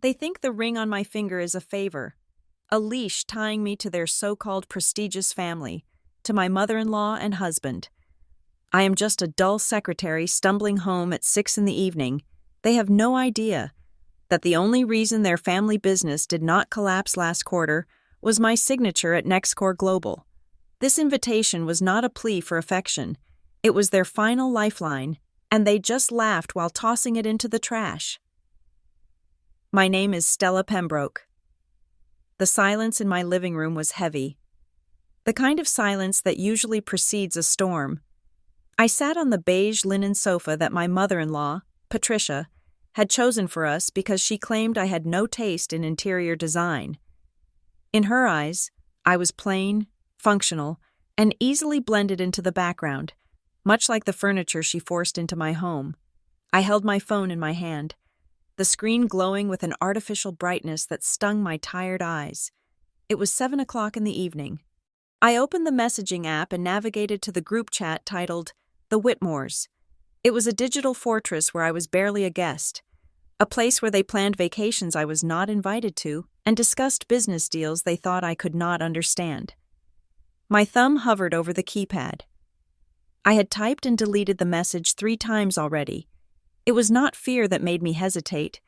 They think the ring on my finger is a favor, a leash tying me to their so-called prestigious family, to my mother-in-law and husband. I am just a dull secretary stumbling home at 6 p.m. They have no idea that the only reason their family business did not collapse last quarter was my signature at NexCore Global. This invitation was not a plea for affection. It was their final lifeline, and they just laughed while tossing it into the trash. My name is Stella Pembroke. The silence in my living room was heavy, the kind of silence that usually precedes a storm. I sat on the beige linen sofa that my mother-in-law, Patricia, had chosen for us because she claimed I had no taste in interior design. In her eyes, I was plain, functional, and easily blended into the background, much like the furniture she forced into my home. I held my phone in my hand, the screen glowing with an artificial brightness that stung my tired eyes. It was 7 o'clock in the evening. I opened the messaging app and navigated to the group chat titled The Whitmores. It was a digital fortress where I was barely a guest, a place where they planned vacations I was not invited to and discussed business deals they thought I could not understand. My thumb hovered over the keypad. I had typed and deleted the message 3 times already. It was not fear that made me hesitate.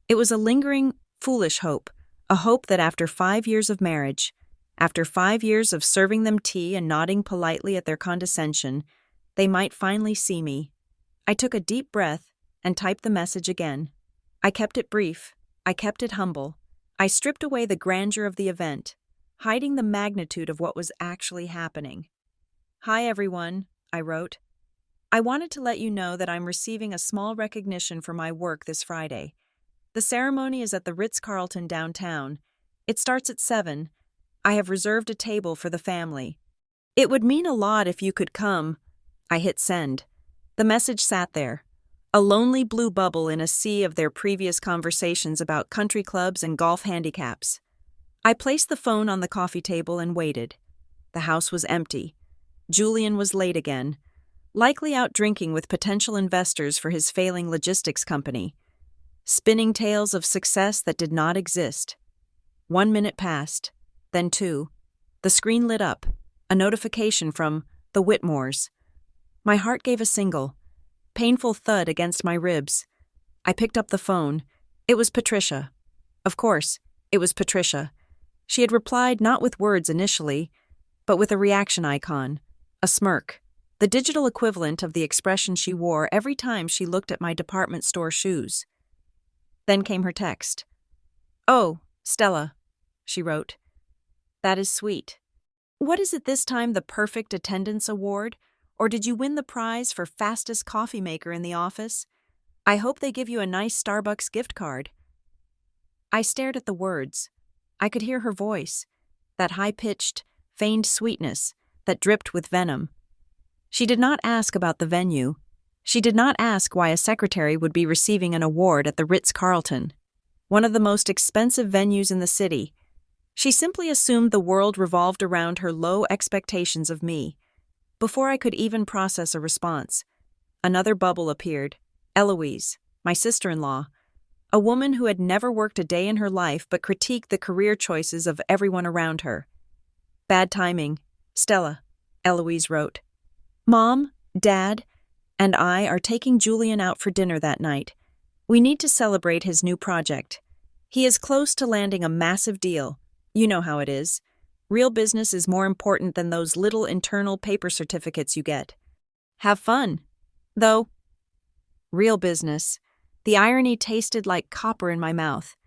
It was a lingering, foolish hope, a hope that after 5 years of marriage, after 5 years of serving them tea and nodding politely at their condescension, they might finally see me. I took a deep breath and typed the message again. I kept it brief. I kept it humble. I stripped away the grandeur of the event, hiding the magnitude of what was actually happening. Hi everyone, I wrote. I wanted to let you know that I'm receiving a small recognition for my work this Friday. The ceremony is at the Ritz-Carlton downtown. It starts at 7. I have reserved a table for the family. It would mean a lot if you could come. I hit send. The message sat there, a lonely blue bubble in a sea of their previous conversations about country clubs and golf handicaps. I placed the phone on the coffee table and waited. The house was empty. Julian was late again, likely out drinking with potential investors for his failing logistics company, spinning tales of success that did not exist. 1 minute passed, then 2. The screen lit up, a notification from the Whitmores. My heart gave a single, painful thud against my ribs. I picked up the phone. It was Patricia. Of course, it was Patricia. She had replied not with words initially, but with a reaction icon, a smirk, the digital equivalent of the expression she wore every time she looked at my department store shoes. Then came her text. "Oh, Stella," she wrote. "That is sweet. What is it this time, the perfect attendance award? Or did you win the prize for fastest coffee maker in the office? I hope they give you a nice Starbucks gift card." I stared at the words. I could hear her voice, that high-pitched, feigned sweetness that dripped with venom. She did not ask about the venue. She did not ask why a secretary would be receiving an award at the Ritz-Carlton, one of the most expensive venues in the city. She simply assumed the world revolved around her low expectations of me. Before I could even process a response, another bubble appeared. Eloise, my sister-in-law, a woman who had never worked a day in her life but critiqued the career choices of everyone around her. "Bad timing, Stella," Eloise wrote. "Mom, Dad, and I are taking Julian out for dinner that night. We need to celebrate his new project. He is close to landing a massive deal. You know how it is. Real business is more important than those little internal paper certificates you get. Have fun. Though, real business. The irony tasted like copper in my mouth.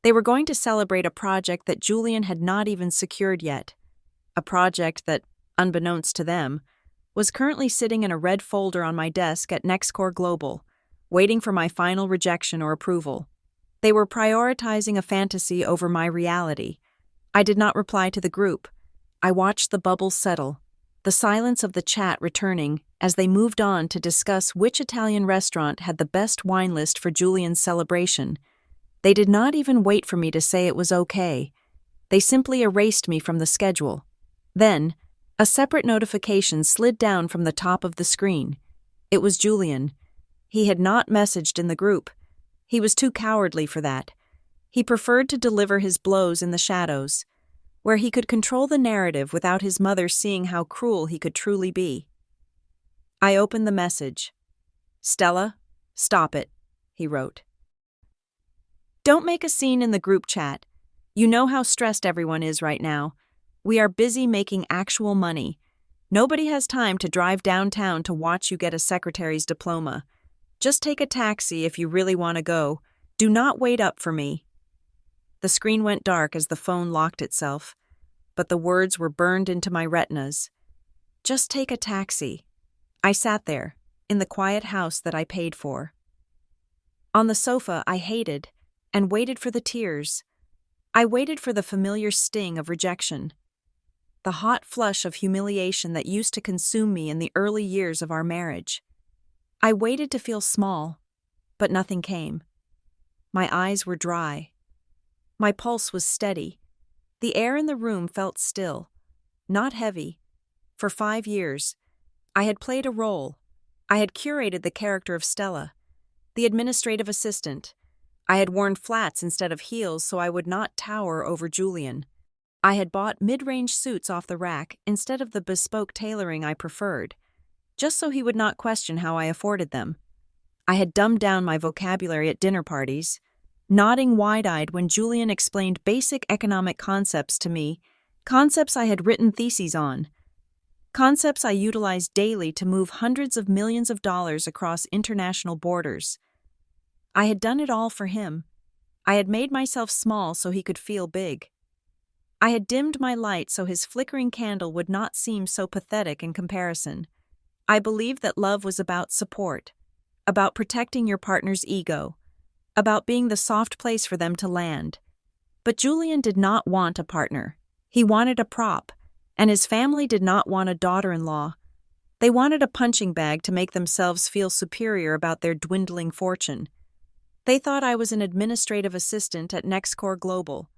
They were going to celebrate a project that Julian had not even secured yet. A project that, unbeknownst to them, was currently sitting in a red folder on my desk at NexCore Global, waiting for my final rejection or approval. They were prioritizing a fantasy over my reality. I did not reply to the group. I watched the bubble settle, the silence of the chat returning as they moved on to discuss which Italian restaurant had the best wine list for Julian's celebration. They did not even wait for me to say it was okay. They simply erased me from the schedule. Then, a separate notification slid down from the top of the screen. It was Julian. He had not messaged in the group. He was too cowardly for that. He preferred to deliver his blows in the shadows, where he could control the narrative without his mother seeing how cruel he could truly be. I opened the message. "Stella, stop it," he wrote. "Don't make a scene in the group chat. You know how stressed everyone is right now. We are busy making actual money. Nobody has time to drive downtown to watch you get a secretary's diploma. Just take a taxi if you really want to go. Do not wait up for me." The screen went dark as the phone locked itself, but the words were burned into my retinas. Just take a taxi. I sat there, in the quiet house that I paid for. On the sofa, I hated and waited for the tears. I waited for the familiar sting of rejection, the hot flush of humiliation that used to consume me in the early years of our marriage. I waited to feel small, but nothing came. My eyes were dry. My pulse was steady. The air in the room felt still, not heavy. For 5 years, I had played a role. I had curated the character of Stella, the administrative assistant. I had worn flats instead of heels so I would not tower over Julian. I had bought mid-range suits off the rack instead of the bespoke tailoring I preferred, just so he would not question how I afforded them. I had dumbed down my vocabulary at dinner parties, nodding wide-eyed when Julian explained basic economic concepts to me, concepts I had written theses on, concepts I utilized daily to move hundreds of millions of dollars across international borders. I had done it all for him. I had made myself small so he could feel big. I had dimmed my light so his flickering candle would not seem so pathetic in comparison. I believed that love was about support, about protecting your partner's ego, about being the soft place for them to land. But Julian did not want a partner. He wanted a prop, and his family did not want a daughter-in-law. They wanted a punching bag to make themselves feel superior about their dwindling fortune. They thought I was an administrative assistant at NexCore Global.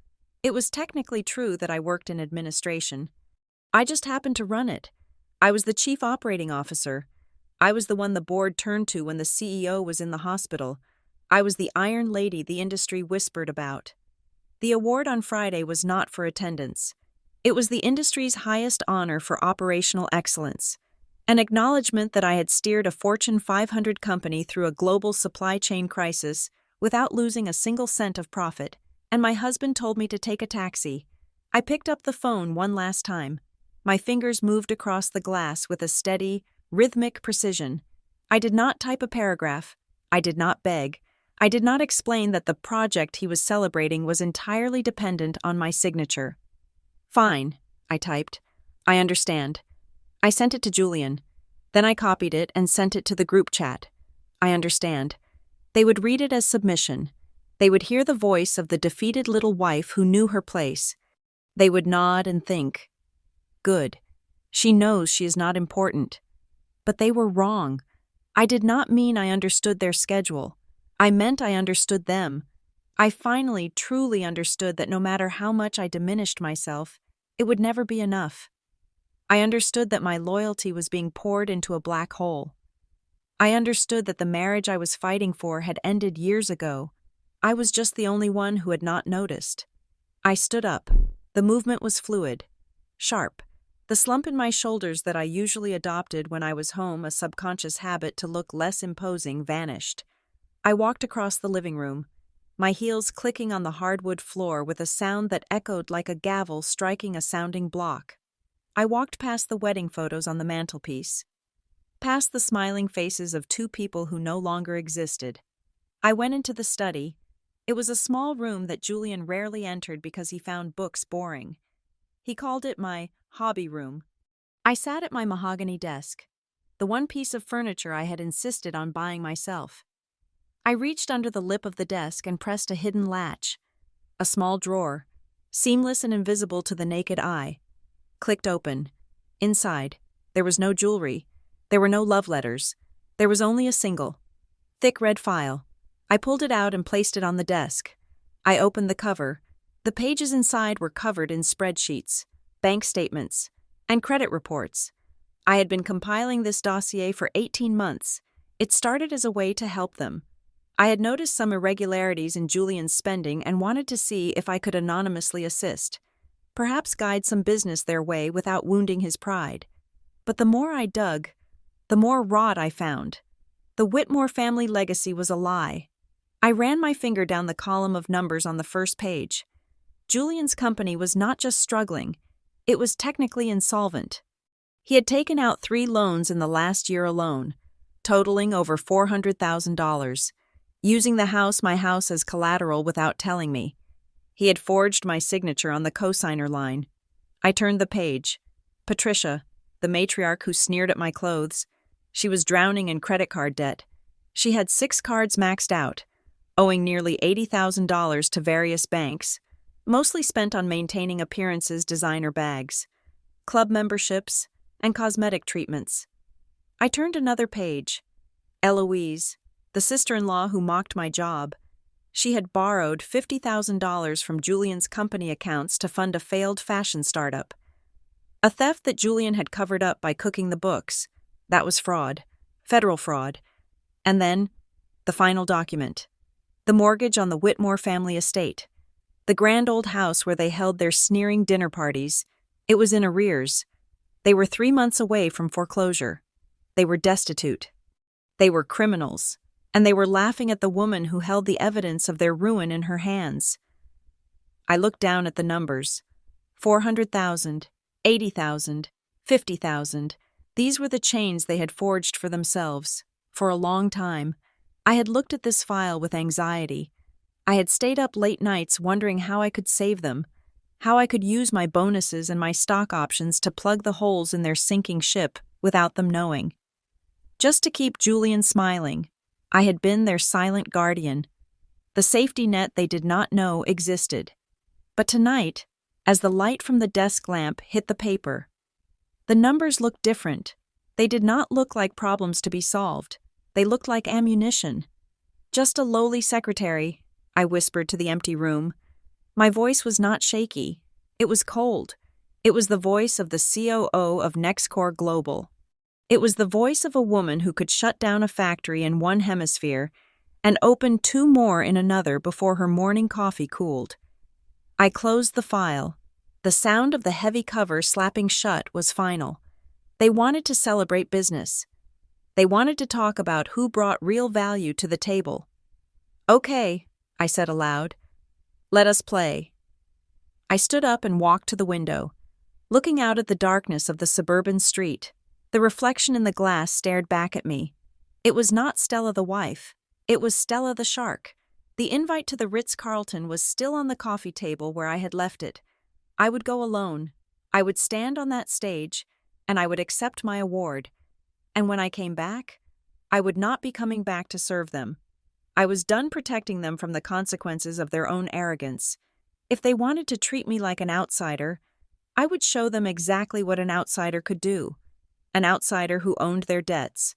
It was technically true that I worked in administration. I just happened to run it. I was the chief operating officer. I was the one the board turned to when the CEO was in the hospital. I was the Iron Lady the industry whispered about. The award on Friday was not for attendance. It was the industry's highest honor for operational excellence, an acknowledgement that I had steered a Fortune 500 company through a global supply chain crisis without losing a single cent of profit, and my husband told me to take a taxi. I picked up the phone one last time. My fingers moved across the glass with a steady, rhythmic precision. I did not type a paragraph. I did not beg. I did not explain that the project he was celebrating was entirely dependent on my signature. "Fine," I typed. "I understand." I sent it to Julian. Then I copied it and sent it to the group chat. "I understand." They would read it as submission. They would hear the voice of the defeated little wife who knew her place. They would nod and think, "Good. She knows she is not important." But they were wrong. I did not mean I understood their schedule. I meant I understood them. I finally truly understood that no matter how much I diminished myself, it would never be enough. I understood that my loyalty was being poured into a black hole. I understood that the marriage I was fighting for had ended years ago. I was just the only one who had not noticed. I stood up. The movement was fluid, sharp. The slump in my shoulders that I usually adopted when I was home, a subconscious habit to look less imposing, vanished. I walked across the living room, my heels clicking on the hardwood floor with a sound that echoed like a gavel striking a sounding block. I walked past the wedding photos on the mantelpiece, past the smiling faces of two people who no longer existed. I went into the study. It was a small room that Julian rarely entered because he found books boring. He called it my hobby room. I sat at my mahogany desk, the one piece of furniture I had insisted on buying myself. I reached under the lip of the desk and pressed a hidden latch. A small drawer, seamless and invisible to the naked eye, clicked open. Inside, there was no jewelry. There were no love letters. There was only a single, thick red file. I pulled it out and placed it on the desk. I opened the cover. The pages inside were covered in spreadsheets, bank statements, and credit reports. I had been compiling this dossier for 18 months. It started as a way to help them. I had noticed some irregularities in Julian's spending and wanted to see if I could anonymously assist, perhaps guide some business their way without wounding his pride. But the more I dug, the more rot I found. The Whitmore family legacy was a lie. I ran my finger down the column of numbers on the first page. Julian's company was not just struggling, it was technically insolvent. He had taken out 3 loans in the last year alone, totaling over $400,000, using my house as collateral without telling me. He had forged my signature on the cosigner line. I turned the page. Patricia, the matriarch who sneered at my clothes. She was drowning in credit card debt. She had 6 cards maxed out, owing nearly $80,000 to various banks, mostly spent on maintaining appearances, designer bags, club memberships, and cosmetic treatments. I turned another page. Eloise, the sister-in-law who mocked my job. She had borrowed $50,000 from Julian's company accounts to fund a failed fashion startup. A theft that Julian had covered up by cooking the books. That was fraud. Federal fraud. And then, the final document. The mortgage on the Whitmore family estate. The grand old house where they held their sneering dinner parties. It was in arrears. They were 3 months away from foreclosure. They were destitute. They were criminals. And they were laughing at the woman who held the evidence of their ruin in her hands. I looked down at the numbers. 400,000, 80,000, 50,000. These were the chains they had forged for themselves. For a long time, I had looked at this file with anxiety. I had stayed up late nights wondering how I could save them, how I could use my bonuses and my stock options to plug the holes in their sinking ship without them knowing. Just to keep Julian smiling, I had been their silent guardian, the safety net they did not know existed. But tonight, as the light from the desk lamp hit the paper, the numbers looked different. They did not look like problems to be solved. They looked like ammunition. Just a lowly secretary, I whispered to the empty room. My voice was not shaky. It was cold. It was the voice of the COO of NexCore Global. It was the voice of a woman who could shut down a factory in one hemisphere and open 2 more in another before her morning coffee cooled. I closed the file. The sound of the heavy cover slapping shut was final. They wanted to celebrate business. They wanted to talk about who brought real value to the table. "Okay," I said aloud. "Let us play." I stood up and walked to the window, looking out at the darkness of the suburban street. The reflection in the glass stared back at me. It was not Stella the wife. It was Stella the shark. The invite to the Ritz-Carlton was still on the coffee table where I had left it. I would go alone. I would stand on that stage, and I would accept my award. And when I came back, I would not be coming back to serve them. I was done protecting them from the consequences of their own arrogance. If they wanted to treat me like an outsider, I would show them exactly what an outsider could do. An outsider who owned their debts.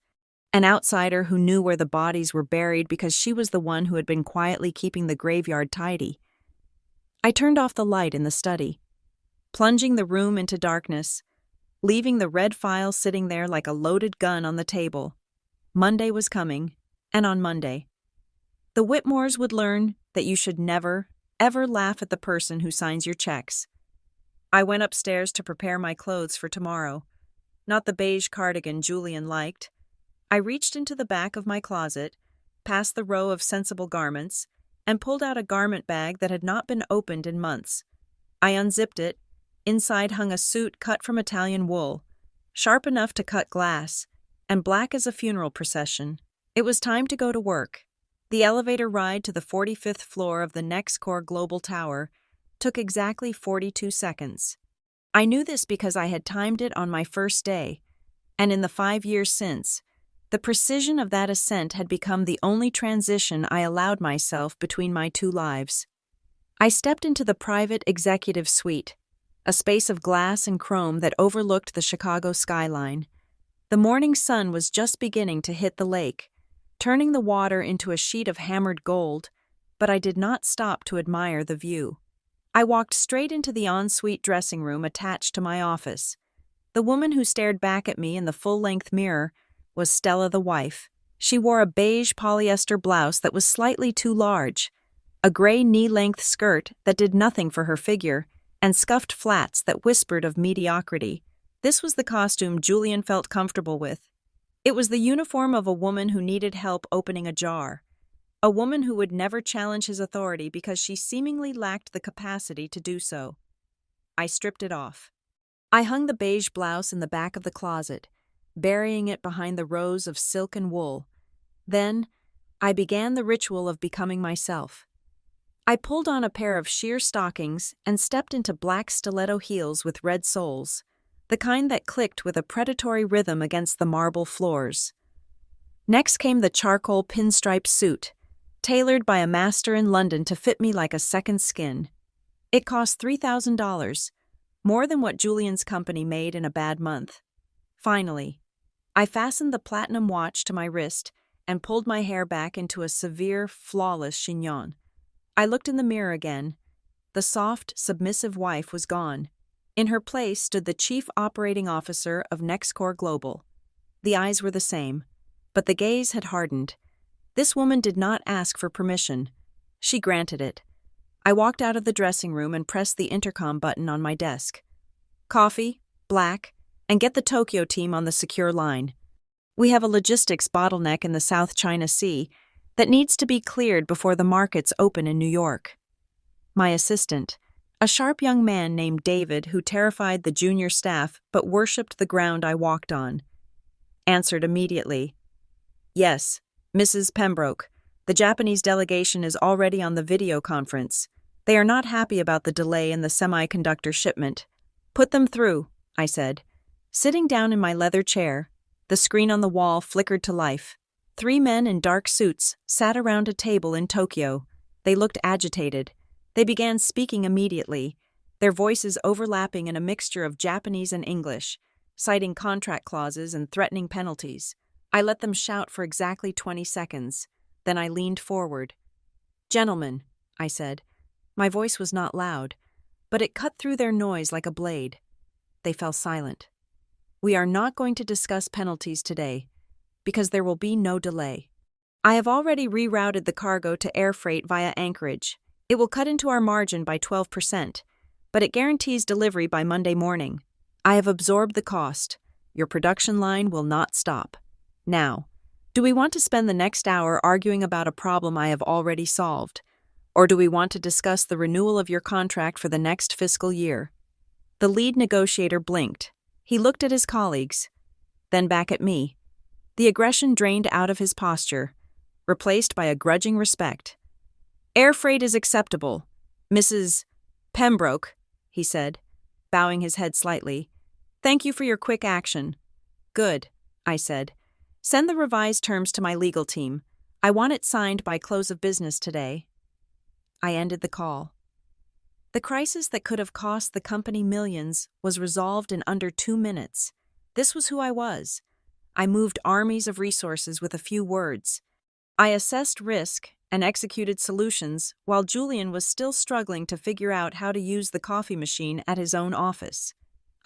An outsider who knew where the bodies were buried because she was the one who had been quietly keeping the graveyard tidy. I turned off the light in the study, plunging the room into darkness, leaving the red file sitting there like a loaded gun on the table. Monday was coming, and on Monday, the Whitmores would learn that you should never, ever laugh at the person who signs your checks. I went upstairs to prepare my clothes for tomorrow. Not the beige cardigan Julian liked. I reached into the back of my closet, past the row of sensible garments, and pulled out a garment bag that had not been opened in months. I unzipped it. Inside hung a suit cut from Italian wool, sharp enough to cut glass, and black as a funeral procession. It was time to go to work. The elevator ride to the 45th floor of the NexCore Global Tower took exactly 42 seconds. I knew this because I had timed it on my first day, and in the 5 years since, the precision of that ascent had become the only transition I allowed myself between my 2 lives. I stepped into the private executive suite, a space of glass and chrome that overlooked the Chicago skyline. The morning sun was just beginning to hit the lake, turning the water into a sheet of hammered gold, but I did not stop to admire the view. I walked straight into the ensuite dressing room attached to my office. The woman who stared back at me in the full-length mirror was Stella the wife. She wore a beige polyester blouse that was slightly too large, a gray knee-length skirt that did nothing for her figure, and scuffed flats that whispered of mediocrity. This was the costume Julian felt comfortable with. It was the uniform of a woman who needed help opening a jar, a woman who would never challenge his authority because she seemingly lacked the capacity to do so. I stripped it off. I hung the beige blouse in the back of the closet, burying it behind the rows of silk and wool. Then, I began the ritual of becoming myself. I pulled on a pair of sheer stockings and stepped into black stiletto heels with red soles, the kind that clicked with a predatory rhythm against the marble floors. Next came the charcoal pinstripe suit, tailored by a master in London to fit me like a second skin. It cost $3,000, more than what Julian's company made in a bad month. Finally, I fastened the platinum watch to my wrist and pulled my hair back into a severe, flawless chignon. I looked in the mirror again. The soft, submissive wife was gone. In her place stood the chief operating officer of NexCore Global. The eyes were the same, but the gaze had hardened. This woman did not ask for permission. She granted it. I walked out of the dressing room and pressed the intercom button on my desk. Coffee, black, and get the Tokyo team on the secure line. We have a logistics bottleneck in the South China Sea that needs to be cleared before the markets open in New York. My assistant, a sharp young man named David who terrified the junior staff but worshipped the ground I walked on, answered immediately. Yes, Mrs. Pembroke, the Japanese delegation is already on the video conference. They are not happy about the delay in the semiconductor shipment. Put them through, I said. Sitting down in my leather chair, the screen on the wall flickered to life. 3 men in dark suits sat around a table in Tokyo. They looked agitated. They began speaking immediately, their voices overlapping in a mixture of Japanese and English, citing contract clauses and threatening penalties. I let them shout for exactly 20 seconds. Then I leaned forward. Gentlemen, I said. My voice was not loud, but it cut through their noise like a blade. They fell silent. We are not going to discuss penalties today, because there will be no delay. I have already rerouted the cargo to air freight via Anchorage. It will cut into our margin by 12%, but it guarantees delivery by Monday morning. I have absorbed the cost. Your production line will not stop. Now, do we want to spend the next hour arguing about a problem I have already solved? Or do we want to discuss the renewal of your contract for the next fiscal year? The lead negotiator blinked. He looked at his colleagues, then back at me. The aggression drained out of his posture, replaced by a grudging respect. Air freight is acceptable, Mrs. Pembroke, he said, bowing his head slightly. Thank you for your quick action. Good, I said. Send the revised terms to my legal team. I want it signed by close of business today. I ended the call. The crisis that could have cost the company millions was resolved in under 2 minutes. This was who I was. I moved armies of resources with a few words. I assessed risk and executed solutions while Julian was still struggling to figure out how to use the coffee machine at his own office.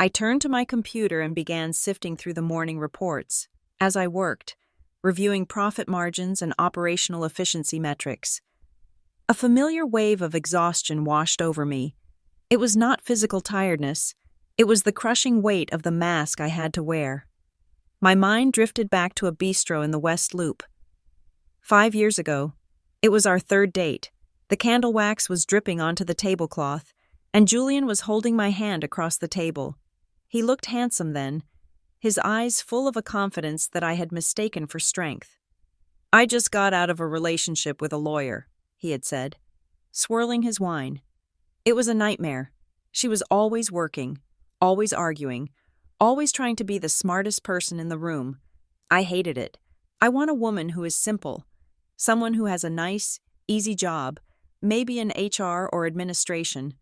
I turned to my computer and began sifting through the morning reports. As I worked, reviewing profit margins and operational efficiency metrics, a familiar wave of exhaustion washed over me. It was not physical tiredness. It was the crushing weight of the mask I had to wear. My mind drifted back to a bistro in the West Loop. 5 years ago, it was our 3rd date. The candle wax was dripping onto the tablecloth, and Julian was holding my hand across the table. He looked handsome then, his eyes full of a confidence that I had mistaken for strength. I just got out of a relationship with a lawyer, he had said, swirling his wine. It was a nightmare. She was always working, always arguing, always trying to be the smartest person in the room. I hated it. I want a woman who is simple, someone who has a nice, easy job, maybe in HR or administration,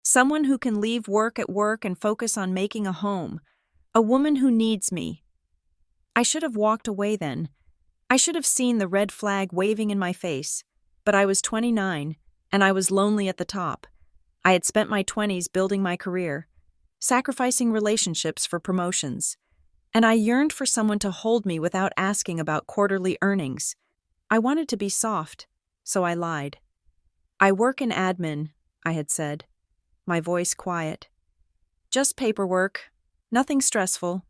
someone who can leave work at work and focus on making a home, a woman who needs me. I should have walked away then. I should have seen the red flag waving in my face, but I was 29, and I was lonely at the top. I had spent my 20s building my career, sacrificing relationships for promotions. And I yearned for someone to hold me without asking about quarterly earnings. I wanted to be soft, so I lied. I work in admin, I had said, my voice quiet. Just paperwork, nothing stressful.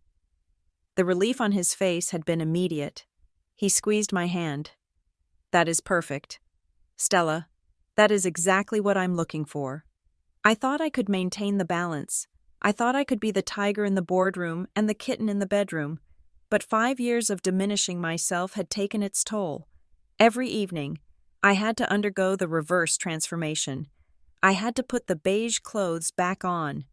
The relief on his face had been immediate. He squeezed my hand. That is perfect. Stella, that is exactly what I'm looking for. I thought I could maintain the balance. I thought I could be the tiger in the boardroom and the kitten in the bedroom. But 5 years of diminishing myself had taken its toll. Every evening, I had to undergo the reverse transformation. I had to put the beige clothes back on.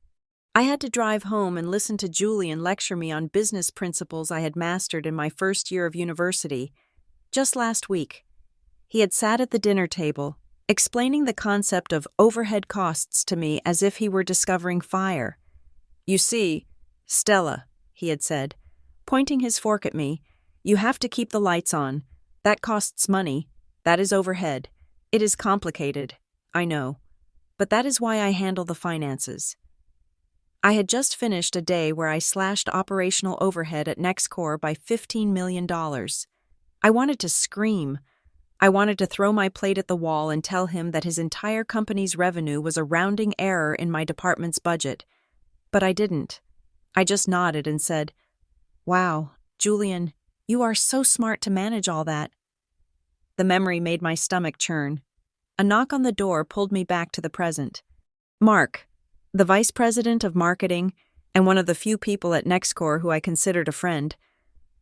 I had to drive home and listen to Julian lecture me on business principles I had mastered in my first year of university. Just last week, he had sat at the dinner table, explaining the concept of overhead costs to me as if he were discovering fire. You see, Stella, he had said, pointing his fork at me, you have to keep the lights on. That costs money. That is overhead. It is complicated, I know. But that is why I handle the finances. I had just finished a day where I slashed operational overhead at NexCore by $15 million. I wanted to scream. I wanted to throw my plate at the wall and tell him that his entire company's revenue was a rounding error in my department's budget. But I didn't. I just nodded and said, Wow, Julian, you are so smart to manage all that. The memory made my stomach churn. A knock on the door pulled me back to the present. Mark, the vice president of marketing and one of the few people at NexCore who I considered a friend,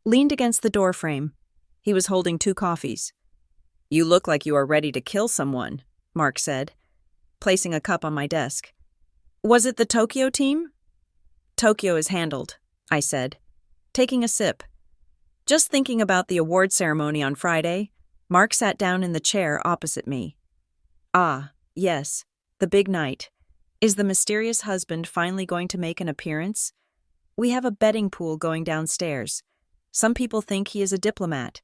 leaned against the doorframe. He was holding 2 coffees. You look like you are ready to kill someone, Mark said, placing a cup on my desk. Was it the Tokyo team? Tokyo is handled, I said, taking a sip. Just thinking about the award ceremony on Friday, Mark sat down in the chair opposite me. Ah, yes, the big night. Is the mysterious husband finally going to make an appearance? We have a betting pool going downstairs. Some people think he is a diplomat.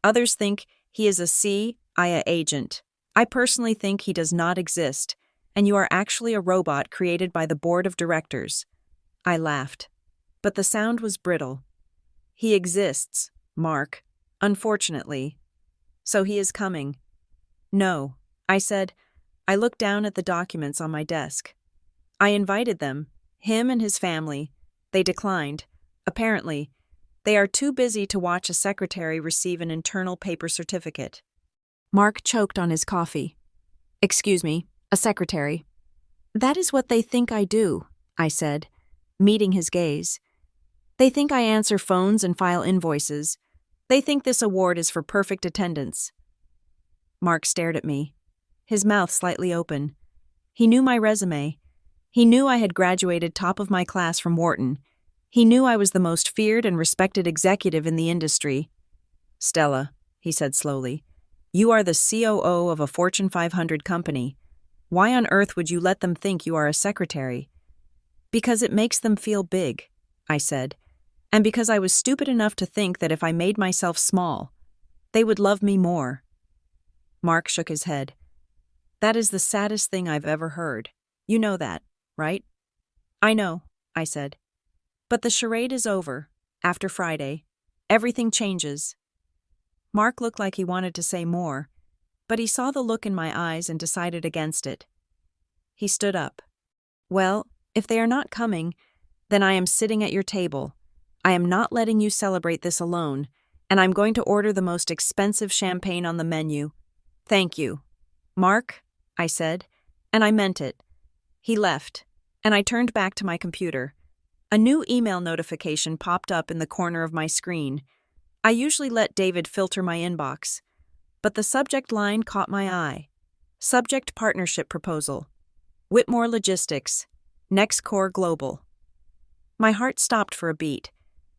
Others think he is a CIA agent. I personally think he does not exist, and you are actually a robot created by the board of directors. I laughed, but the sound was brittle. He exists, Mark, unfortunately. So he is coming. No, I said. I looked down at the documents on my desk. I invited them, him and his family. They declined. Apparently, they are too busy to watch a secretary receive an internal paper certificate. Mark choked on his coffee. Excuse me, a secretary. That is what they think I do, I said, meeting his gaze. They think I answer phones and file invoices. They think this award is for perfect attendance. Mark stared at me, his mouth slightly open. He knew my resume. He knew I had graduated top of my class from Wharton. He knew I was the most feared and respected executive in the industry. Stella, he said slowly, you are the COO of a Fortune 500 company. Why on earth would you let them think you are a secretary? Because it makes them feel big, I said, and because I was stupid enough to think that if I made myself small, they would love me more. Mark shook his head. That is the saddest thing I've ever heard. You know that, right? I know, I said. But the charade is over. After Friday, everything changes. Mark looked like he wanted to say more, but he saw the look in my eyes and decided against it. He stood up. Well, if they are not coming, then I am sitting at your table. I am not letting you celebrate this alone, and I'm going to order the most expensive champagne on the menu. Thank you. Mark, I said, and I meant it. He left, and I turned back to my computer. A new email notification popped up in the corner of my screen. I usually let David filter my inbox, but the subject line caught my eye. Subject Partnership Proposal. Whitmore Logistics. NexCore Global. My heart stopped for a beat,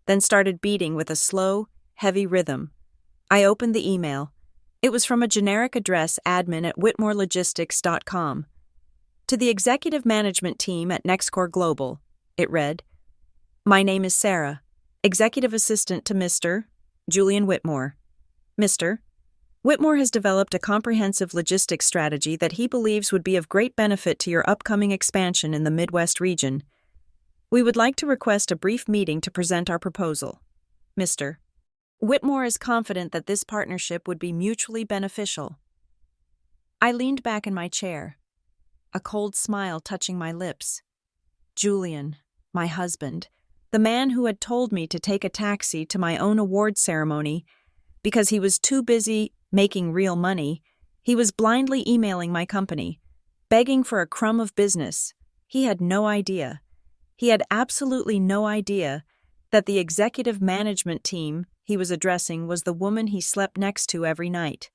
then started beating with a slow, heavy rhythm. I opened the email. It was from a generic address admin@whitmorelogistics.com. To the executive management team at NexCore Global, it read, My name is Sarah, executive assistant to Mr. Julian Whitmore. Mr. Whitmore has developed a comprehensive logistics strategy that he believes would be of great benefit to your upcoming expansion in the Midwest region. We would like to request a brief meeting to present our proposal. Mr. Whitmore is confident that this partnership would be mutually beneficial. I leaned back in my chair, a cold smile touching my lips. Julian, my husband, the man who had told me to take a taxi to my own award ceremony because he was too busy making real money, he was blindly emailing my company, begging for a crumb of business. He had no idea. He had absolutely no idea that the executive management team he was addressing was the woman he slept next to every night.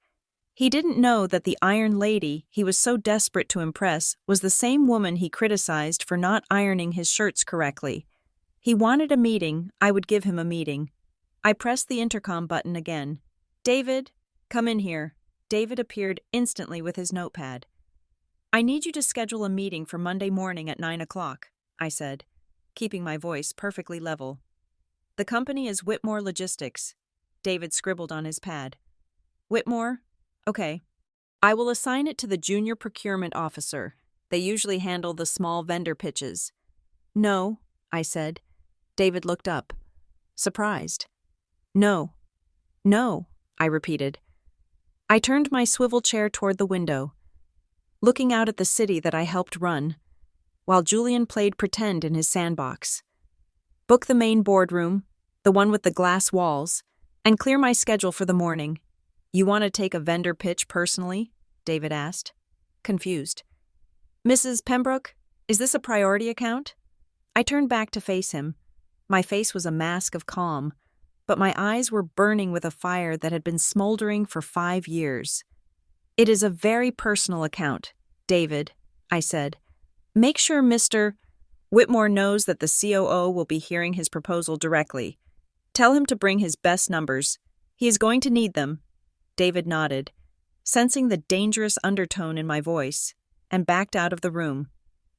He didn't know that the Iron Lady he was so desperate to impress was the same woman he criticized for not ironing his shirts correctly. He wanted a meeting, I would give him a meeting. I pressed the intercom button again. David, come in here. David appeared instantly with his notepad. I need you to schedule a meeting for Monday morning at 9 o'clock, I said, keeping my voice perfectly level. The company is Whitmore Logistics. David scribbled on his pad. Whitmore? Okay. I will assign it to the junior procurement officer. They usually handle the small vendor pitches. No, I said. David looked up, surprised. No, I repeated. I turned my swivel chair toward the window, looking out at the city that I helped run, while Julian played pretend in his sandbox. Book the main boardroom, the one with the glass walls, and clear my schedule for the morning. You want to take a vendor pitch personally? David asked, confused. Mrs. Pembroke, is this a priority account? I turned back to face him. My face was a mask of calm, but my eyes were burning with a fire that had been smoldering for 5 years. It is a very personal account, David, I said. Make sure Mr. Whitmore knows that the COO will be hearing his proposal directly. Tell him to bring his best numbers. He is going to need them. David nodded, sensing the dangerous undertone in my voice, and backed out of the room.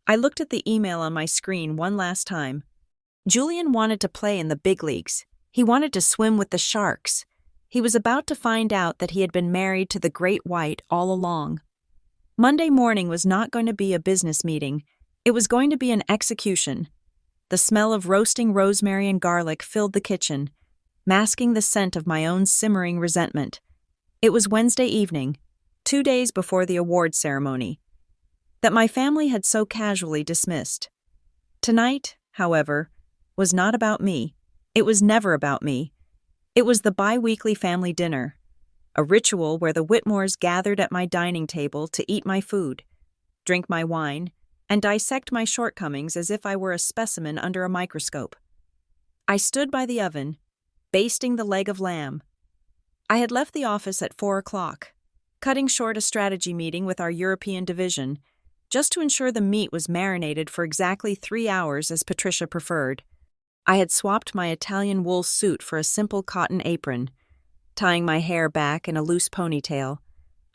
I looked at the email on my screen one last time. Julian wanted to play in the big leagues. He wanted to swim with the sharks. He was about to find out that he had been married to the great white all along. Monday morning was not going to be a business meeting. It was going to be an execution. The smell of roasting rosemary and garlic filled the kitchen, masking the scent of my own simmering resentment. It was Wednesday evening, 2 days before the award ceremony, that my family had so casually dismissed. Tonight, however, was not about me. It was never about me. It was the bi-weekly family dinner, a ritual where the Whitmores gathered at my dining table to eat my food, drink my wine, and dissect my shortcomings as if I were a specimen under a microscope. I stood by the oven, basting the leg of lamb. I had left the office at 4 o'clock, cutting short a strategy meeting with our European division, just to ensure the meat was marinated for exactly 3 hours as Patricia preferred. I had swapped my Italian wool suit for a simple cotton apron, tying my hair back in a loose ponytail.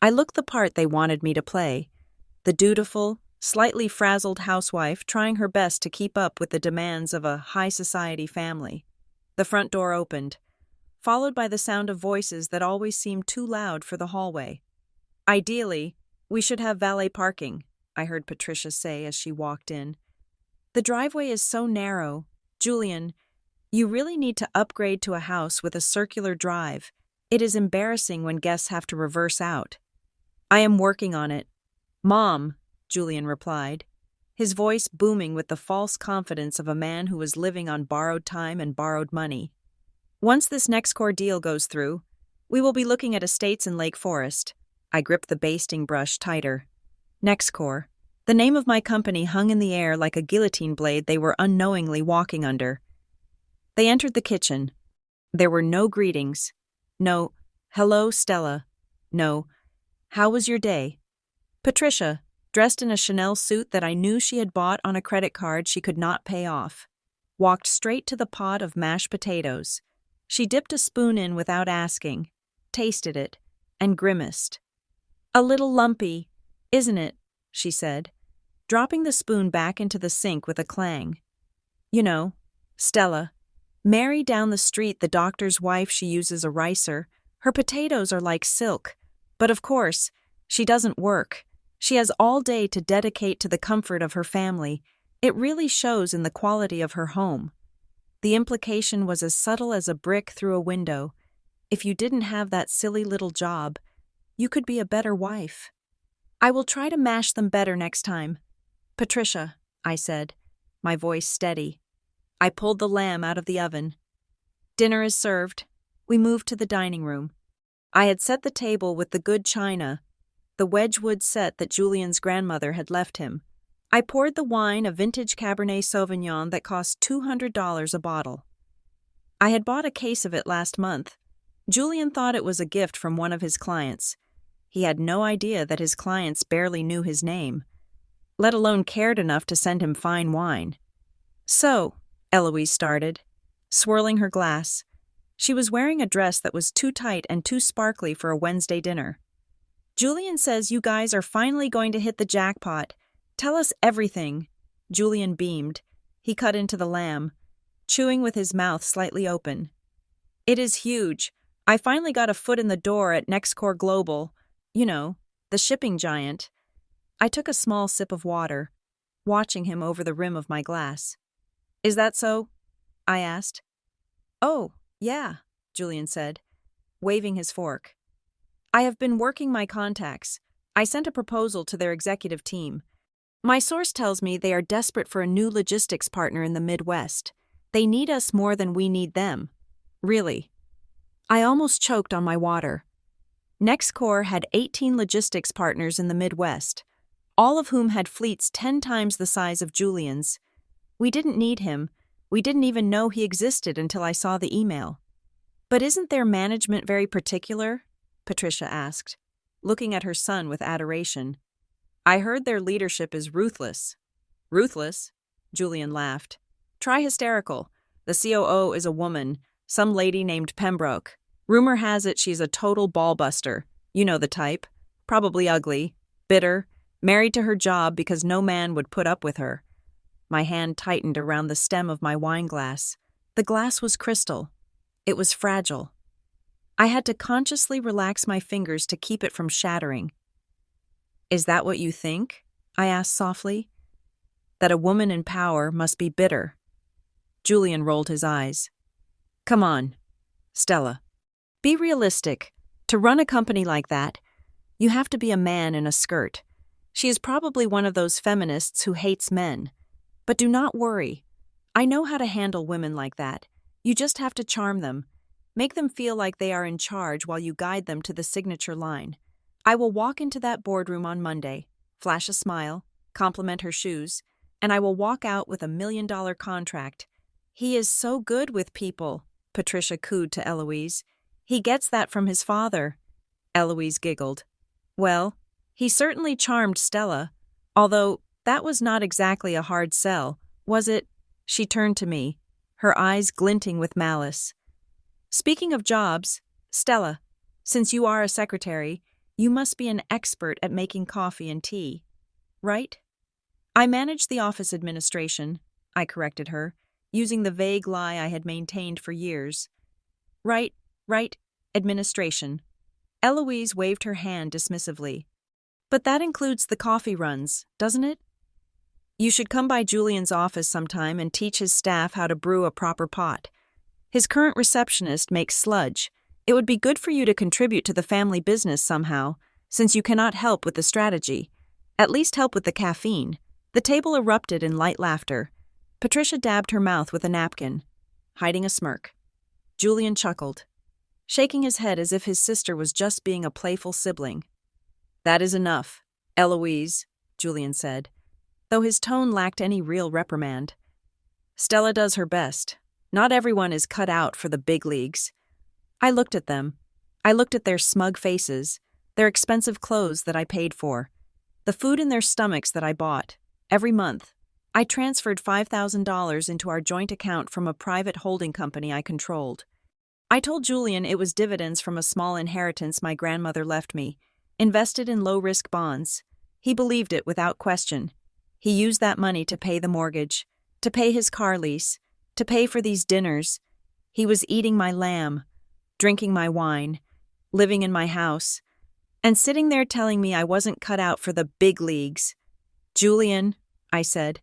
I looked the part they wanted me to play, the dutiful, slightly frazzled housewife trying her best to keep up with the demands of a high-society family. The front door opened, followed by the sound of voices that always seemed too loud for the hallway. Ideally, we should have valet parking, I heard Patricia say as she walked in. The driveway is so narrow. Julian, you really need to upgrade to a house with a circular drive. It is embarrassing when guests have to reverse out. I am working on it. Mom, Julian replied, his voice booming with the false confidence of a man who was living on borrowed time and borrowed money. Once this NexCore deal goes through, we will be looking at estates in Lake Forest. I gripped the basting brush tighter. NexCore. The name of my company hung in the air like a guillotine blade they were unknowingly walking under. They entered the kitchen. There were no greetings. No, hello, Stella. No, how was your day? Patricia, dressed in a Chanel suit that I knew she had bought on a credit card she could not pay off, walked straight to the pot of mashed potatoes. She dipped a spoon in without asking, tasted it, and grimaced. A little lumpy, isn't it? She said, dropping the spoon back into the sink with a clang. You know, Stella, Mary down the street, the doctor's wife, she uses a ricer. Her potatoes are like silk. But of course, she doesn't work. She has all day to dedicate to the comfort of her family, It really shows in the quality of her home. The implication was as subtle as a brick through a window. If you didn't have that silly little job, you could be a better wife. I will try to mash them better next time. Patricia, I said, my voice steady. I pulled the lamb out of the oven. Dinner is served. We moved to the dining room. I had set the table with the good china, the Wedgwood set that Julian's grandmother had left him. I poured the wine, a vintage Cabernet Sauvignon that cost $200 a bottle. I had bought a case of it last month. Julian thought it was a gift from one of his clients. He had no idea that his clients barely knew his name, let alone cared enough to send him fine wine. So, Eloise started, swirling her glass. She was wearing a dress that was too tight and too sparkly for a Wednesday dinner. Julian says you guys are finally going to hit the jackpot. Tell us everything. Julian beamed. He cut into the lamb, chewing with his mouth slightly open. It is huge. I finally got a foot in the door at NexCore Global. You know, the shipping giant. I took a small sip of water, watching him over the rim of my glass. Is that so? I asked. Oh, yeah, Julian said, waving his fork. I have been working my contacts. I sent a proposal to their executive team. My source tells me they are desperate for a new logistics partner in the Midwest. They need us more than we need them. Really. I almost choked on my water. NexCore had 18 logistics partners in the Midwest, all of whom had fleets 10 times the size of Julian's. We didn't need him. We didn't even know he existed until I saw the email. But isn't their management very particular? Patricia asked, looking at her son with adoration. I heard their leadership is ruthless. Ruthless? Julian laughed. Try hysterical. The COO is a woman, some lady named Pembroke. Rumor has it she's a total ballbuster. You know the type. Probably ugly, bitter, married to her job because no man would put up with her. My hand tightened around the stem of my wine glass. The glass was crystal. It was fragile. I had to consciously relax my fingers to keep it from shattering. Is that what you think? I asked softly. That a woman in power must be bitter. Julian rolled his eyes. Come on, Stella. Be realistic. To run a company like that, you have to be a man in a skirt. She is probably one of those feminists who hates men. But do not worry. I know how to handle women like that. You just have to charm them. Make them feel like they are in charge while you guide them to the signature line. I will walk into that boardroom on Monday, flash a smile, compliment her shoes, and I will walk out with $1 million contract. He is so good with people, Patricia cooed to Eloise. He gets that from his father. Eloise giggled. Well, he certainly charmed Stella, although that was not exactly a hard sell, was it? She turned to me, her eyes glinting with malice. Speaking of jobs, Stella, since you are a secretary, you must be an expert at making coffee and tea, right? I manage the office administration, I corrected her, using the vague lie I had maintained for years. Right, administration. Eloise waved her hand dismissively. But that includes the coffee runs, doesn't it? You should come by Julian's office sometime and teach his staff how to brew a proper pot. His current receptionist makes sludge. It would be good for you to contribute to the family business somehow, since you cannot help with the strategy. At least help with the caffeine. The table erupted in light laughter. Patricia dabbed her mouth with a napkin, hiding a smirk. Julian chuckled, shaking his head as if his sister was just being a playful sibling. That is enough, Eloise, Julian said, though his tone lacked any real reprimand. Stella does her best. Not everyone is cut out for the big leagues. I looked at them. I looked at their smug faces, their expensive clothes that I paid for, the food in their stomachs that I bought. Every month, I transferred $5,000 into our joint account from a private holding company I controlled. I told Julian it was dividends from a small inheritance my grandmother left me, invested in low-risk bonds. He believed it without question. He used that money to pay the mortgage, to pay his car lease, to pay for these dinners. He was eating my lamb, drinking my wine, living in my house, and sitting there telling me I wasn't cut out for the big leagues. Julian, I said,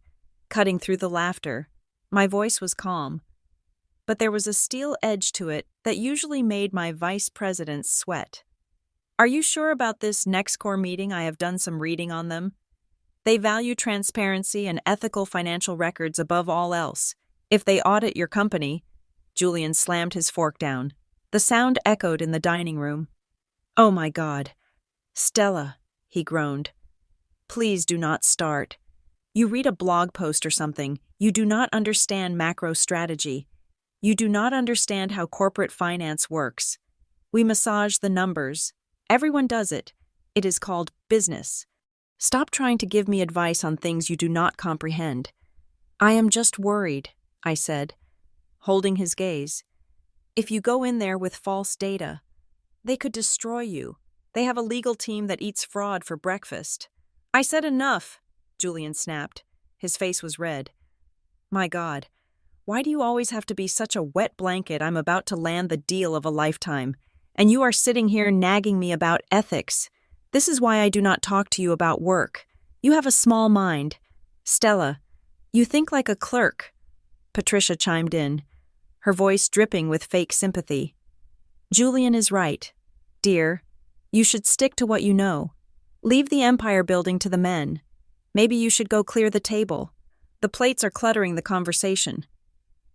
cutting through the laughter. My voice was calm, but there was a steel edge to it that usually made my vice presidents sweat. Are you sure about this NexCore meeting? I have done some reading on them. They value transparency and ethical financial records above all else. If they audit your company— Julian slammed his fork down. The sound echoed in the dining room. Oh my God. Stella, he groaned. Please do not start. You read a blog post or something. You do not understand macro strategy. You do not understand how corporate finance works. We massage the numbers. Everyone does it. It is called business. Stop trying to give me advice on things you do not comprehend. I am just worried, I said, holding his gaze. If you go in there with false data, they could destroy you. They have a legal team that eats fraud for breakfast. I said enough, Julian snapped. His face was red. My God, why do you always have to be such a wet blanket? I'm about to land the deal of a lifetime, and you are sitting here nagging me about ethics. This is why I do not talk to you about work. You have a small mind. Stella, you think like a clerk. Patricia chimed in, her voice dripping with fake sympathy. Julian is right. Dear, you should stick to what you know. Leave the empire building to the men. Maybe you should go clear the table. The plates are cluttering the conversation.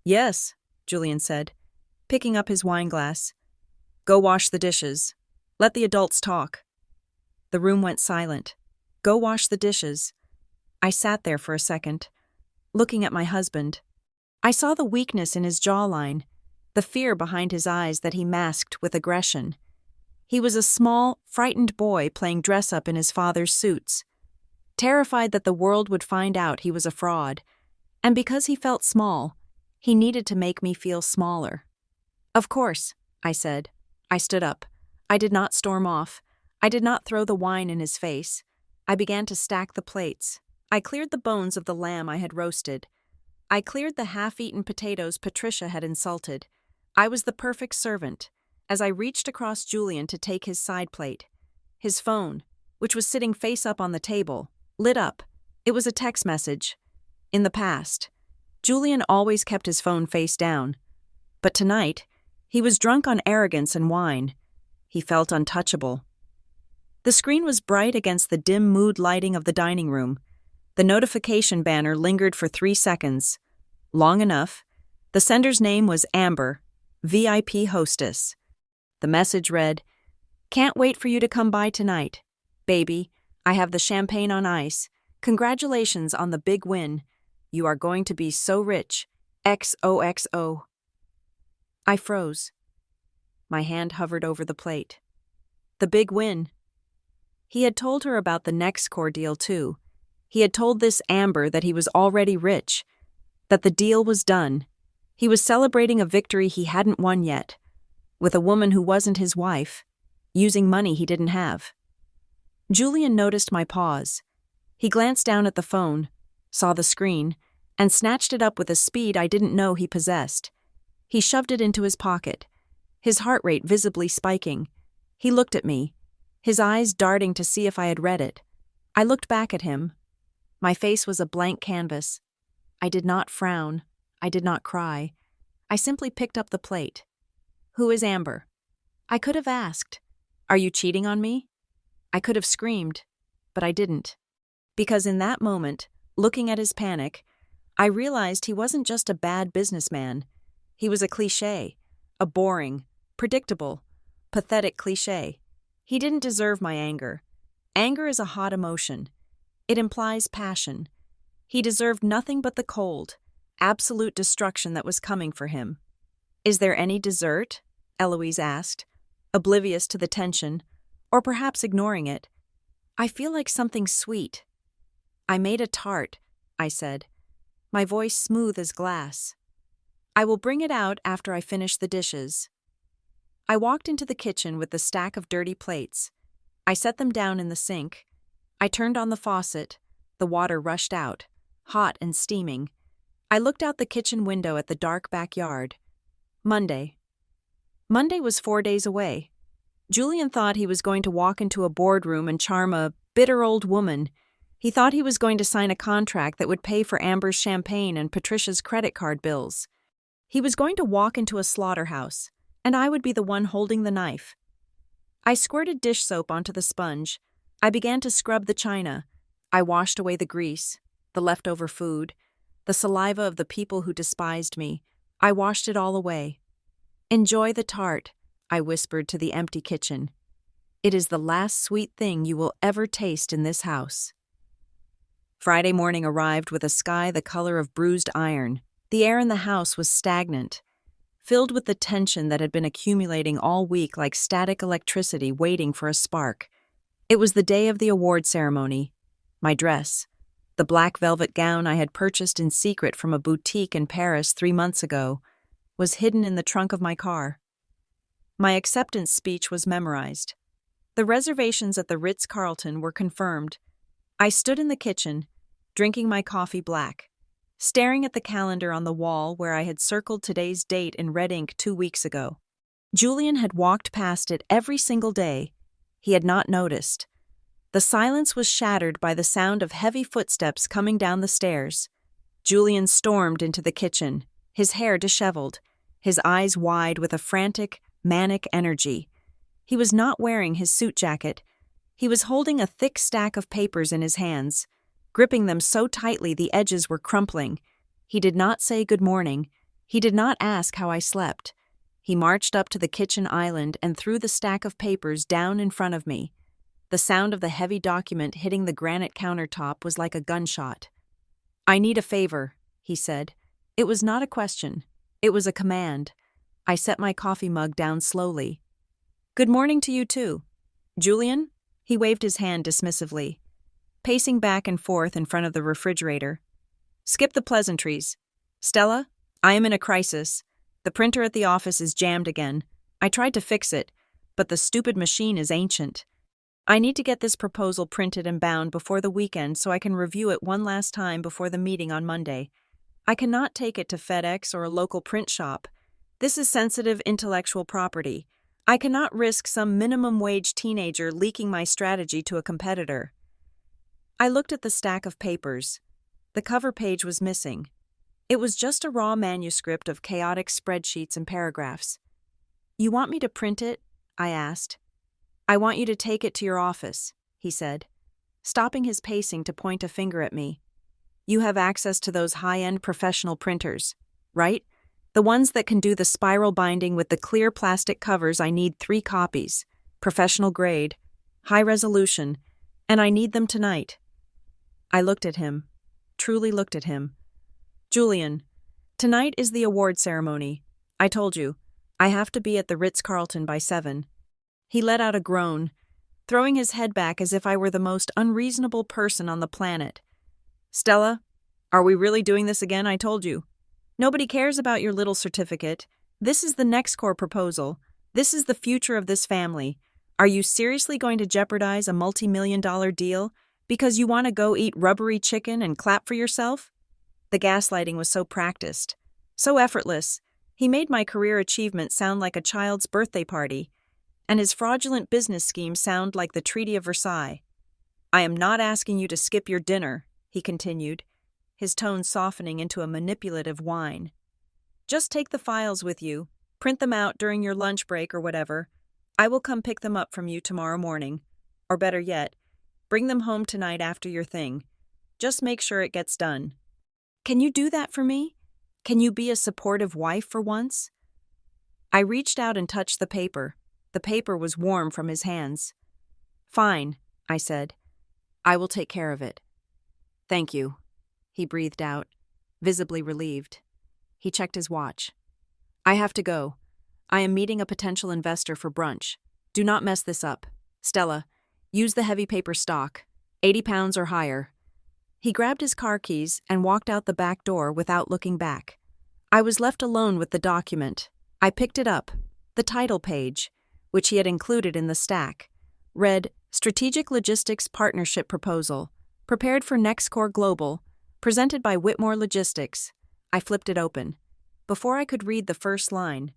Yes, Julian said, picking up his wine glass. Go wash the dishes. Let the adults talk. The room went silent. Go wash the dishes. I sat there for a second, looking at my husband. I saw the weakness in his jawline, the fear behind his eyes that he masked with aggression. He was a small, frightened boy playing dress-up in his father's suits, terrified that the world would find out he was a fraud, and because he felt small, he needed to make me feel smaller. Of course, I said. I stood up. I did not storm off. I did not throw the wine in his face. I began to stack the plates. I cleared the bones of the lamb I had roasted. I cleared the half-eaten potatoes Patricia had insulted. I was the perfect servant, as I reached across Julian to take his side plate. His phone, which was sitting face up on the table, lit up. It was a text message. In the past, Julian always kept his phone face down. But tonight, he was drunk on arrogance and wine. He felt untouchable. The screen was bright against the dim mood lighting of the dining room. The notification banner lingered for 3 seconds. Long enough. The sender's name was Amber, VIP hostess. The message read, Can't wait for you to come by tonight. Baby, I have the champagne on ice. Congratulations on the big win. You are going to be so rich. XOXO. I froze. My hand hovered over the plate. The big win. He had told her about the NexCore deal too. He had told this Amber that he was already rich, that the deal was done. He was celebrating a victory he hadn't won yet, with a woman who wasn't his wife, using money he didn't have. Julian noticed my pause. He glanced down at the phone, saw the screen, and snatched it up with a speed I didn't know he possessed. He shoved it into his pocket, his heart rate visibly spiking. He looked at me, his eyes darting to see if I had read it. I looked back at him. My face was a blank canvas. I did not frown. I did not cry. I simply picked up the plate. Who is Amber? I could have asked, Are you cheating on me? I could have screamed, but I didn't. Because in that moment, looking at his panic, I realized he wasn't just a bad businessman. He was a cliché, a boring, predictable, pathetic cliché. He didn't deserve my anger. Anger is a hot emotion. It implies passion. He deserved nothing but the cold, absolute destruction that was coming for him. Is there any dessert? Eloise asked, oblivious to the tension, or perhaps ignoring it. I feel like something sweet. I made a tart, I said, my voice smooth as glass. I will bring it out after I finish the dishes. I walked into the kitchen with the stack of dirty plates. I set them down in the sink. I turned on the faucet. The water rushed out, hot and steaming. I looked out the kitchen window at the dark backyard. Monday. Monday was 4 days away. Julian thought he was going to walk into a boardroom and charm a bitter old woman. He thought he was going to sign a contract that would pay for Amber's champagne and Patricia's credit card bills. He was going to walk into a slaughterhouse, and I would be the one holding the knife. I squirted dish soap onto the sponge. I began to scrub the china. I washed away the grease, the leftover food, the saliva of the people who despised me. I washed it all away. "Enjoy the tart," I whispered to the empty kitchen. "It is the last sweet thing you will ever taste in this house." Friday morning arrived with a sky the color of bruised iron. The air in the house was stagnant, filled with the tension that had been accumulating all week like static electricity waiting for a spark. It was the day of the award ceremony. My dress, the black velvet gown I had purchased in secret from a boutique in Paris 3 months ago, was hidden in the trunk of my car. My acceptance speech was memorized. The reservations at the Ritz-Carlton were confirmed. I stood in the kitchen, drinking my coffee black, staring at the calendar on the wall where I had circled today's date in red ink 2 weeks ago. Julian had walked past it every single day. He had not noticed. The silence was shattered by the sound of heavy footsteps coming down the stairs. Julian stormed into the kitchen, his hair disheveled, his eyes wide with a frantic, manic energy. He was not wearing his suit jacket. He was holding a thick stack of papers in his hands, gripping them so tightly the edges were crumpling. He did not say good morning. He did not ask how I slept. He marched up to the kitchen island and threw the stack of papers down in front of me. The sound of the heavy document hitting the granite countertop was like a gunshot. "I need a favor," he said. It was not a question. It was a command. I set my coffee mug down slowly. "Good morning to you too. Julian?" He waved his hand dismissively, pacing back and forth in front of the refrigerator. "Skip the pleasantries. Stella, I am in a crisis. The printer at the office is jammed again. I tried to fix it, but the stupid machine is ancient. I need to get this proposal printed and bound before the weekend so I can review it one last time before the meeting on Monday. I cannot take it to FedEx or a local print shop. This is sensitive intellectual property. I cannot risk some minimum-wage teenager leaking my strategy to a competitor." I looked at the stack of papers. The cover page was missing. It was just a raw manuscript of chaotic spreadsheets and paragraphs. "You want me to print it?" I asked. "I want you to take it to your office," he said, stopping his pacing to point a finger at me. "You have access to those high-end professional printers, right? The ones that can do the spiral binding with the clear plastic covers. I need 3 copies, professional grade, high resolution, and I need them tonight." I looked at him, truly looked at him. "Julian, tonight is the award ceremony. I told you, I have to be at the Ritz-Carlton by 7. He let out a groan, throwing his head back as if I were the most unreasonable person on the planet. "Stella, are we really doing this again? I told you. Nobody cares about your little certificate. This is the NexCore proposal. This is the future of this family. Are you seriously going to jeopardize a multi-million-dollar deal because you want to go eat rubbery chicken and clap for yourself?" The gaslighting was so practiced, so effortless. He made my career achievement sound like a child's birthday party, and his fraudulent business scheme sound like the Treaty of Versailles. "I am not asking you to skip your dinner," he continued, his tone softening into a manipulative whine. "Just take the files with you, print them out during your lunch break or whatever. I will come pick them up from you tomorrow morning. Or better yet, bring them home tonight after your thing. Just make sure it gets done. Can you do that for me? Can you be a supportive wife for once?" I reached out and touched the paper. The paper was warm from his hands. "Fine," I said. "I will take care of it." "Thank you," he breathed out, visibly relieved. He checked his watch. "I have to go. I am meeting a potential investor for brunch. Do not mess this up. Stella, use the heavy paper stock, 80 pounds or higher." He grabbed his car keys and walked out the back door without looking back. I was left alone with the document. I picked it up. The title page, which he had included in the stack, read Strategic Logistics Partnership Proposal, prepared for NexCore Global, presented by Whitmore Logistics. I flipped it open. Before I could read the first line,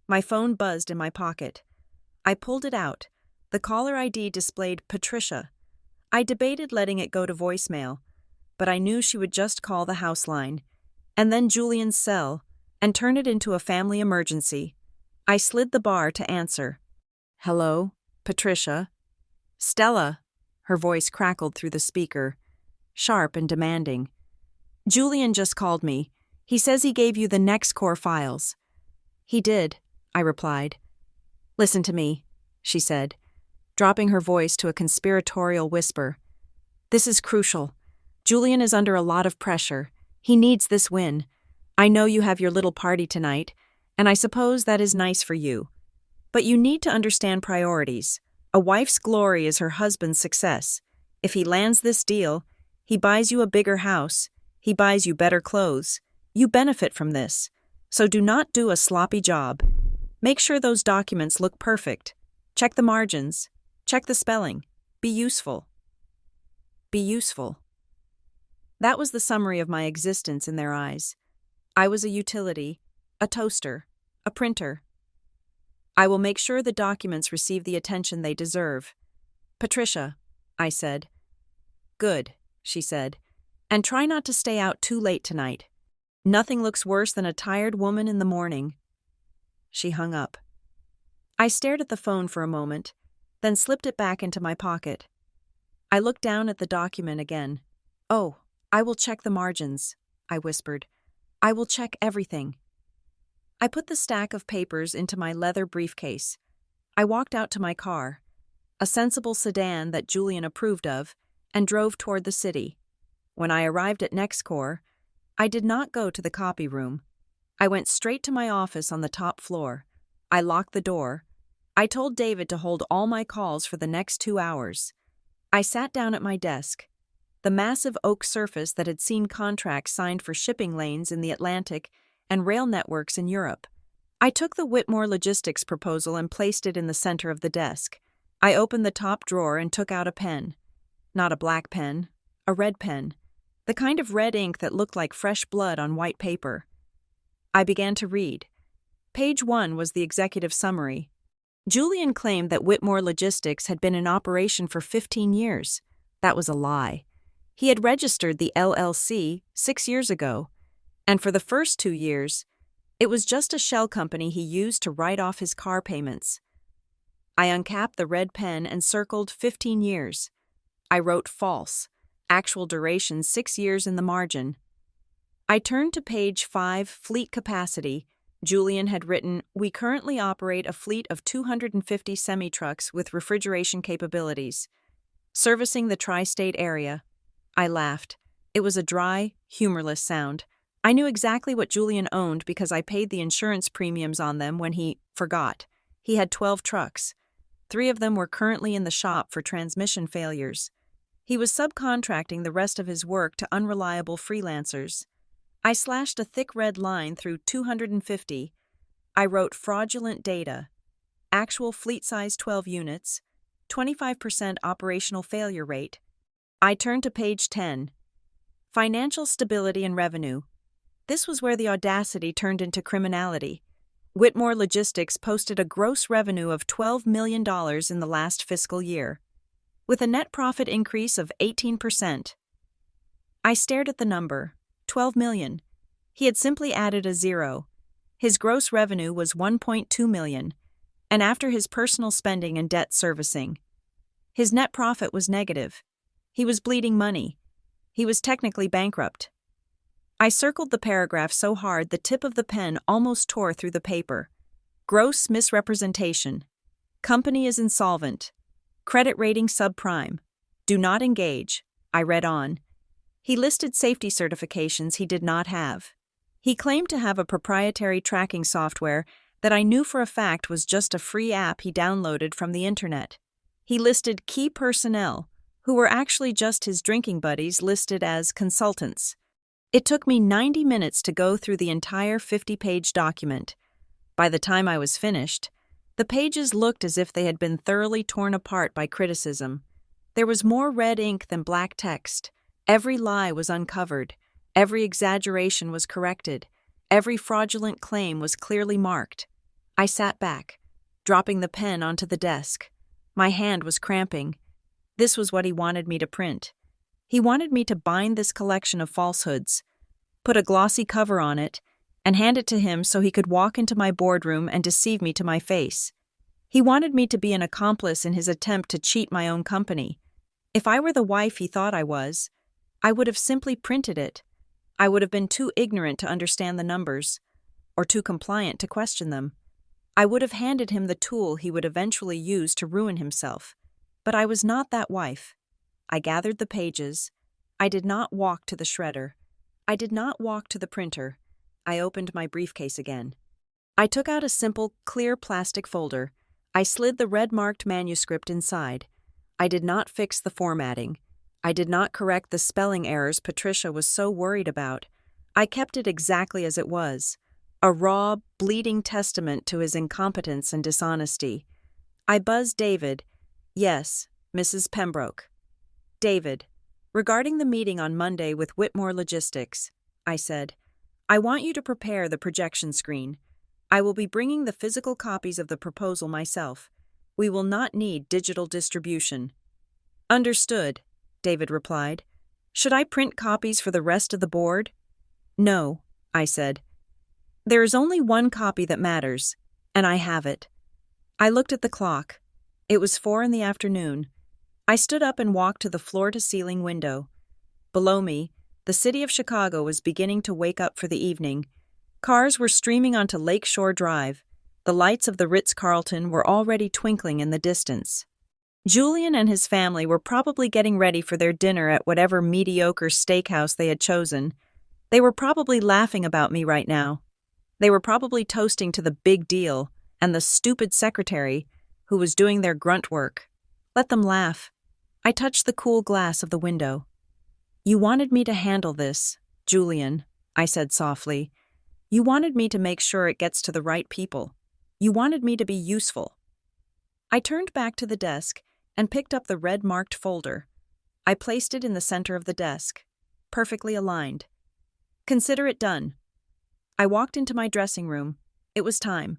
my phone buzzed in my pocket. I pulled it out. The caller ID displayed Patricia. I debated letting it go to voicemail, but I knew she would just call the house line, and then Julian's cell, and turn it into a family emergency. I slid the bar to answer. "Hello, Patricia." "Stella," her voice crackled through the speaker, sharp and demanding. "Julian just called me. He says he gave you the NexCore files." "He did," I replied. "Listen to me," she said, dropping her voice to a conspiratorial whisper. "This is crucial. Julian is under a lot of pressure. He needs this win. I know you have your little party tonight, and I suppose that is nice for you. But you need to understand priorities. A wife's glory is her husband's success. If he lands this deal, he buys you a bigger house, he buys you better clothes. You benefit from this. So do not do a sloppy job. Make sure those documents look perfect. Check the margins. Check the spelling. Be useful. Be useful." That was the summary of my existence in their eyes. I was a utility, a toaster, a printer. "I will make sure the documents receive the attention they deserve." "Patricia," I said. "Good," she said. "And try not to stay out too late tonight. Nothing looks worse than a tired woman in the morning." She hung up. I stared at the phone for a moment, then slipped it back into my pocket. I looked down at the document again. "Oh, I will check the margins," I whispered. "I will check everything." I put the stack of papers into my leather briefcase. I walked out to my car, a sensible sedan that Julian approved of, and drove toward the city. When I arrived at NexCore, I did not go to the copy room. I went straight to my office on the top floor. I locked the door. I told David to hold all my calls for the next 2 hours. I sat down at my desk. The massive oak surface that had seen contracts signed for shipping lanes in the Atlantic and rail networks in Europe. I took the Whitmore Logistics proposal and placed it in the center of the desk. I opened the top drawer and took out a pen. Not a black pen, a red pen. The kind of red ink that looked like fresh blood on white paper. I began to read. Page 1 was the executive summary. Julian claimed that Whitmore Logistics had been in operation for 15 years. That was a lie. He had registered the LLC 6 years ago, and for the first 2 years, it was just a shell company he used to write off his car payments. I uncapped the red pen and circled 15 years. I wrote false, actual duration 6 years in the margin. I turned to page 5, fleet capacity. Julian had written, "We currently operate a fleet of 250 semi-trucks with refrigeration capabilities, servicing the tri-state area." I laughed. It was a dry, humorless sound. I knew exactly what Julian owned because I paid the insurance premiums on them when he forgot. He had 12 trucks. 3 of them were currently in the shop for transmission failures. He was subcontracting the rest of his work to unreliable freelancers. I slashed a thick red line through 250. I wrote fraudulent data. Actual fleet size 12 units, 25% operational failure rate. I turned to page 10. Financial stability and revenue. This was where the audacity turned into criminality. Whitmore Logistics posted a gross revenue of $12 million in the last fiscal year, with a net profit increase of 18%. I stared at the number, 12 million. He had simply added a zero. His gross revenue was 1.2 million, and after his personal spending and debt servicing, his net profit was negative. He was bleeding money. He was technically bankrupt. I circled the paragraph so hard the tip of the pen almost tore through the paper. Gross misrepresentation. Company is insolvent. Credit rating subprime. Do not engage. I read on. He listed safety certifications he did not have. He claimed to have a proprietary tracking software that I knew for a fact was just a free app he downloaded from the internet. He listed key personnel, who were actually just his drinking buddies listed as consultants. It took me 90 minutes to go through the entire 50-page document. By the time I was finished, the pages looked as if they had been thoroughly torn apart by criticism. There was more red ink than black text. Every lie was uncovered. Every exaggeration was corrected. Every fraudulent claim was clearly marked. I sat back, dropping the pen onto the desk. My hand was cramping. This was what he wanted me to print. He wanted me to bind this collection of falsehoods, put a glossy cover on it, and hand it to him so he could walk into my boardroom and deceive me to my face. He wanted me to be an accomplice in his attempt to cheat my own company. If I were the wife he thought I was, I would have simply printed it. I would have been too ignorant to understand the numbers, or too compliant to question them. I would have handed him the tool he would eventually use to ruin himself. But I was not that wife. I gathered the pages. I did not walk to the shredder. I did not walk to the printer. I opened my briefcase again. I took out a simple, clear plastic folder. I slid the red-marked manuscript inside. I did not fix the formatting. I did not correct the spelling errors Patricia was so worried about. I kept it exactly as it was, a raw, bleeding testament to his incompetence and dishonesty. I buzzed David. Yes, Mrs. Pembroke. David, regarding the meeting on Monday with Whitmore Logistics, I said, I want you to prepare the projection screen. I will be bringing the physical copies of the proposal myself. We will not need digital distribution. Understood, David replied. Should I print copies for the rest of the board? No, I said. There is only one copy that matters, and I have it. I looked at the clock. It was 4 p.m. I stood up and walked to the floor-to-ceiling window. Below me, the city of Chicago was beginning to wake up for the evening. Cars were streaming onto Lakeshore Drive. The lights of the Ritz-Carlton were already twinkling in the distance. Julian and his family were probably getting ready for their dinner at whatever mediocre steakhouse they had chosen. They were probably laughing about me right now. They were probably toasting to the big deal and the stupid secretary who was doing their grunt work. Let them laugh. I touched the cool glass of the window. You wanted me to handle this, Julian, I said softly. You wanted me to make sure it gets to the right people. You wanted me to be useful. I turned back to the desk and picked up the red-marked folder. I placed it in the center of the desk, perfectly aligned. Consider it done. I walked into my dressing room. It was time.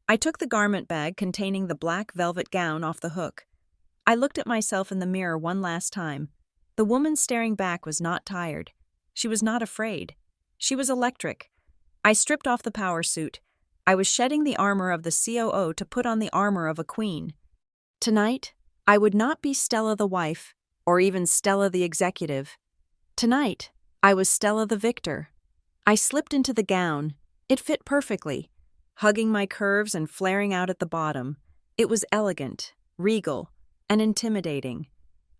I took the garment bag containing the black velvet gown off the hook. I looked at myself in the mirror one last time. The woman staring back was not tired. She was not afraid. She was electric. I stripped off the power suit. I was shedding the armor of the COO to put on the armor of a queen. Tonight, I would not be Stella the wife, or even Stella the executive. Tonight, I was Stella the victor. I slipped into the gown. It fit perfectly, hugging my curves and flaring out at the bottom. It was elegant, regal, and intimidating.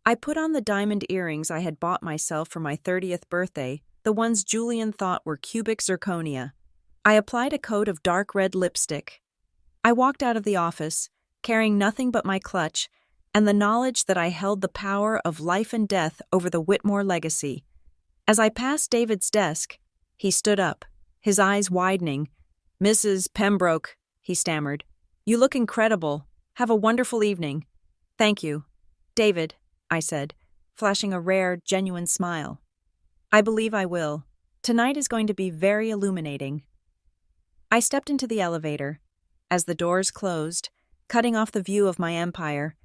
I put on the diamond earrings I had bought myself for my 30th birthday, the ones Julian thought were cubic zirconia. I applied a coat of dark red lipstick. I walked out of the office, carrying nothing but my clutch and the knowledge that I held the power of life and death over the Whitmore legacy. As I passed David's desk, he stood up, his eyes widening. Mrs. Pembroke, he stammered. You look incredible. Have a wonderful evening. Thank you. David, I said, flashing a rare, genuine smile. I believe I will. Tonight is going to be very illuminating. I stepped into the elevator. As the doors closed, cutting off the view of my empire,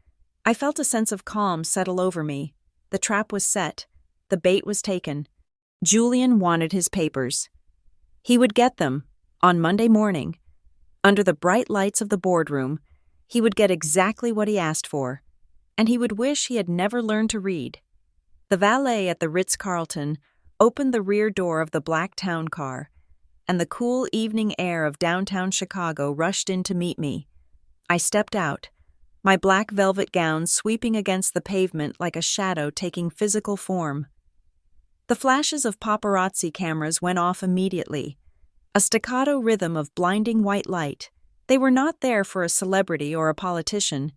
I felt a sense of calm settle over me. The trap was set. The bait was taken. Julian wanted his papers. He would get them on Monday morning. Under the bright lights of the boardroom, he would get exactly what he asked for, and he would wish he had never learned to read. The valet at the Ritz-Carlton opened the rear door of the black town car, and the cool evening air of downtown Chicago rushed in to meet me. I stepped out, my black velvet gown sweeping against the pavement like a shadow taking physical form. The flashes of paparazzi cameras went off immediately, a staccato rhythm of blinding white light. They were not there for a celebrity or a politician.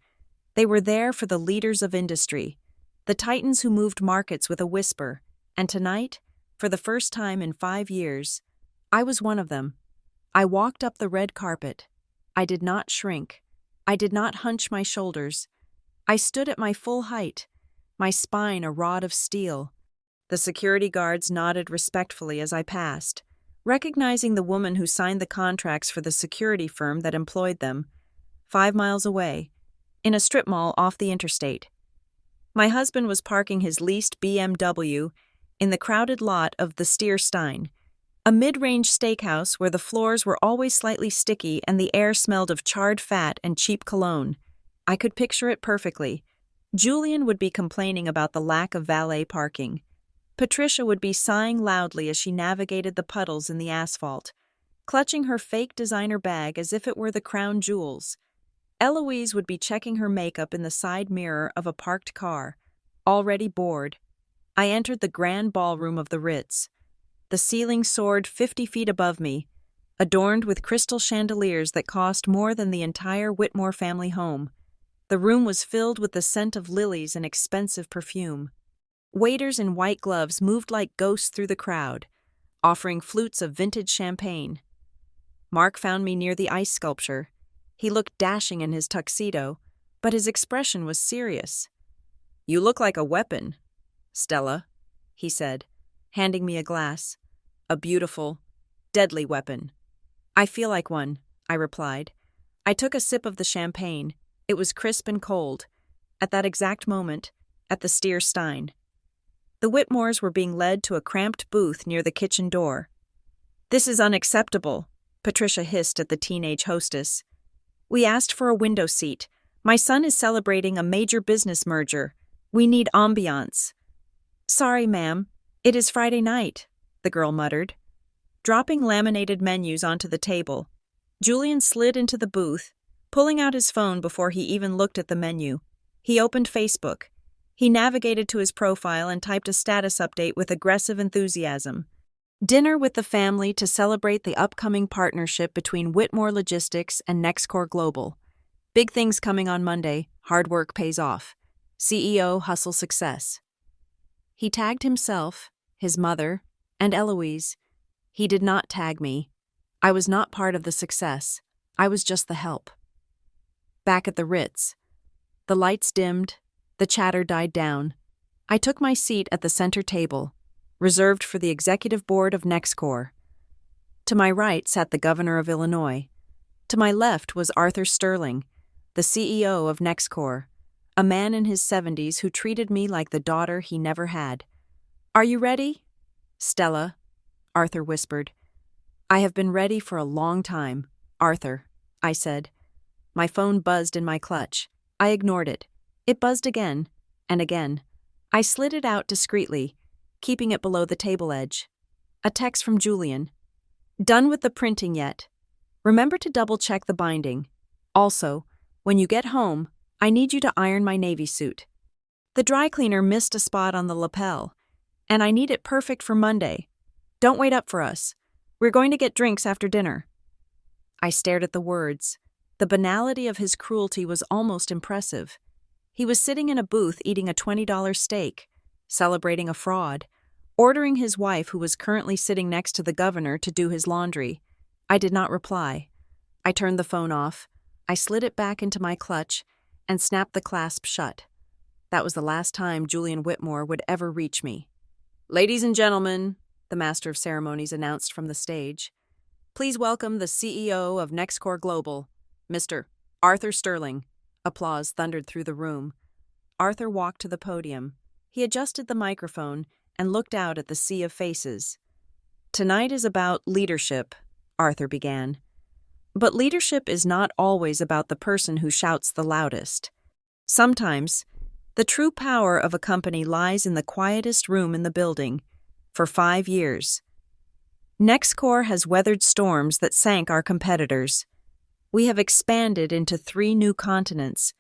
They were there for the leaders of industry, the titans who moved markets with a whisper, and tonight, for the first time in 5 years, I was one of them. I walked up the red carpet. I did not shrink. I did not hunch my shoulders. I stood at my full height, my spine a rod of steel. The security guards nodded respectfully as I passed, recognizing the woman who signed the contracts for the security firm that employed them, 5 miles away, in a strip mall off the interstate. My husband was parking his leased BMW in the crowded lot of the Stein, a mid-range steakhouse where the floors were always slightly sticky and the air smelled of charred fat and cheap cologne. I could picture it perfectly. Julian would be complaining about the lack of valet parking. Patricia would be sighing loudly as she navigated the puddles in the asphalt, clutching her fake designer bag as if it were the crown jewels. Eloise would be checking her makeup in the side mirror of a parked car. Already bored, I entered the grand ballroom of the Ritz. The ceiling soared 50 feet above me, adorned with crystal chandeliers that cost more than the entire Whitmore family home. The room was filled with the scent of lilies and expensive perfume. Waiters in white gloves moved like ghosts through the crowd, offering flutes of vintage champagne. Mark found me near the ice sculpture. He looked dashing in his tuxedo, but his expression was serious. "You look like a weapon, Stella," he said, handing me a glass. "A beautiful, deadly weapon." "I feel like one," I replied. I took a sip of the champagne. It was crisp and cold. At that exact moment, at the Stein. The Whitmores were being led to a cramped booth near the kitchen door. "This is unacceptable," Patricia hissed at the teenage hostess. "We asked for a window seat. My son is celebrating a major business merger. We need ambiance." "Sorry, ma'am. It is Friday night," the girl muttered. Dropping laminated menus onto the table, Julian slid into the booth, pulling out his phone before he even looked at the menu. He opened Facebook. He navigated to his profile and typed a status update with aggressive enthusiasm. "Dinner with the family to celebrate the upcoming partnership between Whitmore Logistics and NexCore Global. Big things coming on Monday. Hard work pays off. CEO hustle success." He tagged himself, his mother, and Eloise. He did not tag me. I was not part of the success. I was just the help. Back at the Ritz, the lights dimmed, the chatter died down. I took my seat at the center table, reserved for the executive board of NexCore. To my right sat the governor of Illinois. To my left was Arthur Sterling, the CEO of NexCore, a man in his 70s who treated me like the daughter he never had. "Are you ready?" "Stella," Arthur whispered. "I have been ready for a long time, Arthur," I said. My phone buzzed in my clutch. I ignored it. It buzzed again, and again. I slid it out discreetly, keeping it below the table edge. A text from Julian. "Done with the printing yet? Remember to double-check the binding. Also, when you get home, I need you to iron my navy suit. The dry cleaner missed a spot on the lapel, and I need it perfect for Monday. Don't wait up for us. We're going to get drinks after dinner." I stared at the words. The banality of his cruelty was almost impressive. He was sitting in a booth eating a $20 steak, celebrating a fraud, ordering his wife, who was currently sitting next to the governor, to do his laundry. I did not reply. I turned the phone off. I slid it back into my clutch and snapped the clasp shut. That was the last time Julian Whitmore would ever reach me. "Ladies and gentlemen," the master of ceremonies announced from the stage, "please welcome the CEO of NexCore Global, Mr. Arthur Sterling." Applause thundered through the room. Arthur walked to the podium. He adjusted the microphone and looked out at the sea of faces. "Tonight is about leadership," Arthur began. "But leadership is not always about the person who shouts the loudest. Sometimes, the true power of a company lies in the quietest room in the building. For 5 years, NexCore has weathered storms that sank our competitors. We have expanded into 3 new continents.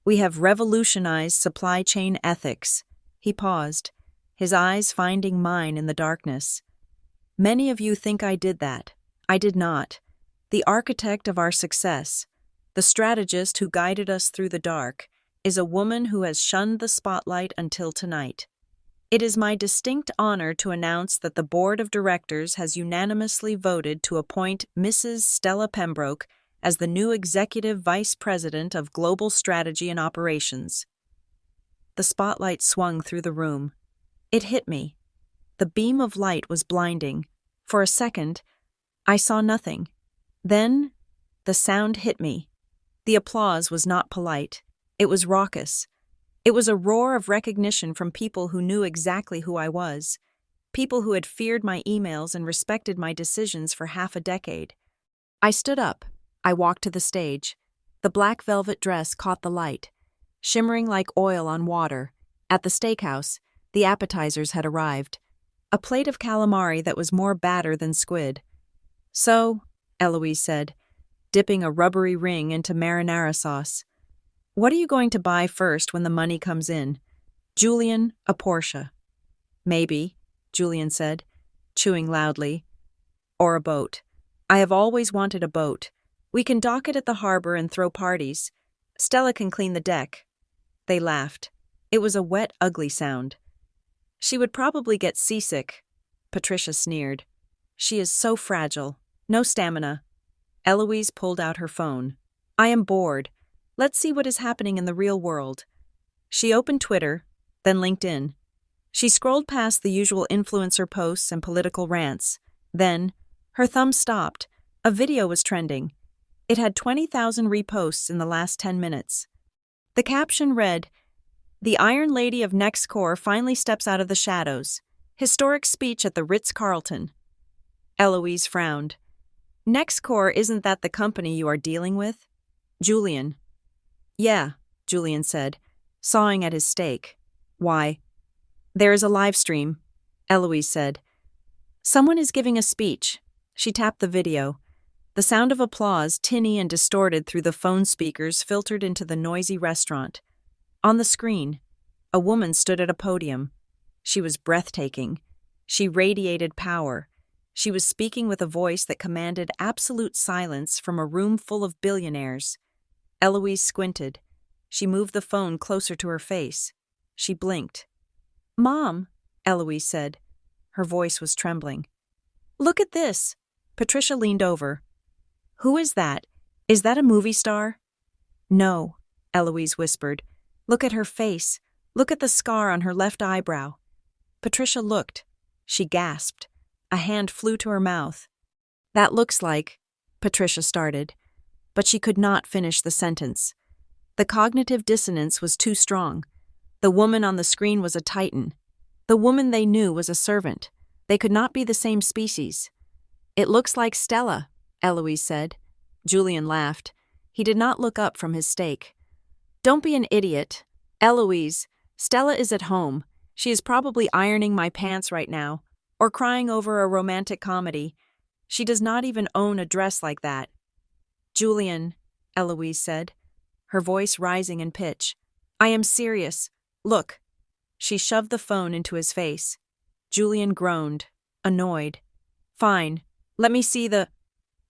We have revolutionized supply chain ethics." He paused, his eyes finding mine in the darkness. "Many of you think I did that. I did not. The architect of our success, the strategist who guided us through the dark, is a woman who has shunned the spotlight until tonight. It is my distinct honor to announce that the board of directors has unanimously voted to appoint Mrs. Stella Pembroke as the new Executive Vice President of Global Strategy and Operations." The spotlight swung through the room. It hit me. The beam of light was blinding. For a second, I saw nothing. Then, the sound hit me. The applause was not polite. It was raucous. It was a roar of recognition from people who knew exactly who I was, people who had feared my emails and respected my decisions for half a decade. I stood up. I walked to the stage. The black velvet dress caught the light, shimmering like oil on water. At the steakhouse, the appetizers had arrived. A plate of calamari that was more batter than squid. "So," Eloise said, dipping a rubbery ring into marinara sauce, "what are you going to buy first when the money comes in?" "Julian, a Porsche." "Maybe," Julian said, chewing loudly. "Or a boat. I have always wanted a boat. We can dock it at the harbor and throw parties. Stella can clean the deck." They laughed. It was a wet, ugly sound. "She would probably get seasick," Patricia sneered. "She is so fragile. No stamina." Eloise pulled out her phone. "I am bored. Let's see what is happening in the real world." She opened Twitter, then LinkedIn. She scrolled past the usual influencer posts and political rants. Then, her thumb stopped. A video was trending. It had 20,000 reposts in the last 10 minutes. The caption read, "The Iron Lady of NexCore finally steps out of the shadows. Historic speech at the Ritz-Carlton." Eloise frowned. "NexCore, isn't that the company you are dealing with?" "Julian." "Yeah," Julian said, sawing at his steak. "Why?" "There is a live stream," Eloise said. "Someone is giving a speech." She tapped the video. The sound of applause, tinny and distorted through the phone speakers, filtered into the noisy restaurant. On the screen, a woman stood at a podium. She was breathtaking. She radiated power. She was speaking with a voice that commanded absolute silence from a room full of billionaires. Eloise squinted. She moved the phone closer to her face. She blinked. "Mom," Eloise said. Her voice was trembling. "Look at this." Patricia leaned over. "Who is that? Is that a movie star?" "No," Eloise whispered. "Look at her face. Look at the scar on her left eyebrow." Patricia looked. She gasped. A hand flew to her mouth. "That looks like," Patricia started, but she could not finish the sentence. The cognitive dissonance was too strong. The woman on the screen was a titan. The woman they knew was a servant. They could not be the same species. "It looks like Stella," Eloise said. Julian laughed. He did not look up from his steak. "Don't be an idiot. Eloise, Stella is at home. She is probably ironing my pants right now, or crying over a romantic comedy. She does not even own a dress like that." "Julian," Eloise said, her voice rising in pitch, "I am serious. Look." She shoved the phone into his face. Julian groaned, annoyed. "Fine. Let me see the—"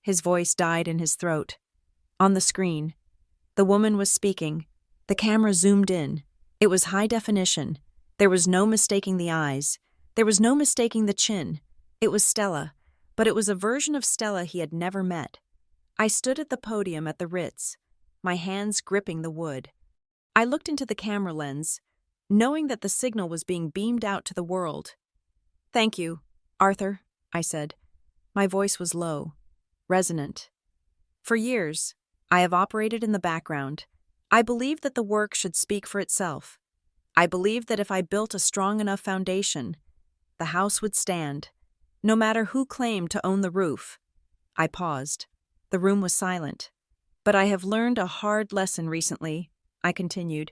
His voice died in his throat. On the screen, the woman was speaking. The camera zoomed in. It was high definition. There was no mistaking the eyes. There was no mistaking the chin. It was Stella, but it was a version of Stella he had never met. I stood at the podium at the Ritz, my hands gripping the wood. I looked into the camera lens, knowing that the signal was being beamed out to the world. "Thank you, Arthur," I said. My voice was low, resonant. For years, I have operated in the background. I believed that the work should speak for itself. I believed that if I built a strong enough foundation, the house would stand, no matter who claimed to own the roof. I paused. The room was silent. "But I have learned a hard lesson recently," I continued.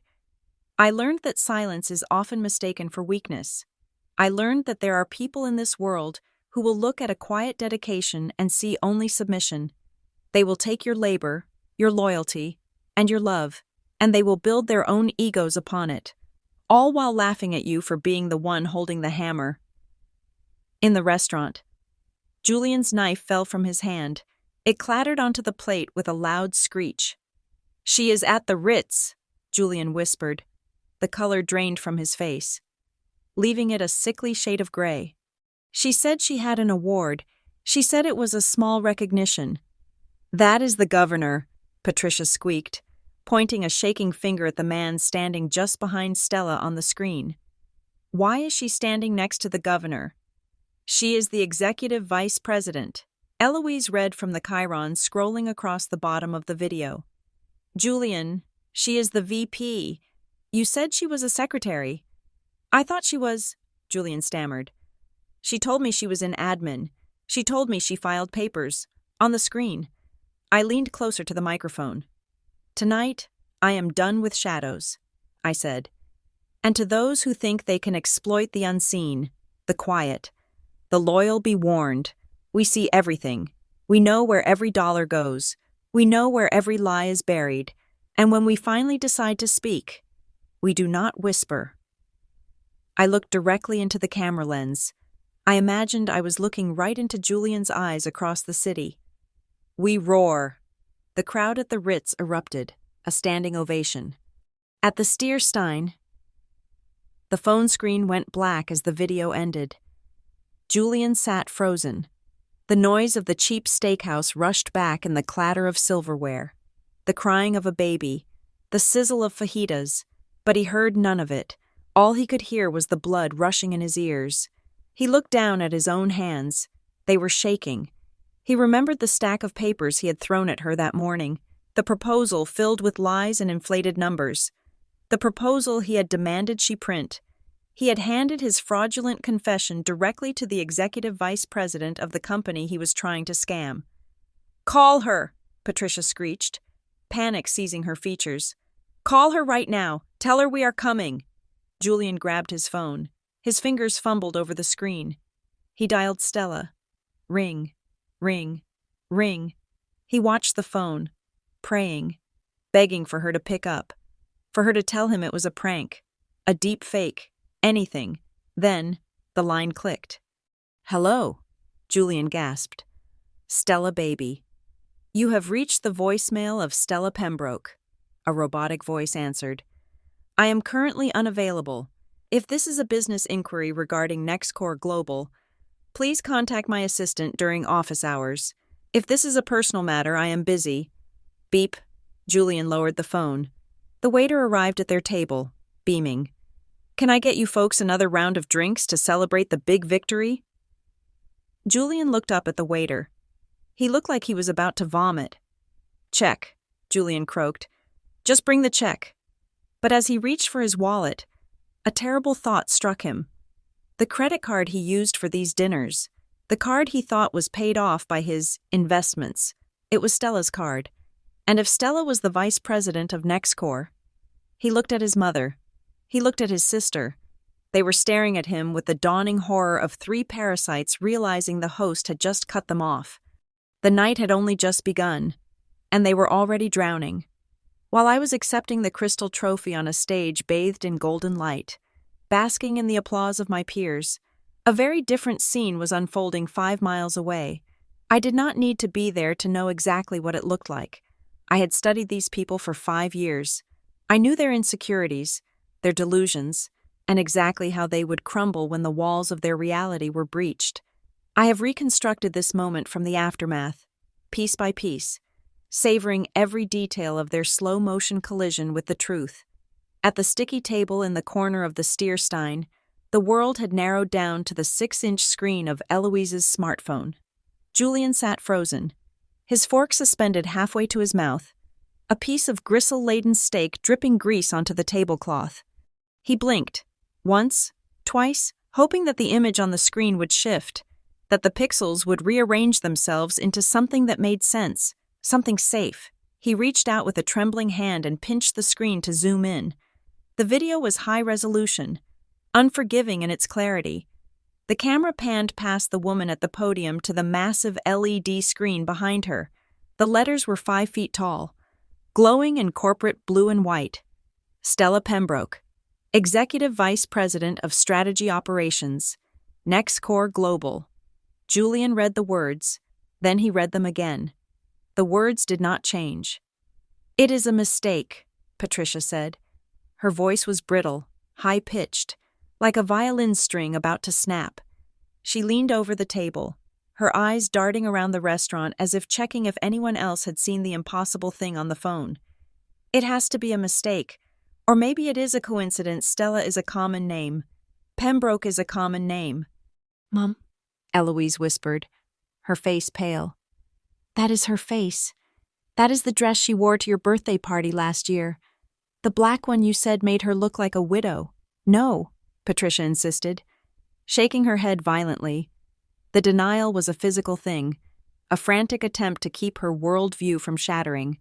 "I learned that silence is often mistaken for weakness. I learned that there are people in this world who will look at a quiet dedication and see only submission. They will take your labor, your loyalty, and your love, and they will build their own egos upon it, all while laughing at you for being the one holding the hammer." In the restaurant, Julian's knife fell from his hand. It clattered onto the plate with a loud screech. "She is at the Ritz," Julian whispered. The color drained from his face, leaving it a sickly shade of gray. "She said she had an award. She said it was a small recognition." "That is the governor," Patricia squeaked, pointing a shaking finger at the man standing just behind Stella on the screen. "Why is she standing next to the governor?" "She is the executive vice president," Eloise read from the chyron scrolling across the bottom of the video. "Julian, she is the VP. You said she was a secretary. I thought she was, Julian stammered. She told me she was in admin. She told me she filed papers. On the screen. I leaned closer to the microphone. Tonight, I am done with shadows, I said. And to those who think they can exploit the unseen, the quiet, the loyal be warned. We see everything. We know where every dollar goes. We know where every lie is buried. And when we finally decide to speak, we do not whisper. I looked directly into the camera lens. I imagined I was looking right into Julian's eyes across the city. We roar. The crowd at the Ritz erupted, a standing ovation. At the Stierstein, the phone screen went black as the video ended. Julian sat frozen. The noise of the cheap steakhouse rushed back in the clatter of silverware, the crying of a baby, the sizzle of fajitas, but he heard none of it. All he could hear was the blood rushing in his ears. He looked down at his own hands. They were shaking. He remembered the stack of papers he had thrown at her that morning, the proposal filled with lies and inflated numbers, the proposal he had demanded she print. He had handed his fraudulent confession directly to the executive vice president of the company he was trying to scam. "Call her," Patricia screeched, panic seizing her features. "Call her right now. Tell her we are coming." Julian grabbed his phone. His fingers fumbled over the screen. He dialed Stella. Ring, ring, ring. He watched the phone, praying, begging for her to pick up, for her to tell him it was a prank, a deep fake, anything. Then, the line clicked. "Hello," Julian gasped. "Stella, baby. You have reached the voicemail of Stella Pembroke," a robotic voice answered. "I am currently unavailable. If this is a business inquiry regarding NexCore Global, please contact my assistant during office hours. If this is a personal matter, I am busy." Beep. Julian lowered the phone. The waiter arrived at their table, beaming. "Can I get you folks another round of drinks to celebrate the big victory?" Julian looked up at the waiter. He looked like he was about to vomit. "Check," Julian croaked. "Just bring the check." But as he reached for his wallet, a terrible thought struck him. The credit card he used for these dinners, the card he thought was paid off by his investments, it was Stella's card. And if Stella was the vice president of NexCore, he looked at his mother. He looked at his sister. They were staring at him with the dawning horror of three parasites realizing the host had just cut them off. The night had only just begun, and they were already drowning. While I was accepting the crystal trophy on a stage bathed in golden light, basking in the applause of my peers, a very different scene was unfolding 5 miles away. I did not need to be there to know exactly what it looked like. I had studied these people for 5 years. I knew their insecurities, their delusions, and exactly how they would crumble when the walls of their reality were breached. I have reconstructed this moment from the aftermath, piece by piece, savoring every detail of their slow-motion collision with the truth. At the sticky table in the corner of the Stierstein, the world had narrowed down to the 6-inch screen of Eloise's smartphone. Julian sat frozen, his fork suspended halfway to his mouth, a piece of gristle-laden steak dripping grease onto the tablecloth. He blinked, once, twice, hoping that the image on the screen would shift, that the pixels would rearrange themselves into something that made sense, something safe. He reached out with a trembling hand and pinched the screen to zoom in. The video was high resolution, unforgiving in its clarity. The camera panned past the woman at the podium to the massive LED screen behind her. The letters were 5 feet tall, glowing in corporate blue and white. Stella Pembroke, Executive Vice President of Strategy Operations, NexCore Global. Julian read the words, then he read them again. The words did not change. "It is a mistake," Patricia said. Her voice was brittle, high-pitched, like a violin string about to snap. She leaned over the table, her eyes darting around the restaurant as if checking if anyone else had seen the impossible thing on the phone. "It has to be a mistake. Or maybe it is a coincidence. Stella is a common name. Pembroke is a common name." "Mom," Eloise whispered, her face pale. "That is her face. That is the dress she wore to your birthday party last year. The black one you said made her look like a widow. No, Patricia insisted, shaking her head violently. The denial was a physical thing, a frantic attempt to keep her worldview from shattering.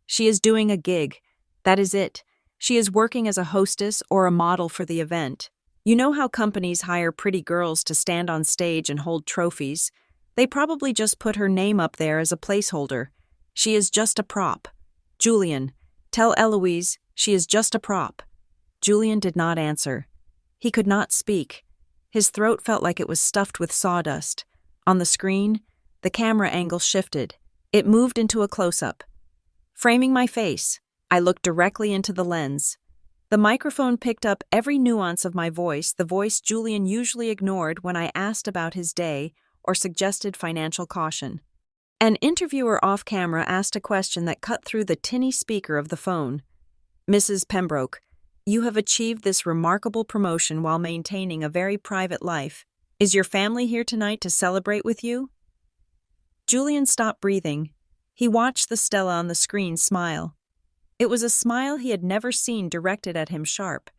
She is doing a gig. That is it. She is working as a hostess or a model for the event. You know how companies hire pretty girls to stand on stage and hold trophies? They probably just put her name up there as a placeholder. She is just a prop. Julian, tell Eloise she is just a prop. Julian did not answer. He could not speak. His throat felt like it was stuffed with sawdust. On the screen, the camera angle shifted. It moved into a close-up. Framing my face, I looked directly into the lens. The microphone picked up every nuance of my voice, the voice Julian usually ignored when I asked about his day or suggested financial caution. An interviewer off-camera asked a question that cut through the tinny speaker of the phone. Mrs. Pembroke, you have achieved this remarkable promotion while maintaining a very private life. Is your family here tonight to celebrate with you? Julian stopped breathing. He watched the Stella on the screen smile. It was a smile he had never seen directed at him, sharp,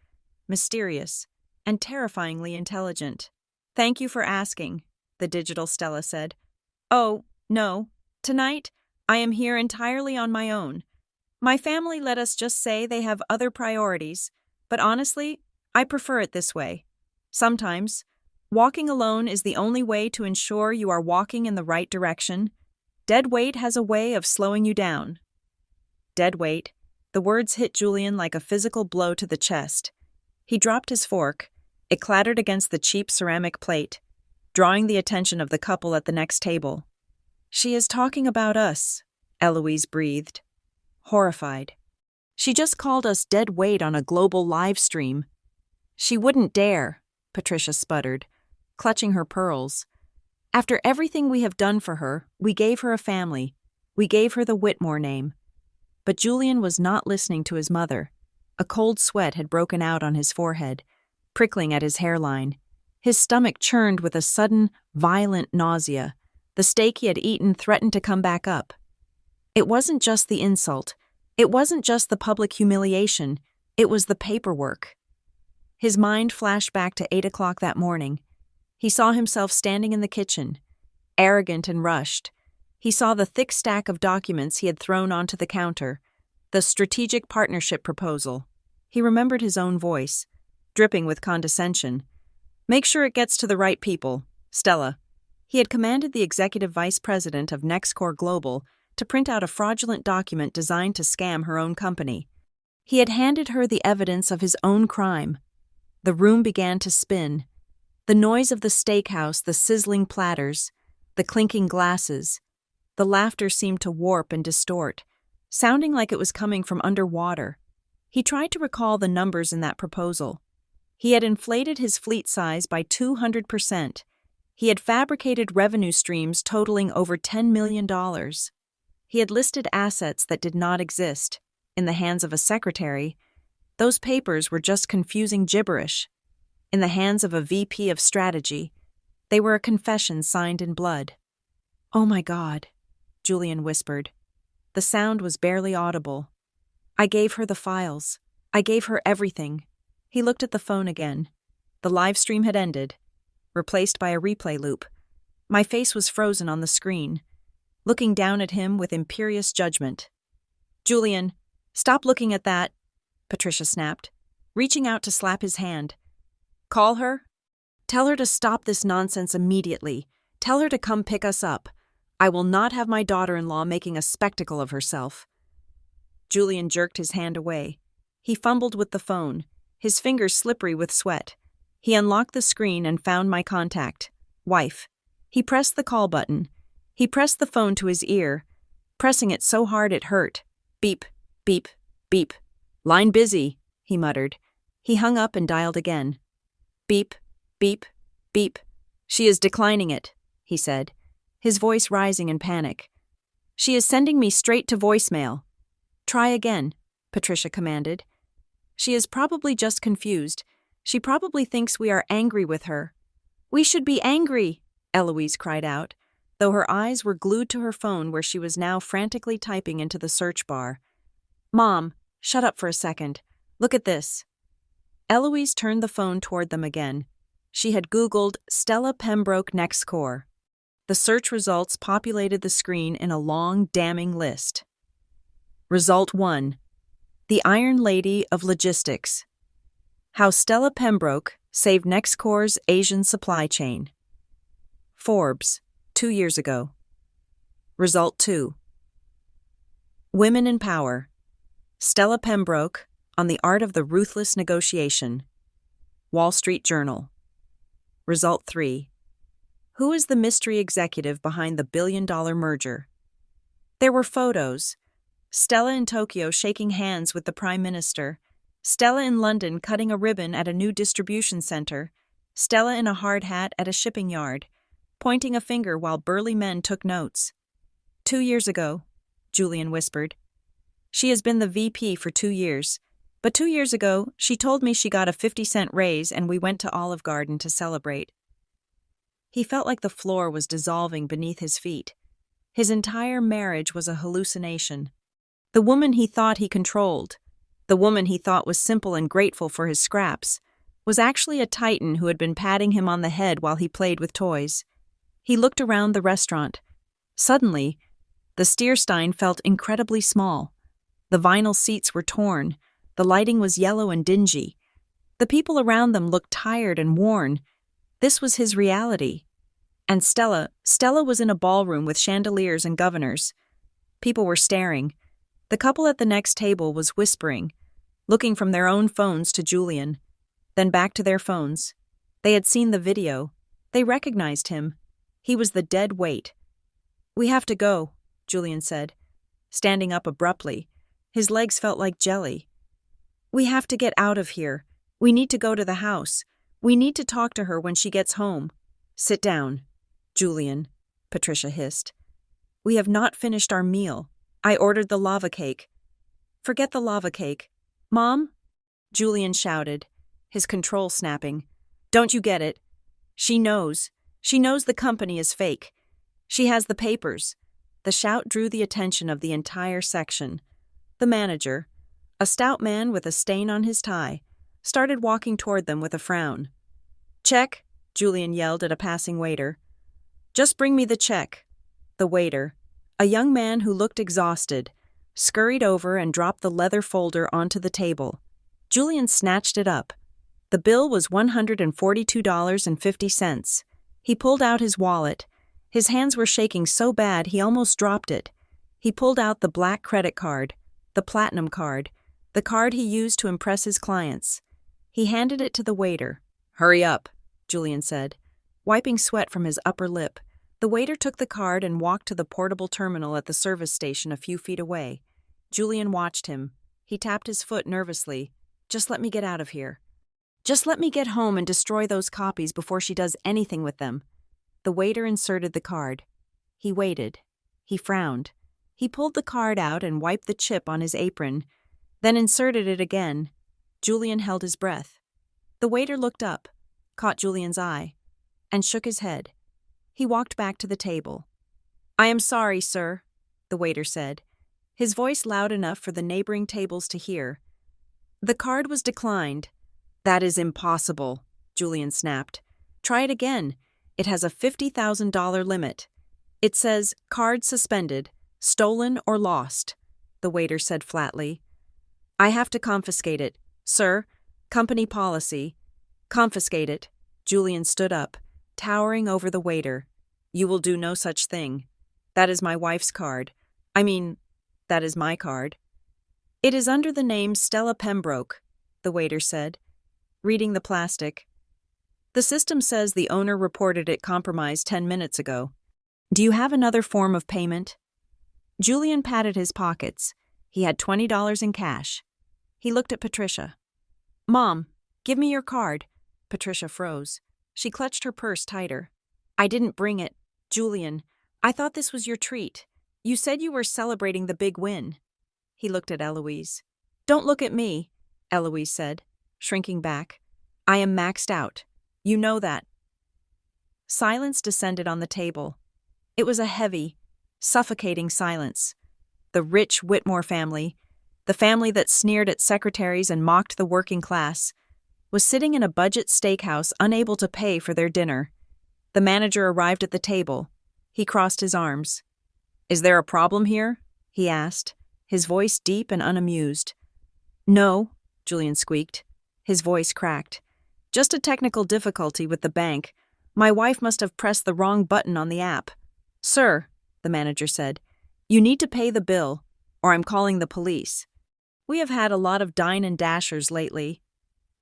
mysterious, and terrifyingly intelligent. Thank you for asking, the digital Stella said. Oh, no. Tonight, I am here entirely on my own. My family, let us just say, they have other priorities, but honestly, I prefer it this way. Sometimes, walking alone is the only way to ensure you are walking in the right direction. Dead weight has a way of slowing you down. Dead weight. The words hit Julian like a physical blow to the chest. He dropped his fork. It clattered against the cheap ceramic plate, drawing the attention of the couple at the next table. She is talking about us, Eloise breathed, horrified. She just called us dead weight on a global live stream. She wouldn't dare, Patricia sputtered, clutching her pearls. After everything we have done for her, we gave her a family. We gave her the Whitmore name. But Julian was not listening to his mother. A cold sweat had broken out on his forehead, prickling at his hairline. His stomach churned with a sudden, violent nausea. The steak he had eaten threatened to come back up. It wasn't just the insult. It wasn't just the public humiliation. It was the paperwork. His mind flashed back to 8 o'clock that morning. He saw himself standing in the kitchen, arrogant and rushed. He saw the thick stack of documents he had thrown onto the counter, the strategic partnership proposal. He remembered his own voice, dripping with condescension. Make sure it gets to the right people, Stella. He had commanded the executive vice president of NexCore Global to print out a fraudulent document designed to scam her own company. He had handed her the evidence of his own crime. The room began to spin. The noise of the steakhouse, the sizzling platters, the clinking glasses. The laughter seemed to warp and distort, sounding like it was coming from underwater. He tried to recall the numbers in that proposal. He had inflated his fleet size by 200%. He had fabricated revenue streams totaling over $10 million. He had listed assets that did not exist. In the hands of a secretary, those papers were just confusing gibberish. In the hands of a VP of strategy, they were a confession signed in blood. "Oh my God," Julian whispered. The sound was barely audible. "I gave her the files. I gave her everything." He looked at the phone again. The live stream had ended, replaced by a replay loop. My face was frozen on the screen, looking down at him with imperious judgment. "Julian, stop looking at that," Patricia snapped, reaching out to slap his hand. "Call her. Tell her to stop this nonsense immediately. Tell her to come pick us up. I will not have my daughter-in-law making a spectacle of herself." Julian jerked his hand away. He fumbled with the phone, his fingers slippery with sweat. He unlocked the screen and found my contact, wife. He pressed the call button. He pressed the phone to his ear, pressing it so hard it hurt. Beep, beep, beep. "Line busy," he muttered. He hung up and dialed again. Beep, beep, beep. "She is declining it," he said, his voice rising in panic. "She is sending me straight to voicemail." "Try again," Patricia commanded. "She is probably just confused. She probably thinks we are angry with her." "We should be angry," Eloise cried out, though her eyes were glued to her phone where she was now frantically typing into the search bar. "Mom, Shut up for a second. Look at this. Eloise turned the phone toward them again. She had Googled Stella Pembroke NexCore. The search results populated the screen in a long, damning list. Result 1. The Iron Lady of Logistics. How Stella Pembroke saved NexCore's Asian supply chain. Forbes, 2 years ago. Result 2. Women in Power. Stella Pembroke on the Art of the Ruthless Negotiation. Wall Street Journal. Result 3. Who is the mystery executive behind the billion-dollar merger? There were photos. Stella in Tokyo shaking hands with the Prime Minister. Stella in London cutting a ribbon at a new distribution center. Stella in a hard hat at a shipping yard, pointing a finger while burly men took notes. 2 years ago, Julian whispered. She has been the VP for 2 years, but 2 years ago she told me she got a 50-cent raise and we went to Olive Garden to celebrate. He felt like the floor was dissolving beneath his feet. His entire marriage was a hallucination. The woman he thought he controlled, the woman he thought was simple and grateful for his scraps, was actually a titan who had been patting him on the head while he played with toys. He looked around the restaurant. Suddenly, the Stierstein felt incredibly small. The vinyl seats were torn. The lighting was yellow and dingy. The people around them looked tired and worn. This was his reality. And Stella was in a ballroom with chandeliers and governors. People were staring. The couple at the next table was whispering, looking from their own phones to Julian, then back to their phones. They had seen the video. They recognized him. He was the dead weight. "We have to go," Julian said, standing up abruptly. His legs felt like jelly. "We have to get out of here. We need to go to the house. We need to talk to her when she gets home." "Sit down, Julian," Patricia hissed. "We have not finished our meal. I ordered the lava cake." "Forget the lava cake. Mom?" Julian shouted, his control snapping. "Don't you get it? She knows. She knows the company is fake. She has the papers." The shout drew the attention of the entire section. The manager, a stout man with a stain on his tie, started walking toward them with a frown. "Check," Julian yelled at a passing waiter. "Just bring me the check." The waiter, a young man who looked exhausted, scurried over and dropped the leather folder onto the table. Julian snatched it up. The bill was $142.50. He pulled out his wallet. His hands were shaking so bad he almost dropped it. He pulled out the black credit card, the platinum card, the card he used to impress his clients. He handed it to the waiter. "Hurry up," Julian said, wiping sweat from his upper lip. The waiter took the card and walked to the portable terminal at the service station a few feet away. Julian watched him. He tapped his foot nervously. "Just let me get out of here. Just let me get home and destroy those copies before she does anything with them." The waiter inserted the card. He waited. He frowned. He pulled the card out and wiped the chip on his apron, then inserted it again. Julian held his breath. The waiter looked up, caught Julian's eye, and shook his head. He walked back to the table. "I am sorry, sir," the waiter said, his voice loud enough for the neighboring tables to hear. "The card was declined." "That is impossible," Julian snapped. "Try it again. It has a $50,000 limit. It says, card suspended, stolen or lost," the waiter said flatly. "I have to confiscate it, sir. Company policy." "Confiscate it." Julian stood up, towering over the waiter. "You will do no such thing. That is my wife's card. That is my card." "It is under the name Stella Pembroke," the waiter said, reading the plastic. "The system says the owner reported it compromised 10 minutes ago. Do you have another form of payment?" Julian patted his pockets. He had $20 in cash. He looked at Patricia. "Mom, give me your card." Patricia froze. She clutched her purse tighter. "I didn't bring it. Julian, I thought this was your treat. You said you were celebrating the big win." He looked at Eloise. "Don't look at me," Eloise said, shrinking back. "I am maxed out. You know that." Silence descended on the table. It was a heavy, suffocating silence. The rich Whitmore family, the family that sneered at secretaries and mocked the working class, was sitting in a budget steakhouse unable to pay for their dinner. The manager arrived at the table. He crossed his arms. "Is there a problem here?" he asked, his voice deep and unamused. "No," Julian squeaked. His voice cracked. "Just a technical difficulty with the bank. My wife must have pressed the wrong button on the app." "Sir," the manager said, "you need to pay the bill, or I'm calling the police. We have had a lot of dine and dashers lately."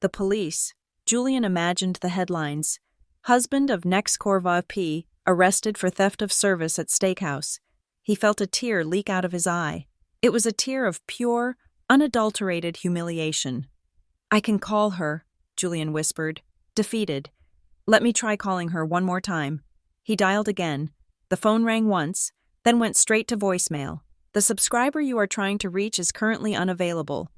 The police. Julian imagined the headlines. Husband of NexCore Global arrested for theft of service at steakhouse. He felt a tear leak out of his eye. It was a tear of pure, unadulterated humiliation. "I can call her," Julian whispered, defeated. "Let me try calling her one more time." He dialed again. The phone rang once, then went straight to voicemail. "The subscriber you are trying to reach is currently unavailable."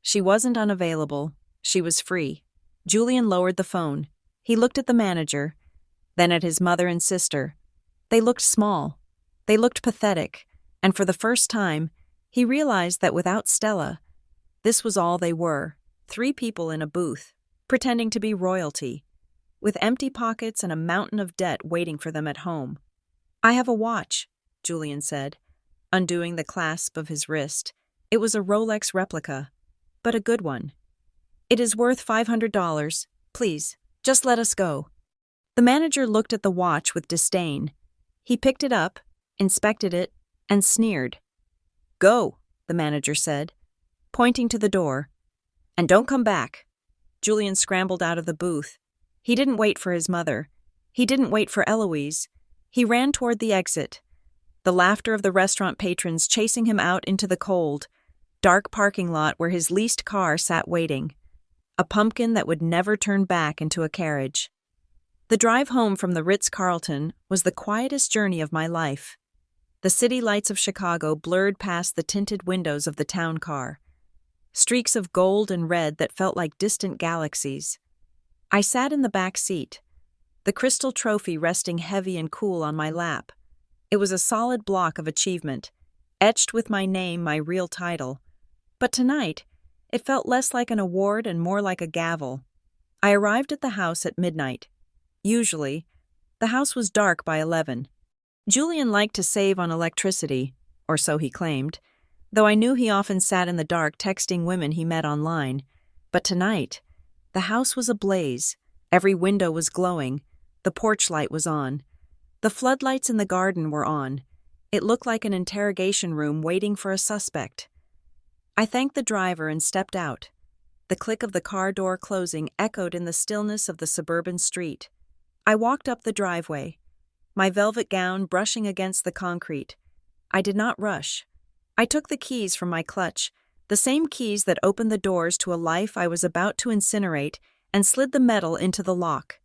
She wasn't unavailable. She was free. Julian lowered the phone. He looked at the manager, then at his mother and sister. They looked small. They looked pathetic, and for the first time, he realized that without Stella, this was all they were, 3 people in a booth, pretending to be royalty, with empty pockets and a mountain of debt waiting for them at home. "I have a watch," Julian said, undoing the clasp of his wrist. It was a Rolex replica, but a good one. "It is worth $500. Please, just let us go." The manager looked at the watch with disdain. He picked it up, inspected it, and sneered. "Go," the manager said, pointing to the door. "And don't come back." Julian scrambled out of the booth. He didn't wait for his mother. He didn't wait for Eloise. He ran toward the exit, the laughter of the restaurant patrons chasing him out into the cold, dark parking lot where his leased car sat waiting. A pumpkin that would never turn back into a carriage. The drive home from the Ritz-Carlton was the quietest journey of my life. The city lights of Chicago blurred past the tinted windows of the town car. Streaks of gold and red that felt like distant galaxies. I sat in the back seat, the crystal trophy resting heavy and cool on my lap. It was a solid block of achievement, etched with my name, my real title. But tonight, it felt less like an award and more like a gavel. I arrived at the house at midnight. Usually, the house was dark by 11. Julian liked to save on electricity, or so he claimed, though I knew he often sat in the dark texting women he met online. But tonight, the house was ablaze. Every window was glowing. The porch light was on. The floodlights in the garden were on. It looked like an interrogation room waiting for a suspect. I thanked the driver and stepped out. The click of the car door closing echoed in the stillness of the suburban street. I walked up the driveway, my velvet gown brushing against the concrete. I did not rush. I took the keys from my clutch, the same keys that opened the doors to a life I was about to incinerate, and slid the metal into the lock.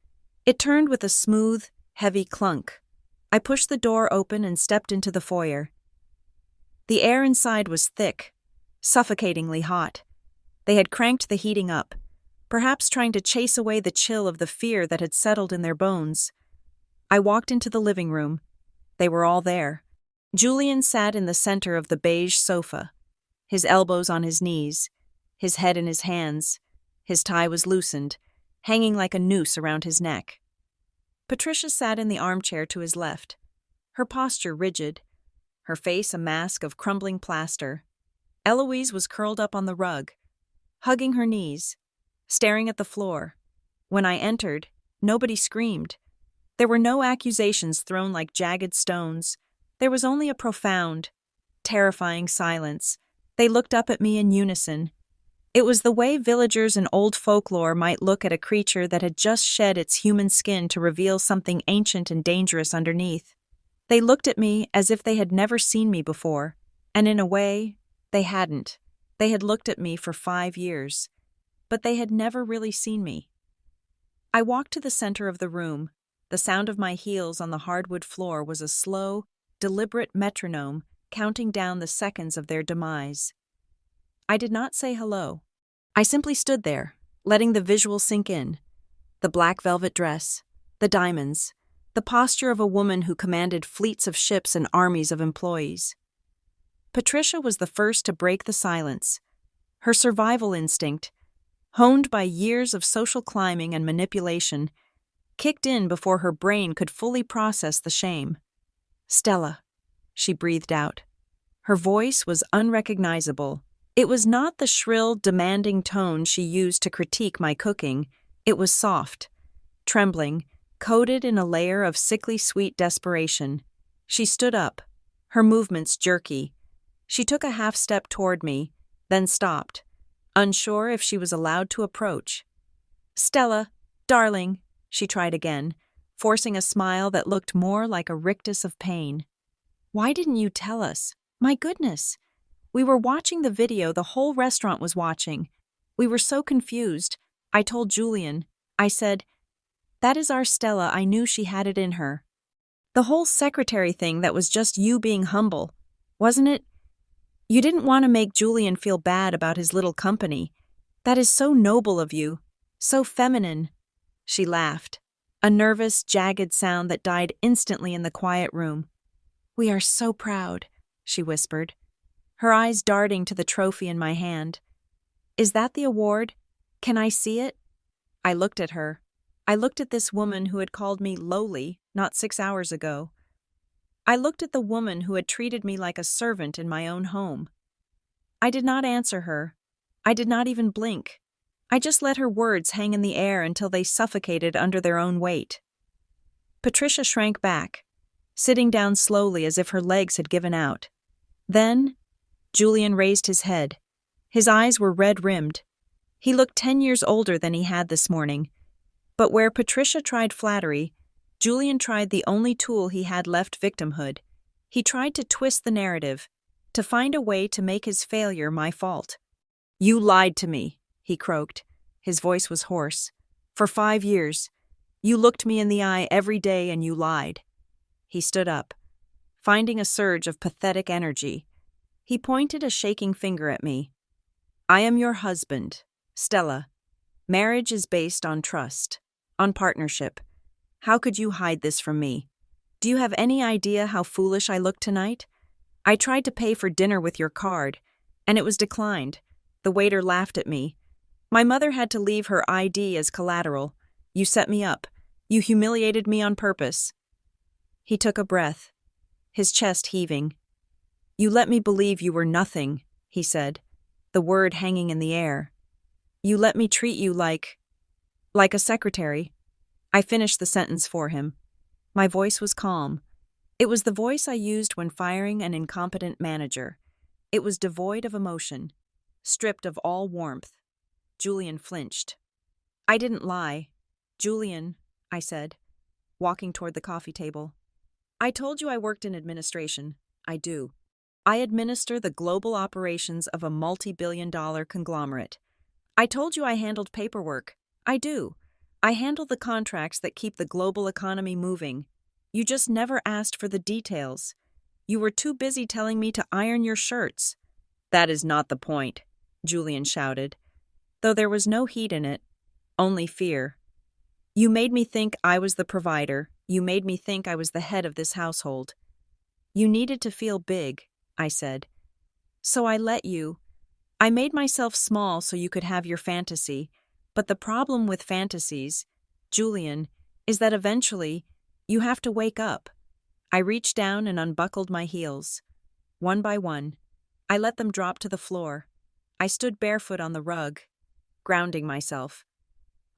It turned with a smooth, heavy clunk. I pushed the door open and stepped into the foyer. The air inside was thick, suffocatingly hot. They had cranked the heating up, perhaps trying to chase away the chill of the fear that had settled in their bones. I walked into the living room. They were all there. Julian sat in the center of the beige sofa, his elbows on his knees, his head in his hands. His tie was loosened, hanging like a noose around his neck. Patricia sat in the armchair to his left, her posture rigid, her face a mask of crumbling plaster. Eloise was curled up on the rug, hugging her knees, staring at the floor. When I entered, nobody screamed. There were no accusations thrown like jagged stones. There was only a profound, terrifying silence. They looked up at me in unison. It was the way villagers in old folklore might look at a creature that had just shed its human skin to reveal something ancient and dangerous underneath. They looked at me as if they had never seen me before, and in a way, they hadn't. They had looked at me for 5 years, but they had never really seen me. I walked to the center of the room. The sound of my heels on the hardwood floor was a slow, deliberate metronome counting down the seconds of their demise. I did not say hello. I simply stood there, letting the visual sink in. The black velvet dress, the diamonds, the posture of a woman who commanded fleets of ships and armies of employees. Patricia was the first to break the silence. Her survival instinct, honed by years of social climbing and manipulation, kicked in before her brain could fully process the shame. "Stella," she breathed out. Her voice was unrecognizable. It was not the shrill, demanding tone she used to critique my cooking. It was soft, trembling, coated in a layer of sickly sweet desperation. She stood up, her movements jerky. She took a half step toward me, then stopped, unsure if she was allowed to approach. "Stella, darling," she tried again, forcing a smile that looked more like a rictus of pain. "Why didn't you tell us? My goodness! We were watching the video the whole restaurant was watching. We were so confused. I told Julian. I said, 'That is our Stella. I knew she had it in her.' The whole secretary thing, that was just you being humble, wasn't it? You didn't want to make Julian feel bad about his little company. That is so noble of you. So feminine." She laughed, a nervous, jagged sound that died instantly in the quiet room. "We are so proud," she whispered, her eyes darting to the trophy in my hand. "Is that the award? Can I see it?" I looked at her. I looked at this woman who had called me lowly not 6 hours ago. I looked at the woman who had treated me like a servant in my own home. I did not answer her. I did not even blink. I just let her words hang in the air until they suffocated under their own weight. Patricia shrank back, sitting down slowly as if her legs had given out. Then, Julian raised his head. His eyes were red-rimmed. He looked 10 years older than he had this morning. But where Patricia tried flattery, Julian tried the only tool he had left: victimhood. He tried to twist the narrative, to find a way to make his failure my fault. "You lied to me," he croaked. His voice was hoarse. "For 5 years. You looked me in the eye every day and you lied." He stood up, finding a surge of pathetic energy. He pointed a shaking finger at me. "I am your husband, Stella. Marriage is based on trust, on partnership. How could you hide this from me? Do you have any idea how foolish I look tonight? I tried to pay for dinner with your card, and it was declined. The waiter laughed at me. My mother had to leave her ID as collateral. You set me up. You humiliated me on purpose." He took a breath, his chest heaving. "You let me believe you were nothing," he said, the word hanging in the air. "You let me treat you like a secretary." I finished the sentence for him. My voice was calm. It was the voice I used when firing an incompetent manager. It was devoid of emotion, stripped of all warmth. Julian flinched. "I didn't lie. Julian," I said, walking toward the coffee table. "I told you I worked in administration. I do. I administer the global operations of a multi-billion-dollar conglomerate. I told you I handled paperwork. I do. I handle the contracts that keep the global economy moving. You just never asked for the details. You were too busy telling me to iron your shirts." "That is not the point," Julian shouted, though there was no heat in it, only fear. "You made me think I was the provider. You made me think I was the head of this household. You needed to feel big," I said. "So I let you. I made myself small so you could have your fantasy. But the problem with fantasies, Julian, is that eventually you have to wake up." I reached down and unbuckled my heels. One by one, I let them drop to the floor. I stood barefoot on the rug, grounding myself.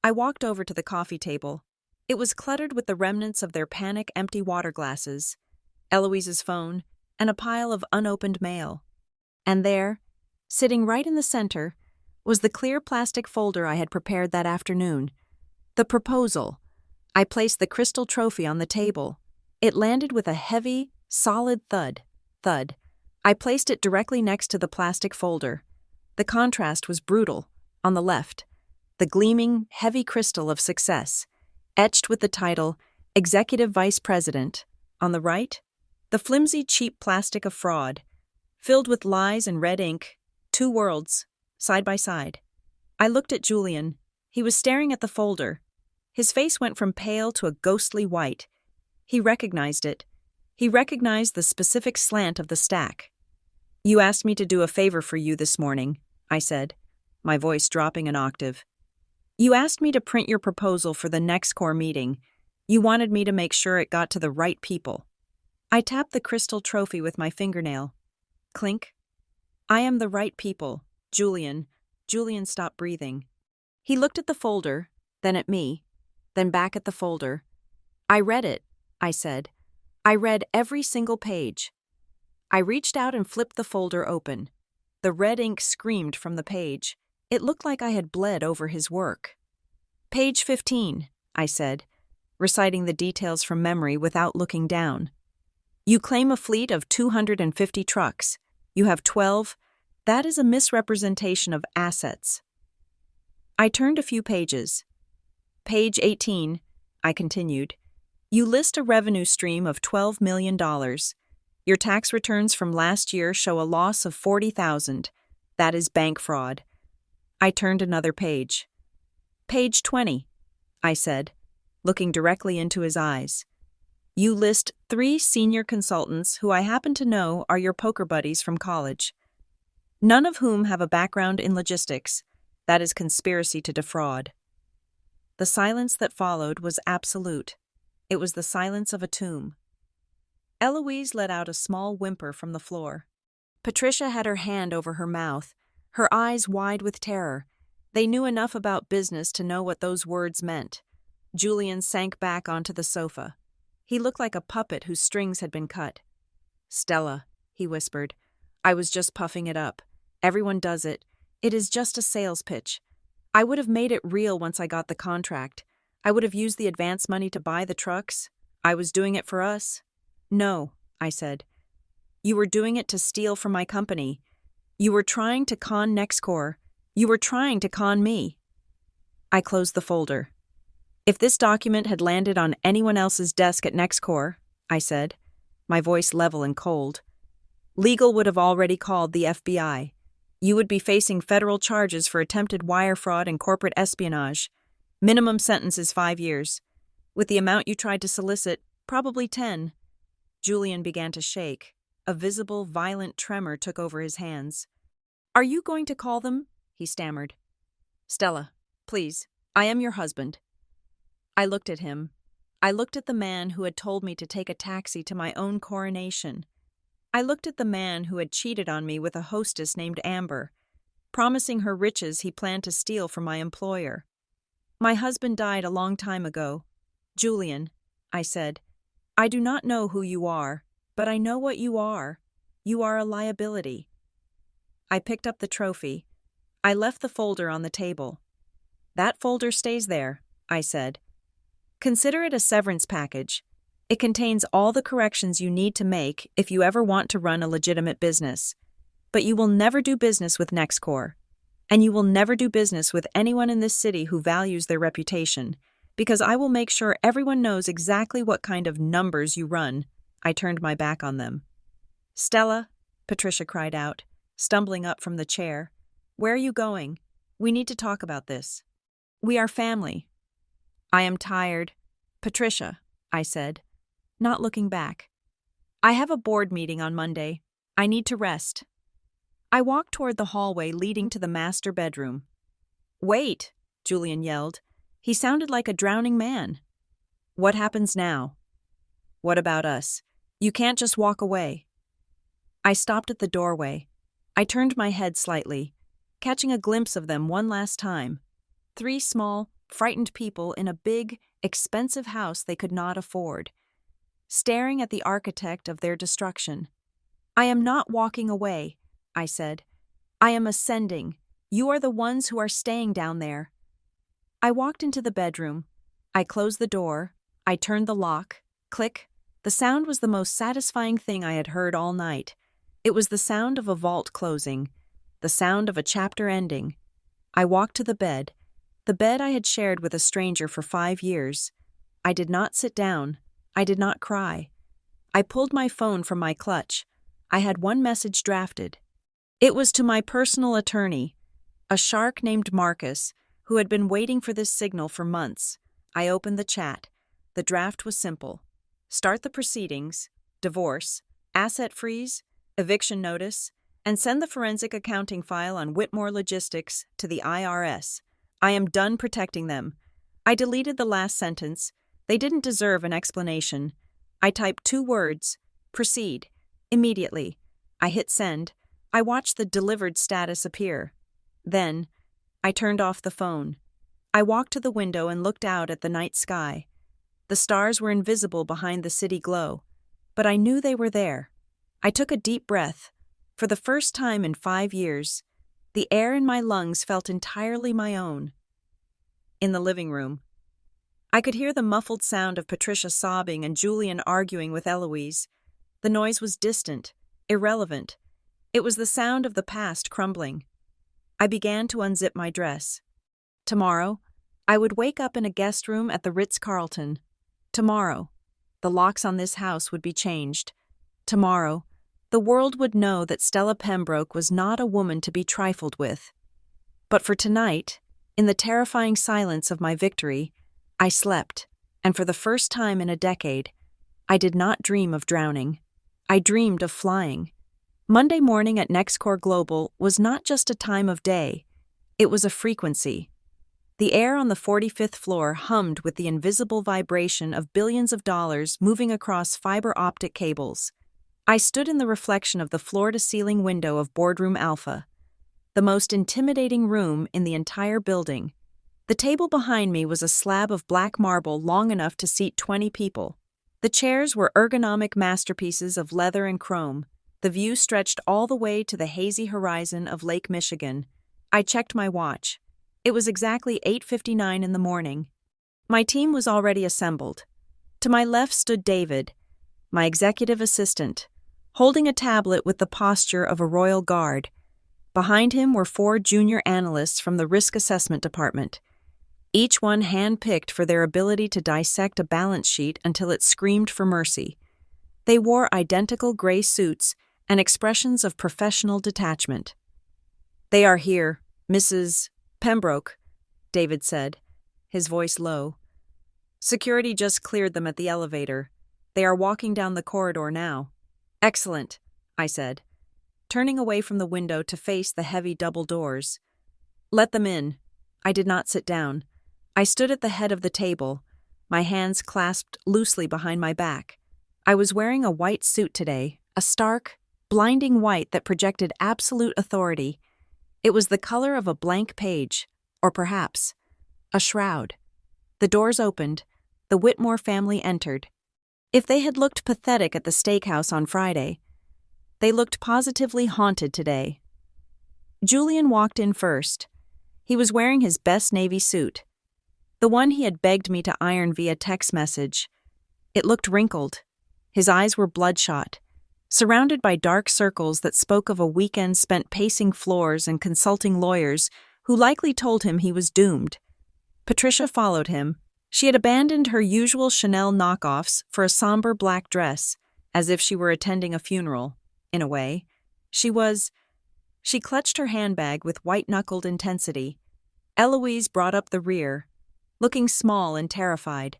I walked over to the coffee table. It was cluttered with the remnants of their panic-empty water glasses, Eloise's phone, and a pile of unopened mail. And there, sitting right in the center, was the clear plastic folder I had prepared that afternoon. The proposal. I placed the crystal trophy on the table. It landed with a heavy, solid thud. I placed it directly next to the plastic folder. The contrast was brutal. On the left, the gleaming, heavy crystal of success, etched with the title, Executive Vice President. On the right, the flimsy, cheap plastic of fraud, filled with lies and red ink, 2 worlds, side by side. I looked at Julian. He was staring at the folder. His face went from pale to a ghostly white. He recognized it. He recognized the specific slant of the stack. You asked me to do a favor for you this morning, I said, my voice dropping an octave. You asked me to print your proposal for the NexCore meeting. You wanted me to make sure it got to the right people. I tapped the crystal trophy with my fingernail. Clink. I am the right people, Julian. Julian stopped breathing. He looked at the folder, then at me, then back at the folder. I read it, I said. I read every single page. I reached out and flipped the folder open. The red ink screamed from the page. It looked like I had bled over his work. Page 15, I said, reciting the details from memory without looking down. You claim a fleet of 250 trucks. You have 12. That is a misrepresentation of assets. I turned a few pages. Page 18, I continued. You list a revenue stream of $12 million. Your tax returns from last year show a loss of $40,000. That is bank fraud. I turned another page. Page 20, I said, looking directly into his eyes. You list 3 senior consultants who I happen to know are your poker buddies from college, none of whom have a background in logistics. That is conspiracy to defraud. The silence that followed was absolute. It was the silence of a tomb. Eloise let out a small whimper from the floor. Patricia had her hand over her mouth, her eyes wide with terror. They knew enough about business to know what those words meant. Julian sank back onto the sofa. He looked like a puppet whose strings had been cut. Stella, he whispered, I was just puffing it up. Everyone does it. It is just a sales pitch. I would have made it real once I got the contract. I would have used the advance money to buy the trucks. I was doing it for us. No, I said. You were doing it to steal from my company. You were trying to con NexCore. You were trying to con me. I closed the folder. If this document had landed on anyone else's desk at NexCore, I said, my voice level and cold, legal would have already called the FBI. You would be facing federal charges for attempted wire fraud and corporate espionage. Minimum sentence is 5 years. With the amount you tried to solicit, probably 10. Julian began to shake. A visible, violent tremor took over his hands. Are you going to call them? He stammered. Stella, please, I am your husband. I looked at him. I looked at the man who had told me to take a taxi to my own coronation. I looked at the man who had cheated on me with a hostess named Amber, promising her riches he planned to steal from my employer. My husband died a long time ago. Julian, I said, I do not know who you are, but I know what you are. You are a liability. I picked up the trophy. I left the folder on the table. That folder stays there, I said. Consider it a severance package. It contains all the corrections you need to make if you ever want to run a legitimate business. But you will never do business with NexCore. And you will never do business with anyone in this city who values their reputation, because I will make sure everyone knows exactly what kind of numbers you run. I turned my back on them. Stella, Patricia cried out, stumbling up from the chair. Where are you going? We need to talk about this. We are family. I am tired. Patricia, I said, not looking back. I have a board meeting on Monday. I need to rest. I walked toward the hallway leading to the master bedroom. Wait, Julian yelled. He sounded like a drowning man. What happens now? What about us? You can't just walk away. I stopped at the doorway. I turned my head slightly, catching a glimpse of them one last time. 3 small, frightened people in a big, expensive house they could not afford, staring at the architect of their destruction. I am not walking away, I said. I am ascending. You are the ones who are staying down there. I walked into the bedroom. I closed the door. I turned the lock. Click. The sound was the most satisfying thing I had heard all night. It was the sound of a vault closing, the sound of a chapter ending. I walked to the bed I had shared with a stranger for 5 years. I did not sit down. I did not cry. I pulled my phone from my clutch. I had one message drafted. It was to my personal attorney, a shark named Marcus, who had been waiting for this signal for months. I opened the chat. The draft was simple. Start the proceedings, divorce, asset freeze, eviction notice, and send the forensic accounting file on Whitmore Logistics to the IRS. I am done protecting them. I deleted the last sentence. They didn't deserve an explanation. I typed 2 words, proceed, immediately. I hit send. I watched the delivered status appear. Then, I turned off the phone. I walked to the window and looked out at the night sky. The stars were invisible behind the city glow, but I knew they were there. I took a deep breath. For the first time in 5 years, the air in my lungs felt entirely my own. In the living room, I could hear the muffled sound of Patricia sobbing and Julian arguing with Eloise. The noise was distant, irrelevant. It was the sound of the past crumbling. I began to unzip my dress. Tomorrow, I would wake up in a guest room at the Ritz-Carlton. Tomorrow, the locks on this house would be changed. Tomorrow, the world would know that Stella Pembroke was not a woman to be trifled with. But for tonight, in the terrifying silence of my victory, I slept, and for the first time in a decade, I did not dream of drowning. I dreamed of flying. Monday morning at NexCore Global was not just a time of day, it was a frequency. The air on the 45th floor hummed with the invisible vibration of billions of dollars moving across fiber optic cables. I stood in the reflection of the floor-to-ceiling window of Boardroom Alpha, the most intimidating room in the entire building. The table behind me was a slab of black marble long enough to seat 20 people. The chairs were ergonomic masterpieces of leather and chrome. The view stretched all the way to the hazy horizon of Lake Michigan. I checked my watch. It was exactly 8:59 in the morning. My team was already assembled. To my left stood David, my executive assistant, holding a tablet with the posture of a royal guard. Behind him were 4 junior analysts from the risk assessment department, each one hand-picked for their ability to dissect a balance sheet until it screamed for mercy. They wore identical gray suits and expressions of professional detachment. "They are here, Mrs. Pembroke," David said, his voice low. "Security just cleared them at the elevator. They are walking down the corridor now." "Excellent," I said, turning away from the window to face the heavy double doors. "Let them in." I did not sit down. I stood at the head of the table, my hands clasped loosely behind my back. I was wearing a white suit today, a stark, blinding white that projected absolute authority. It was the color of a blank page, or perhaps a shroud. The doors opened. The Whitmore family entered. If they had looked pathetic at the steakhouse on Friday, they looked positively haunted today. Julian walked in first. He was wearing his best navy suit, the one he had begged me to iron via text message. It looked wrinkled. His eyes were bloodshot, surrounded by dark circles that spoke of a weekend spent pacing floors and consulting lawyers who likely told him he was doomed. Patricia followed him. She had abandoned her usual Chanel knockoffs for a somber black dress, as if she were attending a funeral. In a way, she clutched her handbag with white-knuckled intensity. Eloise brought up the rear, looking small and terrified,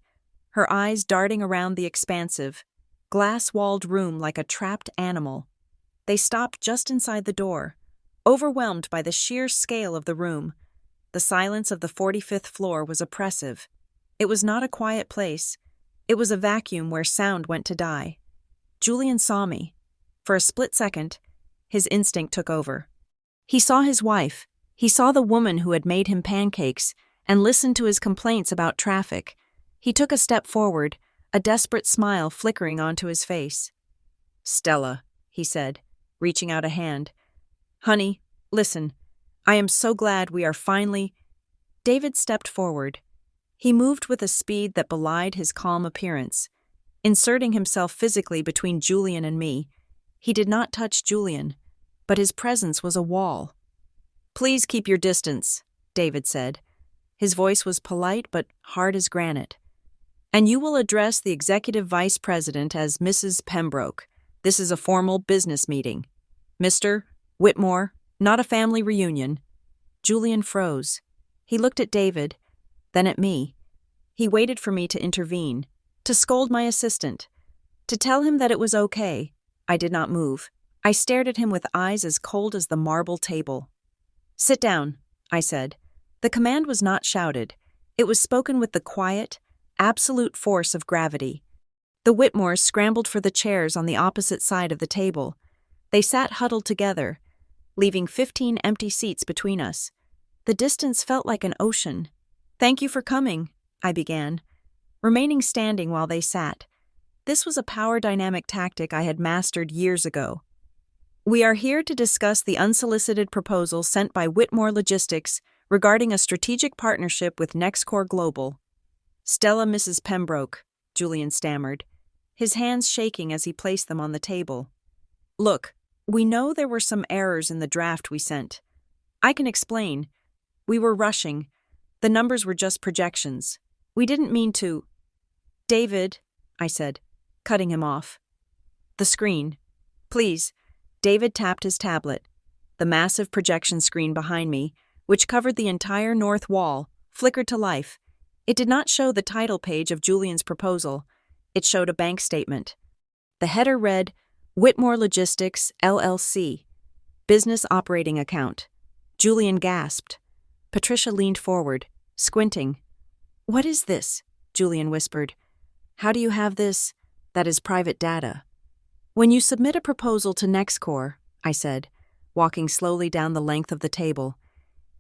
her eyes darting around the expansive, glass-walled room like a trapped animal. They stopped just inside the door, overwhelmed by the sheer scale of the room. The silence of the 45th floor was oppressive. It was not a quiet place. It was a vacuum where sound went to die. Julian saw me. For a split second, his instinct took over. He saw his wife. He saw the woman who had made him pancakes and listened to his complaints about traffic. He took a step forward, a desperate smile flickering onto his face. "Stella," he said, reaching out a hand. "Honey, listen. I am so glad we are finally—" David stepped forward. He moved with a speed that belied his calm appearance, inserting himself physically between Julian and me. He did not touch Julian, but his presence was a wall. "Please keep your distance," David said. His voice was polite but hard as granite. "And you will address the executive vice president as Mrs. Pembroke. This is a formal business meeting. Mr. Whitmore, not a family reunion." Julian froze. He looked at David, then at me. He waited for me to intervene, to scold my assistant, to tell him that it was okay. I did not move. I stared at him with eyes as cold as the marble table. "Sit down," I said. The command was not shouted. It was spoken with the quiet, absolute force of gravity. The Whitmores scrambled for the chairs on the opposite side of the table. They sat huddled together, leaving 15 empty seats between us. The distance felt like an ocean. "Thank you for coming," I began, remaining standing while they sat. This was a power dynamic tactic I had mastered years ago. "We are here to discuss the unsolicited proposal sent by Whitmore Logistics regarding a strategic partnership with NexCore Global." "Stella, Mrs. Pembroke," Julian stammered, his hands shaking as he placed them on the table. "Look, we know there were some errors in the draft we sent. I can explain. We were rushing. The numbers were just projections. We didn't mean to—" "David," I said, cutting him off. "The screen. Please." David tapped his tablet. The massive projection screen behind me, which covered the entire north wall, flickered to life. It did not show the title page of Julian's proposal. It showed a bank statement. The header read, "Whitmore Logistics, LLC. Business Operating Account." Julian gasped. Patricia leaned forward, squinting. "What is this?" Julian whispered. "How do you have this? That is private data." "When you submit a proposal to NexCore," I said, walking slowly down the length of the table,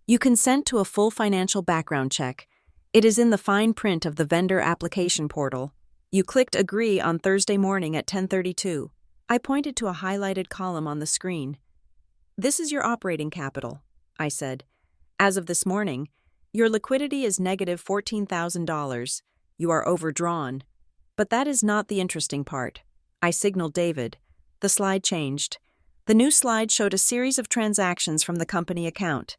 "you consent to a full financial background check. It is in the fine print of the vendor application portal. You clicked agree on Thursday morning at 10:32. I pointed to a highlighted column on the screen. "This is your operating capital," I said. "As of this morning, your liquidity is negative $14,000. You are overdrawn. But that is not the interesting part." I signaled David. The slide changed. The new slide showed a series of transactions from the company account.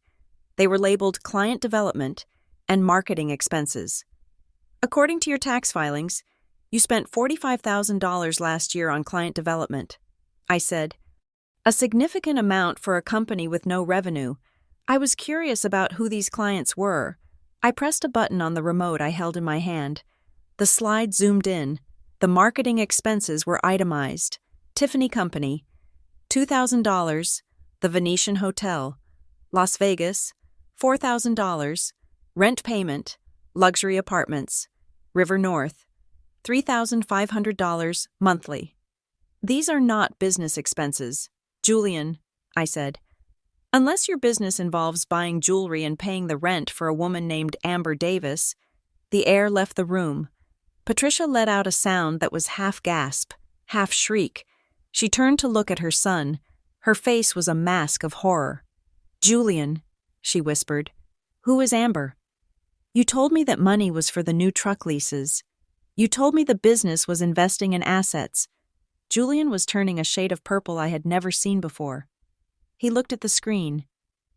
They were labeled client development and marketing expenses. "According to your tax filings, you spent $45,000 last year on client development," I said. A significant amount for a company with no revenue. I was curious about who these clients were. I pressed a button on the remote I held in my hand. The slide zoomed in. The marketing expenses were itemized. Tiffany Company, $2,000, the Venetian Hotel, Las Vegas, $4,000, rent payment, luxury apartments, River North, $3,500 monthly. "These are not business expenses, Julian," I said. "Unless your business involves buying jewelry and paying the rent for a woman named Amber Davis." The air left the room. Patricia let out a sound that was half gasp, half shriek. She turned to look at her son. Her face was a mask of horror. "Julian," she whispered, "who is Amber? You told me that money was for the new truck leases. You told me the business was investing in assets." Julian was turning a shade of purple I had never seen before. He looked at the screen,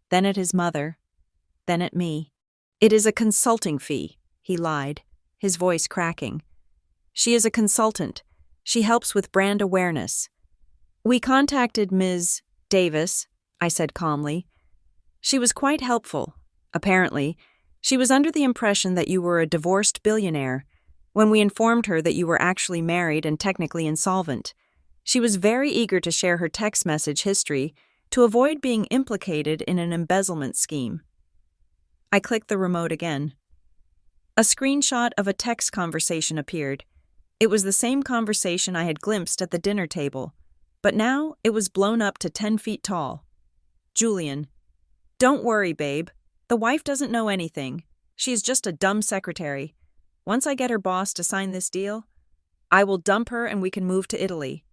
then at his mother, then at me. "It is a consulting fee," he lied, his voice cracking. "She is a consultant. She helps with brand awareness." "We contacted Ms. Davis," I said calmly. "She was quite helpful. Apparently, she was under the impression that you were a divorced billionaire. When we informed her that you were actually married and technically insolvent, she was very eager to share her text message history to avoid being implicated in an embezzlement scheme." I clicked the remote again. A screenshot of a text conversation appeared. It was the same conversation I had glimpsed at the dinner table, but now it was blown up to 10 feet tall. "Julian, don't worry, babe. The wife doesn't know anything. She is just a dumb secretary. Once I get her boss to sign this deal, I will dump her and we can move to Italy."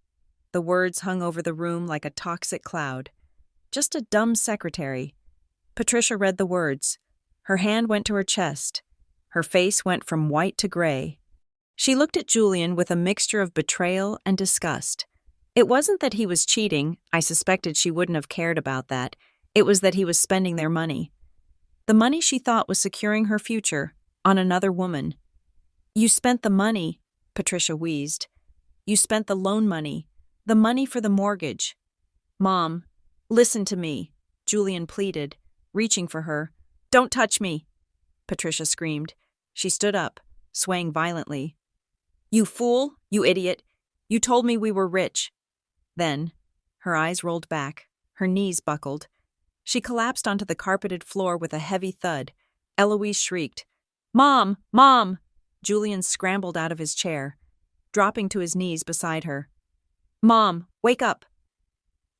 The words hung over the room like a toxic cloud. Just a dumb secretary. Patricia read the words. Her hand went to her chest. Her face went from white to gray. She looked at Julian with a mixture of betrayal and disgust. It wasn't that he was cheating. I suspected she wouldn't have cared about that. It was that he was spending their money. The money she thought was securing her future, on another woman. "You spent the money," Patricia wheezed. "You spent the loan money, the money for the mortgage." "Mom, listen to me," Julian pleaded, reaching for her. "Don't touch me," Patricia screamed. She stood up, swaying violently. "You fool, you idiot. You told me we were rich." Then, Her eyes rolled back, her knees buckled. She collapsed onto the carpeted floor with a heavy thud. Eloise shrieked, "Mom! Mom!" Julian scrambled out of his chair, dropping to his knees beside her. "Mom, wake up!"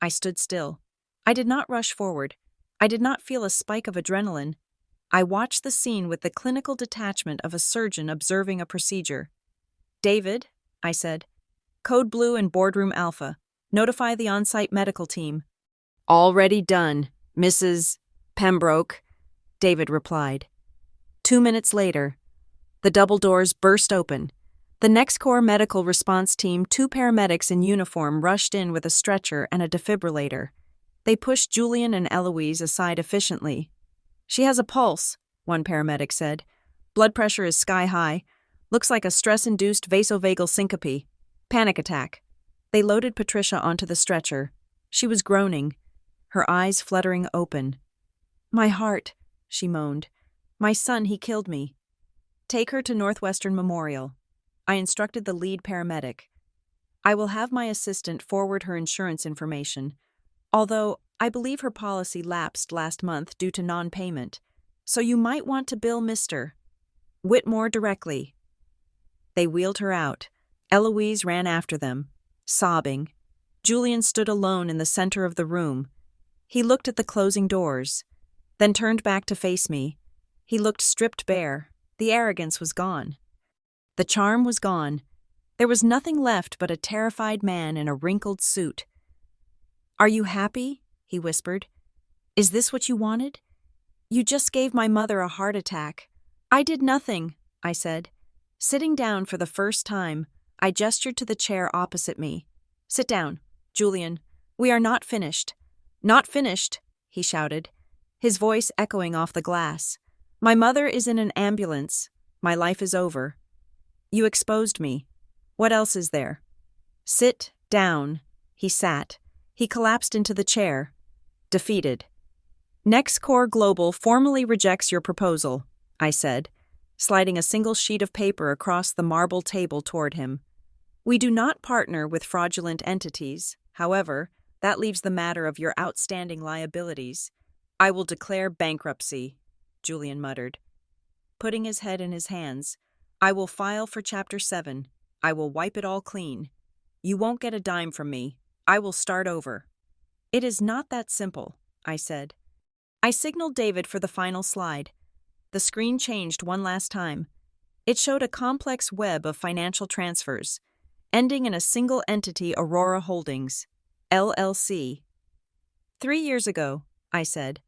I stood still. I did not rush forward. I did not feel a spike of adrenaline. I watched the scene with the clinical detachment of a surgeon observing a procedure. "David," I said, "Code Blue and Boardroom Alpha. Notify the on-site medical team." "Already done, Mrs. Pembroke," David replied. 2 minutes later, the double doors burst open. The NexCore medical response team, 2 paramedics in uniform, rushed in with a stretcher and a defibrillator. They pushed Julian and Eloise aside efficiently. "She has a pulse," one paramedic said. "Blood pressure is sky high. Looks like a stress-induced vasovagal syncope. Panic attack." They loaded Patricia onto the stretcher. She was groaning, her eyes fluttering open. "My heart," she moaned. "My son, he killed me." "Take her to Northwestern Memorial." I instructed the lead paramedic. "I will have my assistant forward her insurance information, although I believe her policy lapsed last month due to non-payment, so you might want to bill Mr. Whitmore directly." They wheeled her out. Eloise ran after them, sobbing. Julian stood alone in the center of the room. He looked at the closing doors, then turned back to face me. He looked stripped bare. The arrogance was gone. The charm was gone. There was nothing left but a terrified man in a wrinkled suit. "Are you happy?" he whispered. "Is this what you wanted? You just gave my mother a heart attack." "I did nothing," I said. Sitting down for the first time, I gestured to the chair opposite me. "Sit down, Julian. We are not finished." "Not finished," he shouted, his voice echoing off the glass. "My mother is in an ambulance. My life is over. You exposed me. What else is there?" "Sit down." He sat. He collapsed into the chair. Defeated. "NexCore Global formally rejects your proposal," I said, sliding a single sheet of paper across the marble table toward him. "We do not partner with fraudulent entities. However, that leaves the matter of your outstanding liabilities." "I will declare bankruptcy," Julian muttered. Putting his head in his hands, "I will file for Chapter 7. I will wipe it all clean. You won't get a dime from me. I will start over." "It is not that simple," I said. I signaled David for the final slide. The screen changed one last time. It showed a complex web of financial transfers, ending in a single entity, Aurora Holdings, LLC. 3 years ago, I said,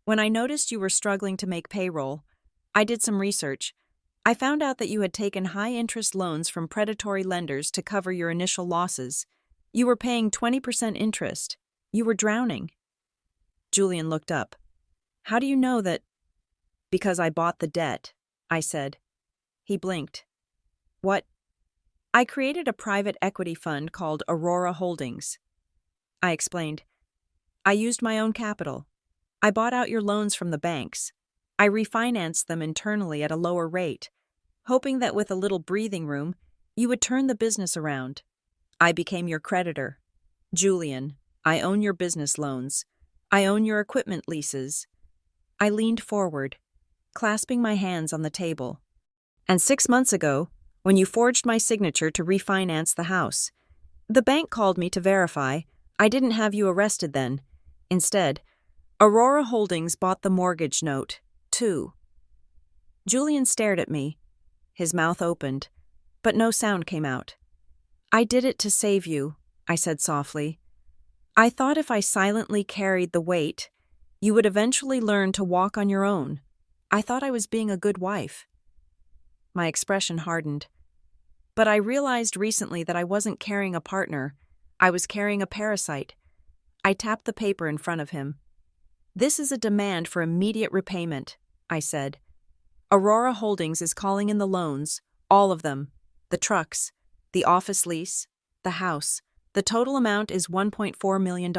when I noticed you were struggling to make payroll, I did some research. I found out that you had taken high-interest loans from predatory lenders to cover your initial losses. You were paying 20% interest. You were drowning. Julian looked up. "How do you know that?" "Because I bought the debt," I said. He blinked. "What?" "I created a private equity fund called Aurora Holdings." I explained. "I used my own capital. I bought out your loans from the banks. I refinanced them internally at a lower rate, hoping that with a little breathing room, you would turn the business around. I became your creditor. Julian, I own your business loans. I own your equipment leases." I leaned forward, clasping my hands on the table. "And 6 months ago, when you forged my signature to refinance the house, the bank called me to verify. I didn't have you arrested then. Instead, Aurora Holdings bought the mortgage note, too." Julian stared at me. His mouth opened, but no sound came out. "I did it to save you," I said softly. "I thought if I silently carried the weight, you would eventually learn to walk on your own. I thought I was being a good wife." My expression hardened. But I realized recently that I wasn't carrying a partner. I was carrying a parasite. I tapped the paper in front of him. "This is a demand for immediate repayment," I said. "Aurora Holdings is calling in the loans, all of them, the trucks, the office lease, the house. The total amount is $1.4 million.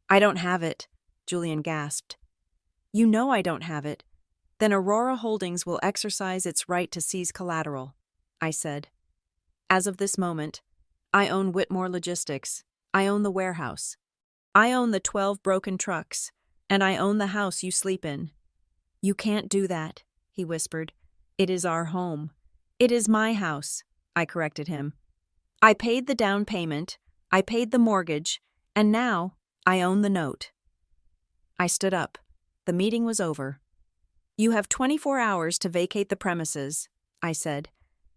"I don't have it," Julian gasped. "You know I don't have it. Then Aurora Holdings will exercise its right to seize collateral," I said. "As of this moment, I own Whitmore Logistics. I own the warehouse. I own the 12 broken trucks. And I own the house you sleep in. You can't do that, he whispered. It is our home. It is my house, I corrected him. I paid the down payment, I paid the mortgage, and now I own the note. I stood up. The meeting was over. You have 24 hours to vacate the premises, I said,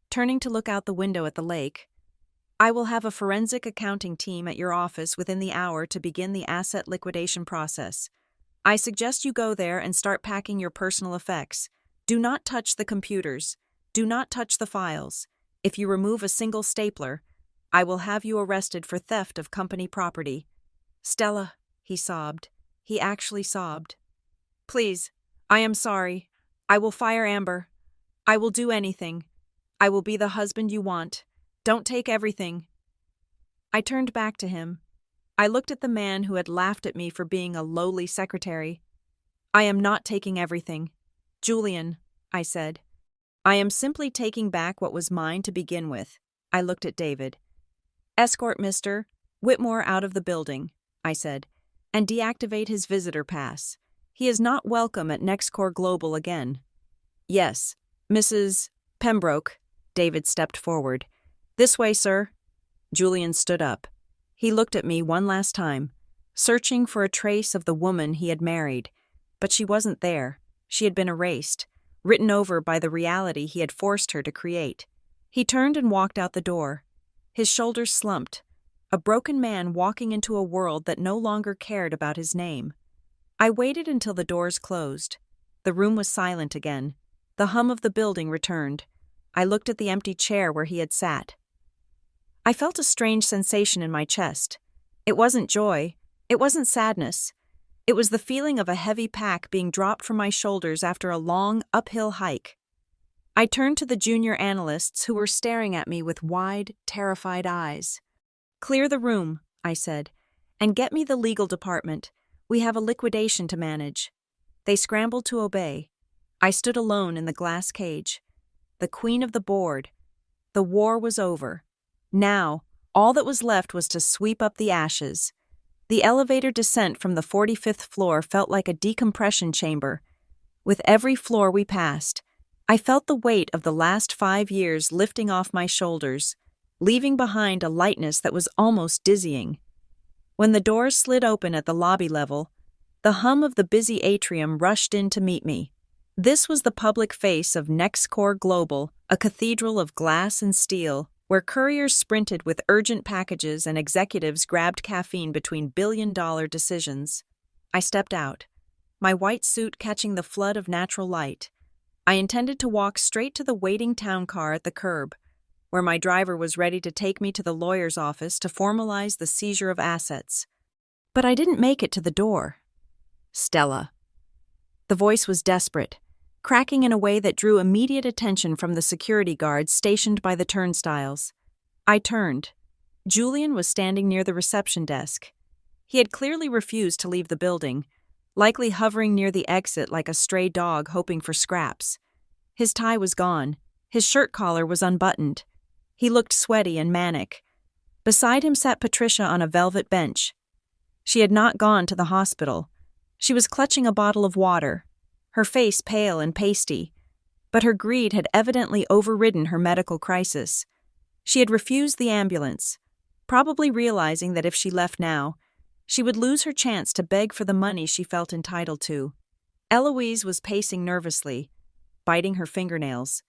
turning to look out the window at the lake. I will have a forensic accounting team at your office within the hour to begin the asset liquidation process. I suggest you go there and start packing your personal effects. Do not touch the computers. Do not touch the files. If you remove a single stapler, I will have you arrested for theft of company property. Stella, he sobbed. He actually sobbed. Please, I am sorry. I will fire Amber. I will do anything. I will be the husband you want. Don't take everything. I turned back to him. I looked at the man who had laughed at me for being a lowly secretary. I am not taking everything. Julian, I said. I am simply taking back what was mine to begin with. I looked at David. Escort Mr. Whitmore out of the building, I said, and deactivate his visitor pass. He is not welcome at NexCore Global again. Yes, Mrs. Pembroke. David stepped forward. This way, sir. Julian stood up. He looked at me one last time, searching for a trace of the woman he had married, but she wasn't there. She had been erased, written over by the reality he had forced her to create. He turned and walked out the door. His shoulders slumped, a broken man walking into a world that no longer cared about his name. I waited until the doors closed. The room was silent again. The hum of the building returned. I looked at the empty chair where he had sat. I felt a strange sensation in my chest. It wasn't joy. It wasn't sadness. It was the feeling of a heavy pack being dropped from my shoulders after a long, uphill hike. I turned to the junior analysts who were staring at me with wide, terrified eyes. Clear the room, I said, and get me the legal department. We have a liquidation to manage. They scrambled to obey. I stood alone in the glass cage. The queen of the board. The war was over. Now, all that was left was to sweep up the ashes. The elevator descent from the 45th floor felt like a decompression chamber. With every floor we passed, I felt the weight of the last 5 years lifting off my shoulders, leaving behind a lightness that was almost dizzying. When the doors slid open at the lobby level, the hum of the busy atrium rushed in to meet me. This was the public face of NexCore Global, a cathedral of glass and steel, where couriers sprinted with urgent packages and executives grabbed caffeine between billion-dollar decisions. I stepped out, my white suit catching the flood of natural light. I intended to walk straight to the waiting town car at the curb, where my driver was ready to take me to the lawyer's office to formalize the seizure of assets. But I didn't make it to the door. Stella. The voice was desperate, cracking in a way that drew immediate attention from the security guards stationed by the turnstiles. I turned. Julian was standing near the reception desk. He had clearly refused to leave the building, likely hovering near the exit like a stray dog hoping for scraps. His tie was gone. His shirt collar was unbuttoned. He looked sweaty and manic. Beside him sat Patricia on a velvet bench. She had not gone to the hospital. She was clutching a bottle of water, her face pale and pasty, but her greed had evidently overridden her medical crisis. She had refused the ambulance, probably realizing that if she left now, she would lose her chance to beg for the money she felt entitled to. Eloise was pacing nervously, biting her fingernails.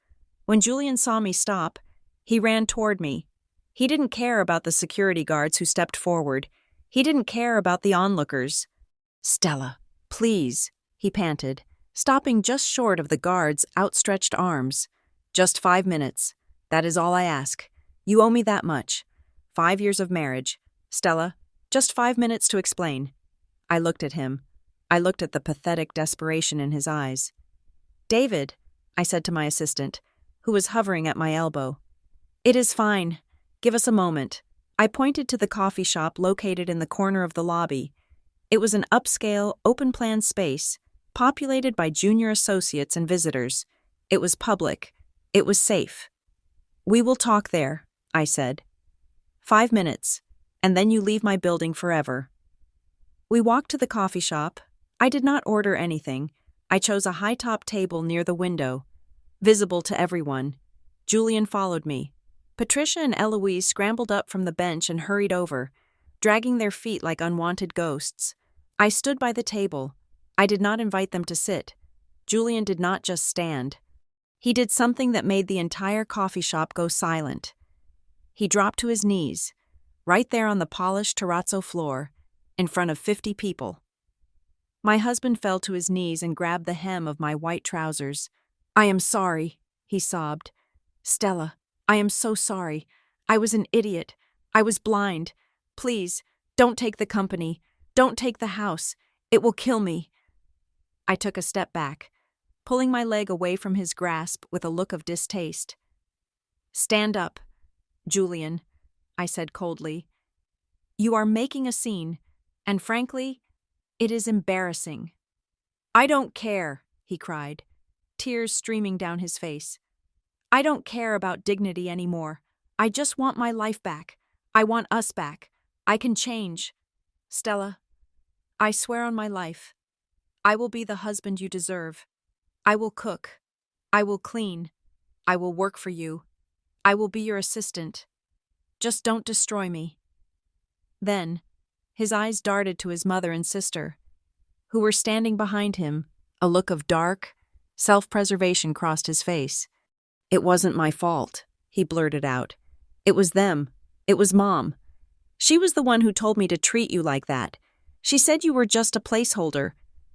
When Julian saw me stop, he ran toward me. He didn't care about the security guards who stepped forward. He didn't care about the onlookers. "Stella, please," he panted, stopping just short of the guard's outstretched arms. "Just 5 minutes. That is all I ask. You owe me that much. 5 years of marriage. Stella, just 5 minutes to explain." I looked at him. I looked at the pathetic desperation in his eyes. "David," I said to my assistant, who was hovering at my elbow. "It is fine. Give us a moment." I pointed to the coffee shop located in the corner of the lobby. It was an upscale, open-plan space, populated by junior associates and visitors. It was public. It was safe. "We will talk there," I said. 5 minutes. and then you leave my building forever." We walked to the coffee shop. I did not order anything. I chose a high-top table near the window, visible to everyone. Julian followed me. Patricia and Eloise scrambled up from the bench and hurried over, dragging their feet like unwanted ghosts. I stood by the table. I did not invite them to sit. Julian did not just stand. He did something that made the entire coffee shop go silent. He dropped to his knees, right there on the polished terrazzo floor, in front of 50 people. My husband fell to his knees and grabbed the hem of my white trousers. "I am sorry," he sobbed. "Stella, I am so sorry. I was an idiot. I was blind. Please, don't take the company. Don't take the house. It will kill me." I took a step back, pulling my leg away from his grasp with a look of distaste. "Stand up, Julian," I said coldly. "You are making a scene, and frankly, it is embarrassing." "I don't care," he cried, tears streaming down his face. "I don't care about dignity anymore. I just want my life back. I want us back. I can change. Stella, I swear on my life, I will be the husband you deserve. I will cook. I will clean. I will work for you. I will be your assistant. Just don't destroy me." Then, his eyes darted to his mother and sister, who were standing behind him. A look of dark self-preservation crossed his face. "It wasn't my fault," he blurted out. "It was them. It was Mom. She was the one who told me to treat you like that. She said you were just a placeholder.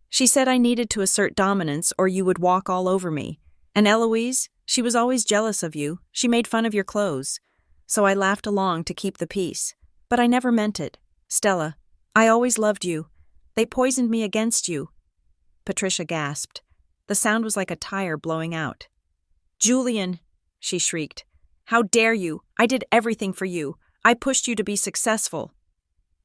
She said I needed to assert dominance or you would walk all over me. And Eloise, she was always jealous of you. She made fun of your clothes. So I laughed along to keep the peace. But I never meant it. Stella, I always loved you. They poisoned me against you." Patricia gasped. The sound was like a tire blowing out. "Julian," she shrieked. "How dare you? I did everything for you. I pushed you to be successful."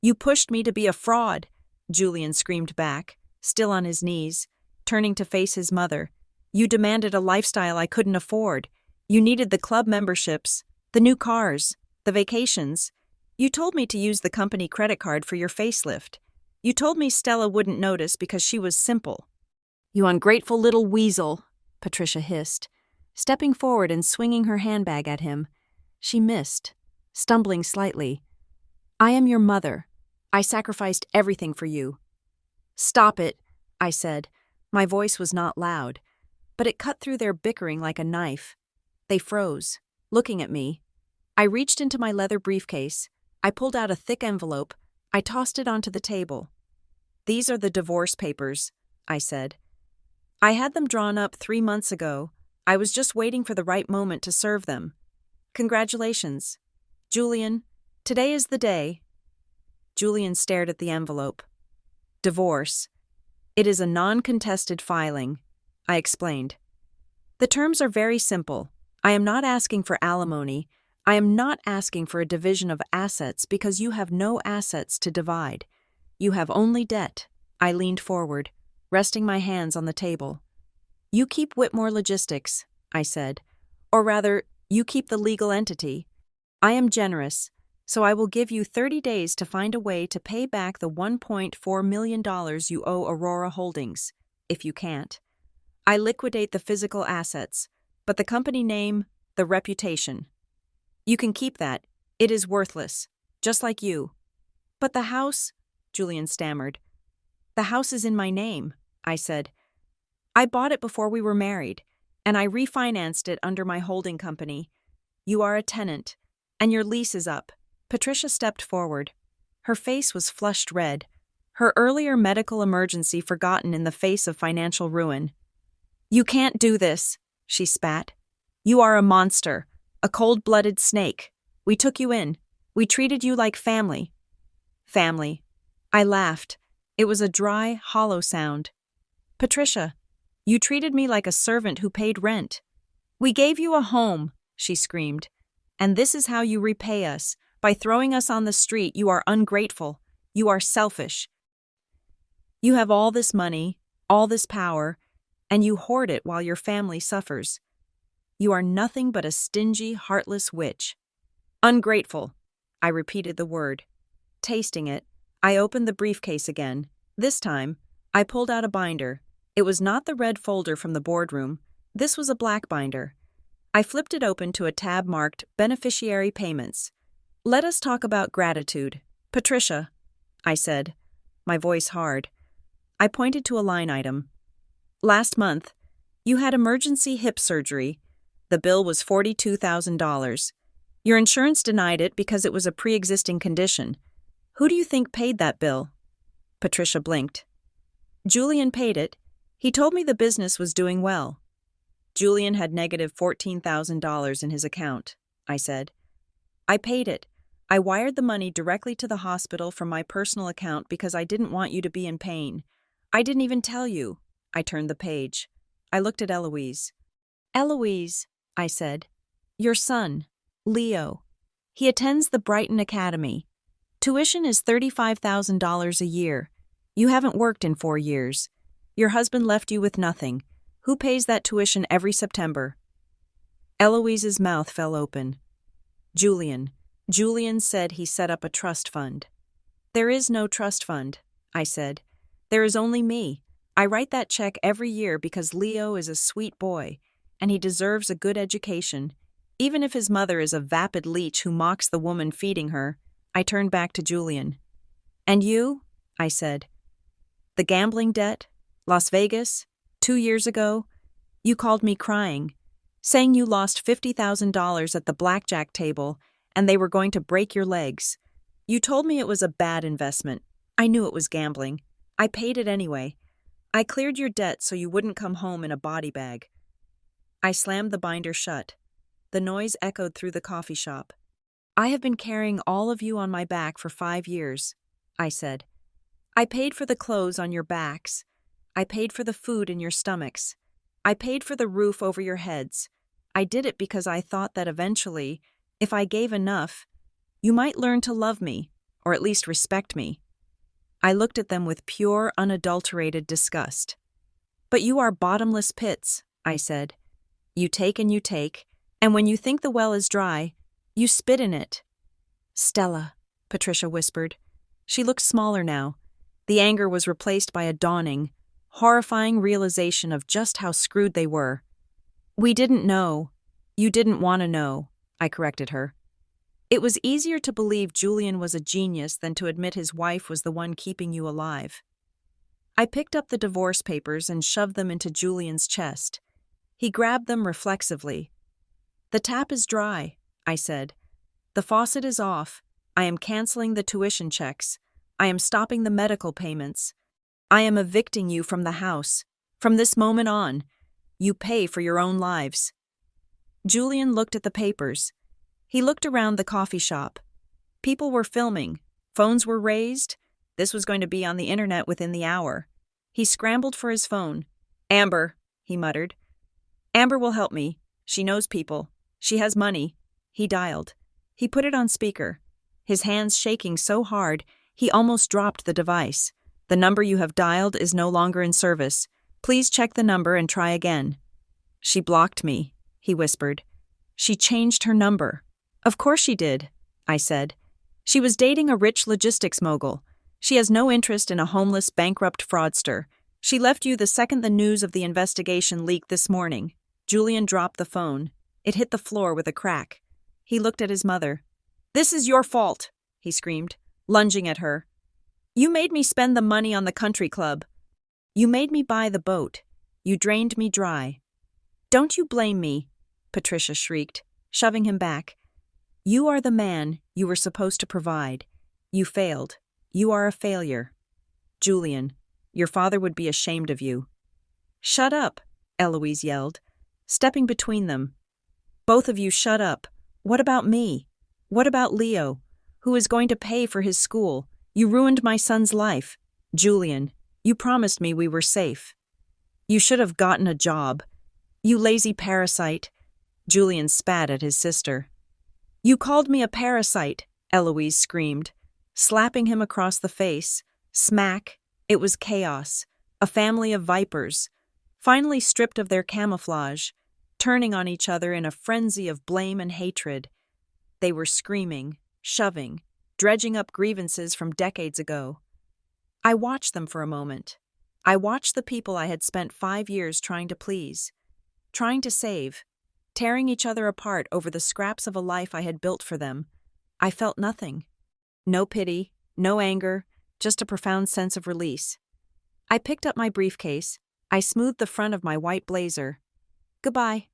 "You pushed me to be a fraud," Julian screamed back, still on his knees, turning to face his mother. "You demanded a lifestyle I couldn't afford. You needed the club memberships, the new cars, the vacations. You told me to use the company credit card for your facelift. You told me Stella wouldn't notice because she was simple." "You ungrateful little weasel," Patricia hissed, stepping forward and swinging her handbag at him. She missed, stumbling slightly. "I am your mother. I sacrificed everything for you." "Stop it," I said. My voice was not loud, but it cut through their bickering like a knife. They froze, looking at me. I reached into my leather briefcase. I pulled out a thick envelope. I tossed it onto the table. "These are the divorce papers," I said. "I had them drawn up 3 months ago. I was just waiting for the right moment to serve them. Congratulations. Julian, today is the day." Julian stared at the envelope. "Divorce. It is a non-contested filing," I explained. "The terms are very simple. I am not asking for alimony. I am not asking for a division of assets because you have no assets to divide. You have only debt." I leaned forward, resting my hands on the table. "You keep Whitmore Logistics," I said. "Or rather, you keep the legal entity. I am generous, so I will give you 30 days to find a way to pay back the $1.4 million you owe Aurora Holdings, if you can't. I liquidate the physical assets, but the company name, the reputation. You can keep that. It is worthless, just like you." "But the house," Julian stammered. "The house is in my name," I said. "I bought it before we were married, and I refinanced it under my holding company. You are a tenant, and your lease is up." Patricia stepped forward. Her face was flushed red, her earlier medical emergency forgotten in the face of financial ruin. "You can't do this," she spat. "You are a monster, a cold-blooded snake. We took you in. We treated you like family." "Family." I laughed. It was a dry, hollow sound. "Patricia, you treated me like a servant who paid rent. We gave you a home," she screamed. "And this is how you repay us, by throwing us on the street. You are ungrateful. You are selfish. You have all this money, all this power, and you hoard it while your family suffers. You are nothing but a stingy, heartless witch." "Ungrateful." I repeated the word. Tasting it, I opened the briefcase again. This time, I pulled out a binder. It was not the red folder from the boardroom. This was a black binder. I flipped it open to a tab marked Beneficiary Payments. Let us talk about gratitude. Patricia, I said, my voice hard. I pointed to a line item. Last month, you had emergency hip surgery. The bill was $42,000. Your insurance denied it because it was a pre-existing condition. Who do you think paid that bill? Patricia blinked. Julian paid it. He told me the business was doing well. Julian had negative $14,000 in his account, I said. I paid it. I wired the money directly to the hospital from my personal account because I didn't want you to be in pain. I didn't even tell you. I turned the page. I looked at Eloise. Eloise, I said, your son, Leo. He attends the Brighton Academy. Tuition is $35,000 a year. You haven't worked in 4 years. Your husband left you with nothing. Who pays that tuition every September? Eloise's mouth fell open. Julian. Julian said he set up a trust fund. There is no trust fund, I said. There is only me. I write that check every year because Leo is a sweet boy, and he deserves a good education, even if his mother is a vapid leech who mocks the woman feeding her. I turned back to Julian. And you? I said. The gambling debt? Las Vegas? 2 years ago? You called me crying, saying you lost $50,000 at the blackjack table and they were going to break your legs. You told me it was a bad investment. I knew it was gambling. I paid it anyway. I cleared your debt so you wouldn't come home in a body bag. I slammed the binder shut. The noise echoed through the coffee shop. I have been carrying all of you on my back for 5 years, I said. I paid for the clothes on your backs. I paid for the food in your stomachs. I paid for the roof over your heads. I did it because I thought that eventually, if I gave enough, you might learn to love me, or at least respect me. I looked at them with pure, unadulterated disgust. But you are bottomless pits, I said. You take, and when you think the well is dry, you spit in it. Stella, Patricia whispered. She looked smaller now. The anger was replaced by a dawning, horrifying realization of just how screwed they were. We didn't know. You didn't want to know, I corrected her. It was easier to believe Julian was a genius than to admit his wife was the one keeping you alive. I picked up the divorce papers and shoved them into Julian's chest. He grabbed them reflexively. The tap is dry, I said. The faucet is off. I am canceling the tuition checks. I am stopping the medical payments. I am evicting you from the house. From this moment on, you pay for your own lives. Julian looked at the papers. He looked around the coffee shop. People were filming. Phones were raised. This was going to be on the internet within the hour. He scrambled for his phone. Amber, he muttered. Amber will help me. She knows people. She has money. He dialed. He put it on speaker. His hands shaking so hard, he almost dropped the device. The number you have dialed is no longer in service. Please check the number and try again. She blocked me, he whispered. She changed her number. Of course she did, I said. She was dating a rich logistics mogul. She has no interest in a homeless, bankrupt fraudster. She left you the second the news of the investigation leaked this morning. Julian dropped the phone. It hit the floor with a crack. He looked at his mother. This is your fault, he screamed, lunging at her. You made me spend the money on the country club. You made me buy the boat. You drained me dry. Don't you blame me, Patricia shrieked, shoving him back. You are the man you were supposed to provide. You failed. You are a failure. Julian, your father would be ashamed of you. Shut up, Eloise yelled, stepping between them. Both of you shut up. What about me? What about Leo, who is going to pay for his school? You ruined my son's life. Julian, you promised me we were safe. You should have gotten a job. You lazy parasite. Julian spat at his sister. You called me a parasite, Eloise screamed, slapping him across the face. Smack. It was chaos. A family of vipers, finally stripped of their camouflage, turning on each other in a frenzy of blame and hatred. They were screaming, shoving, dredging up grievances from decades ago. I watched them for a moment. I watched the people I had spent 5 years trying to please, trying to save, tearing each other apart over the scraps of a life I had built for them. I felt nothing. No pity, no anger, just a profound sense of release. I picked up my briefcase. I smoothed the front of my white blazer. "Goodbye.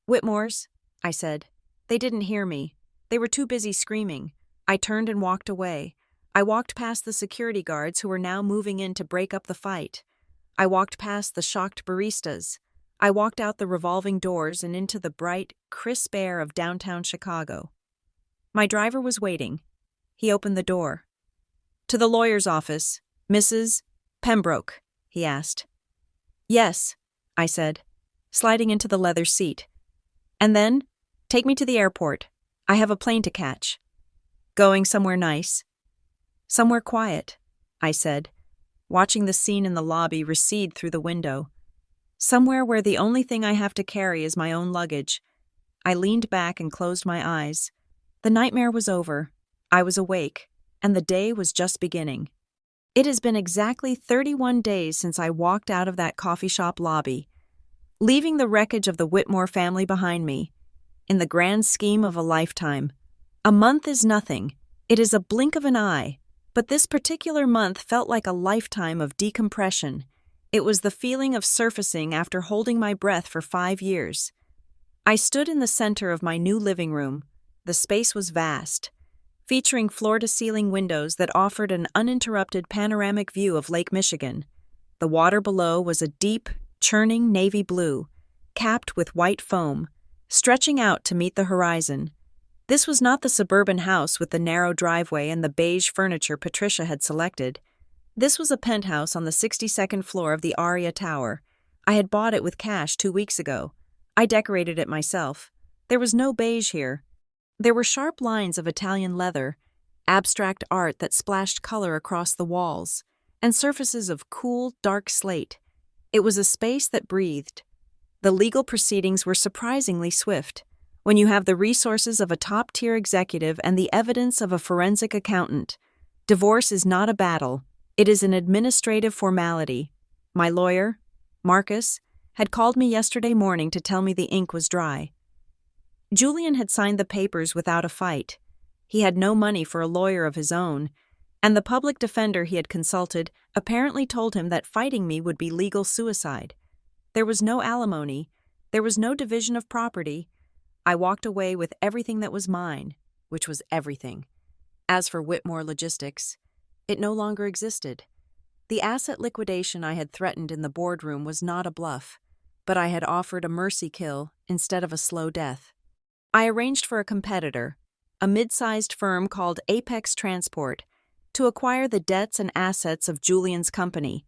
Whitmore's," I said. They didn't hear me. They were too busy screaming. I turned and walked away. I walked past the security guards who were now moving in to break up the fight. I walked past the shocked baristas. I walked out the revolving doors and into the bright, crisp air of downtown Chicago. My driver was waiting. He opened the door. "To the lawyer's office, Mrs. Pembroke?" he asked. "Yes," I said, sliding into the leather seat. "And then, take me to the airport. I have a plane to catch." "Going somewhere nice?" "Somewhere quiet," I said, watching the scene in the lobby recede through the window. "Somewhere where the only thing I have to carry is my own luggage." I leaned back and closed my eyes. The nightmare was over. I was awake, and the day was just beginning. It has been exactly 31 days since I walked out of that coffee shop lobby, leaving the wreckage of the Whitmore family behind me. In the grand scheme of a lifetime, a month is nothing. It is a blink of an eye. But this particular month felt like a lifetime of decompression. It was the feeling of surfacing after holding my breath for 5 years. I stood in the center of my new living room. The space was vast, featuring floor-to-ceiling windows that offered an uninterrupted panoramic view of Lake Michigan. The water below was a deep, churning navy blue, capped with white foam, stretching out to meet the horizon. This was not the suburban house with the narrow driveway and the beige furniture Patricia had selected. This was a penthouse on the 62nd floor of the Aria Tower. I had bought it with cash 2 weeks ago. I decorated it myself. There was no beige here. There were sharp lines of Italian leather, abstract art that splashed color across the walls, and surfaces of cool, dark slate. It was a space that breathed. The legal proceedings were surprisingly swift. When you have the resources of a top-tier executive and the evidence of a forensic accountant, divorce is not a battle. It is an administrative formality. My lawyer, Marcus, had called me yesterday morning to tell me the ink was dry. Julian had signed the papers without a fight. He had no money for a lawyer of his own, and the public defender he had consulted apparently told him that fighting me would be legal suicide. There was no alimony. There was no division of property. I walked away with everything that was mine, which was everything. As for Whitmore Logistics, it no longer existed. The asset liquidation I had threatened in the boardroom was not a bluff, but I had offered a mercy kill instead of a slow death. I arranged for a competitor, a mid-sized firm called Apex Transport, to acquire the debts and assets of Julian's company.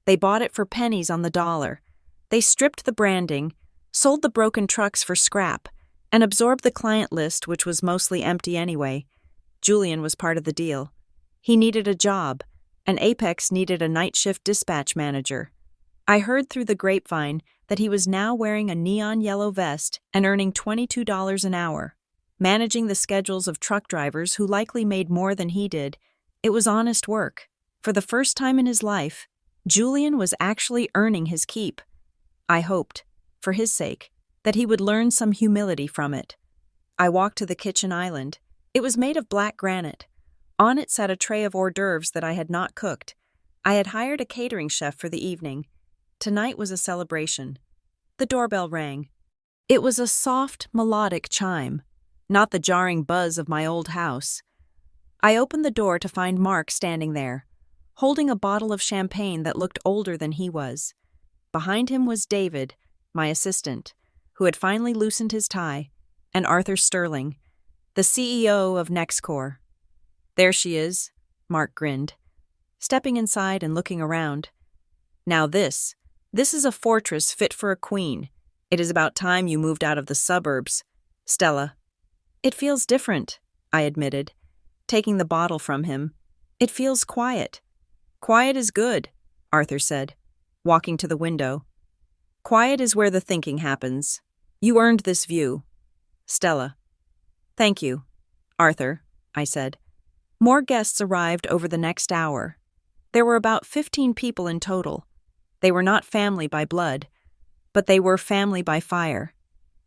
They bought it for pennies on the dollar. They stripped the branding, sold the broken trucks for scrap, and absorbed the client list, which was mostly empty anyway. Julian was part of the deal. He needed a job, and Apex needed a night shift dispatch manager. I heard through the grapevine that he was now wearing a neon yellow vest and earning $22 an hour, managing the schedules of truck drivers who likely made more than he did. It was honest work. For the first time in his life, Julian was actually earning his keep. I hoped, for his sake, that he would learn some humility from it. I walked to the kitchen island. It was made of black granite. On it sat a tray of hors d'oeuvres that I had not cooked. I had hired a catering chef for the evening. Tonight was a celebration. The doorbell rang. It was a soft, melodic chime, not the jarring buzz of my old house. I opened the door to find Mark standing there, holding a bottle of champagne that looked older than he was. Behind him was David, my assistant, who had finally loosened his tie, and Arthur Sterling, the CEO of NexCore. "There she is," Mark grinned, stepping inside and looking around. "Now this is a fortress fit for a queen. It is about time you moved out of the suburbs, Stella." "It feels different," I admitted, taking the bottle from him. "It feels quiet." "Quiet is good," Arthur said, walking to the window. "Quiet is where the thinking happens. You earned this view, Stella." "Thank you, Arthur," I said. More guests arrived over the next hour. There were about 15 people in total. They were not family by blood, but they were family by fire.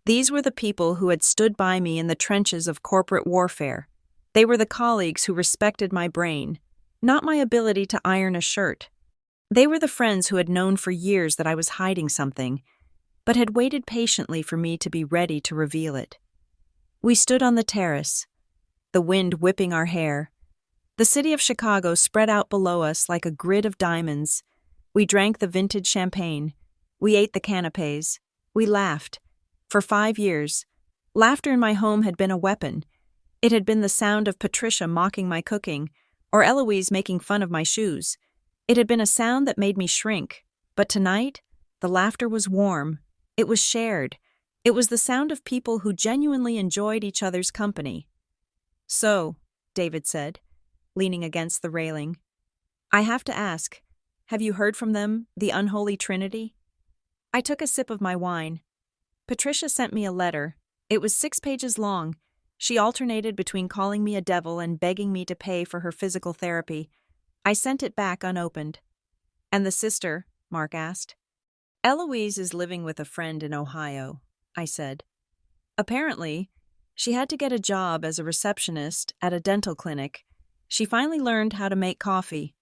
These were the people who had stood by me in the trenches of corporate warfare. They were the colleagues who respected my brain, not my ability to iron a shirt. They were the friends who had known for years that I was hiding something, but had waited patiently for me to be ready to reveal it. We stood on the terrace, the wind whipping our hair. The city of Chicago spread out below us like a grid of diamonds. We drank the vintage champagne. We ate the canapés. We laughed. For 5 years, laughter in my home had been a weapon. It had been the sound of Patricia mocking my cooking, or Eloise making fun of my shoes. It had been a sound that made me shrink. But tonight, the laughter was warm. It was shared. It was the sound of people who genuinely enjoyed each other's company. "So," David said, leaning against the railing, "I have to ask, have you heard from them, the unholy trinity?" I took a sip of my wine. Patricia sent me a letter. It was 6 pages long. She alternated between calling me a devil and begging me to pay for her physical therapy. I sent it back unopened. "And the sister?" Mark asked. "Eloise is living with a friend in Ohio," I said. "Apparently, she had to get a job as a receptionist at a dental clinic. She finally learned how to make coffee."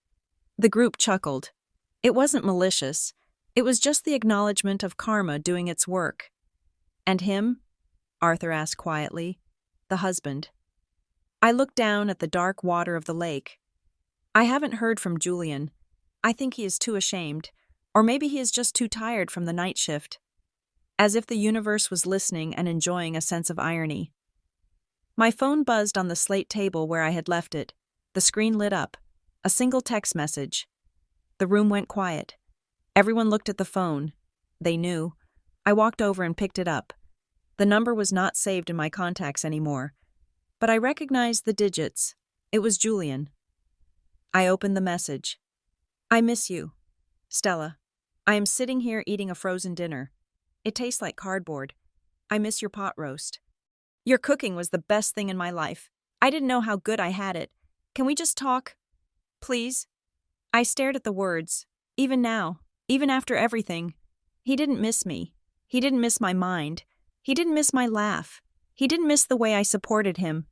The group chuckled. It wasn't malicious. It was just the acknowledgement of karma doing its work. "And him?" Arthur asked quietly. "The husband." I looked down at the dark water of the lake. "I haven't heard from Julian. I think he is too ashamed, or maybe he is just too tired from the night shift." As if the universe was listening and enjoying a sense of irony. My phone buzzed on the slate table where I had left it. The screen lit up. A single text message. The room went quiet. Everyone looked at the phone. They knew. I walked over and picked it up. The number was not saved in my contacts anymore, but I recognized the digits. It was Julian. I opened the message. "I miss you. Stella. I am sitting here eating a frozen dinner. It tastes like cardboard. I miss your pot roast. Your cooking was the best thing in my life. I didn't know how good I had it. Can we just talk? Please?" I stared at the words. Even now, even after everything. He didn't miss me. He didn't miss my mind. He didn't miss my laugh. He didn't miss the way I supported him.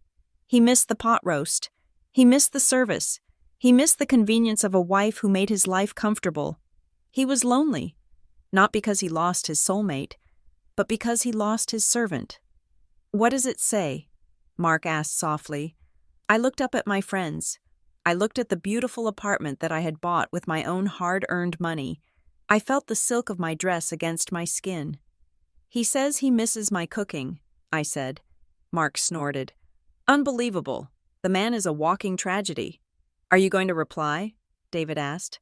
He missed the pot roast. He missed the service. He missed the convenience of a wife who made his life comfortable. He was lonely. Not because he lost his soulmate, but because he lost his servant. "What does it say?" Mark asked softly. I looked up at my friends. I looked at the beautiful apartment that I had bought with my own hard-earned money. I felt the silk of my dress against my skin. "He says he misses my cooking," I said. Mark snorted. "Unbelievable. The man is a walking tragedy." "Are you going to reply?" David asked.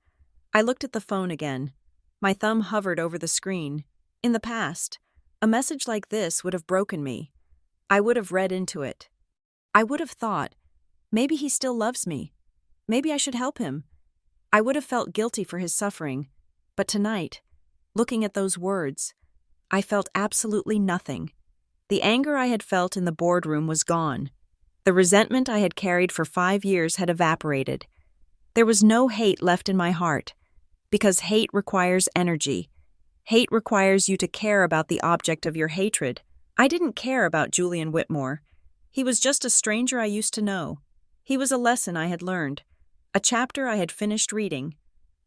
I looked at the phone again. My thumb hovered over the screen. In the past, a message like this would have broken me. I would have read into it. I would have thought, maybe he still loves me. Maybe I should help him. I would have felt guilty for his suffering. But tonight, looking at those words, I felt absolutely nothing. The anger I had felt in the boardroom was gone. The resentment I had carried for 5 years had evaporated. There was no hate left in my heart, because hate requires energy. Hate requires you to care about the object of your hatred. I didn't care about Julian Whitmore. He was just a stranger I used to know. He was a lesson I had learned, a chapter I had finished reading.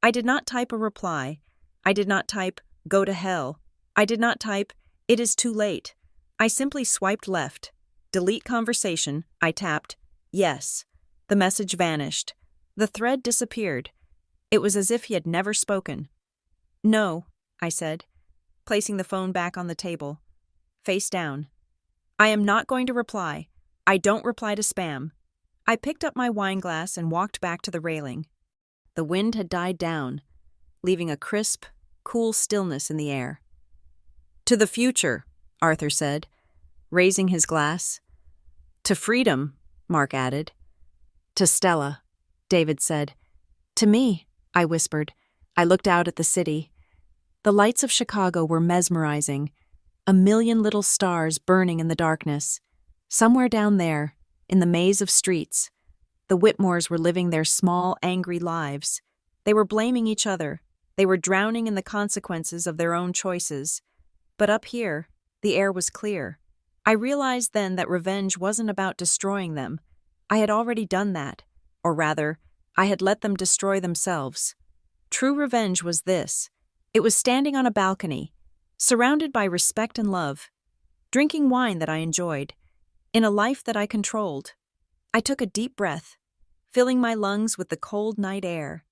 I did not type a reply. I did not type, "Go to hell." I did not type, "It is too late." I simply swiped left. Delete conversation. I tapped, "Yes." The message vanished. The thread disappeared. It was as if he had never spoken. "No," I said, placing the phone back on the table, face down. "I am not going to reply. I don't reply to spam." I picked up my wine glass and walked back to the railing. The wind had died down, leaving a crisp, cool stillness in the air. "To the future," Arthur said, raising his glass. "To freedom," Mark added. "To Stella," David said. "To me," I whispered. I looked out at the city. The lights of Chicago were mesmerizing, a million little stars burning in the darkness. Somewhere down there, in the maze of streets, The Whitmores were living their small, angry lives. They were blaming each other. They were drowning in the consequences of their own choices. But up here, the air was clear. I realized then that revenge wasn't about destroying them. I had already done that. Or rather, I had let them destroy themselves. True revenge was this. It was standing on a balcony, surrounded by respect and love, drinking wine that I enjoyed, in a life that I controlled. I took a deep breath, filling my lungs with the cold night air.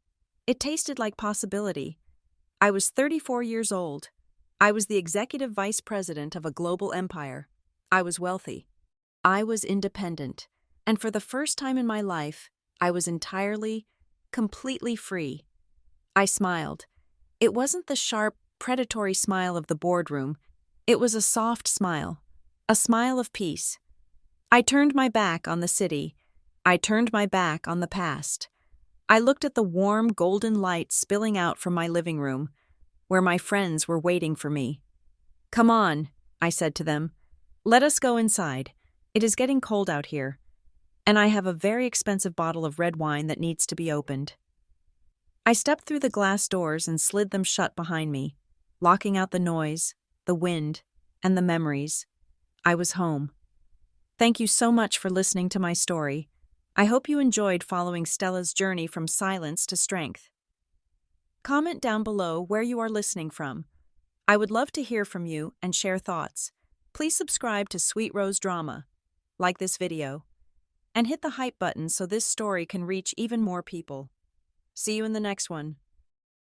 It tasted like possibility. I was 34 years old. I was the executive vice president of a global empire. I was wealthy. I was independent. And for the first time in my life, I was entirely, completely free. I smiled. It wasn't the sharp, predatory smile of the boardroom. It was a soft smile, a smile of peace. I turned my back on the city. I turned my back on the past. I looked at the warm, golden light spilling out from my living room, where my friends were waiting for me. "Come on," I said to them. "Let us go inside. It is getting cold out here, and I have a very expensive bottle of red wine that needs to be opened." I stepped through the glass doors and slid them shut behind me, locking out the noise, the wind, and the memories. I was home. Thank you so much for listening to my story. I hope you enjoyed following Stella's journey from silence to strength. Comment down below where you are listening from. I would love to hear from you and share thoughts. Please subscribe to Sweet Rose Drama, like this video, and hit the hype button so this story can reach even more people. See you in the next one.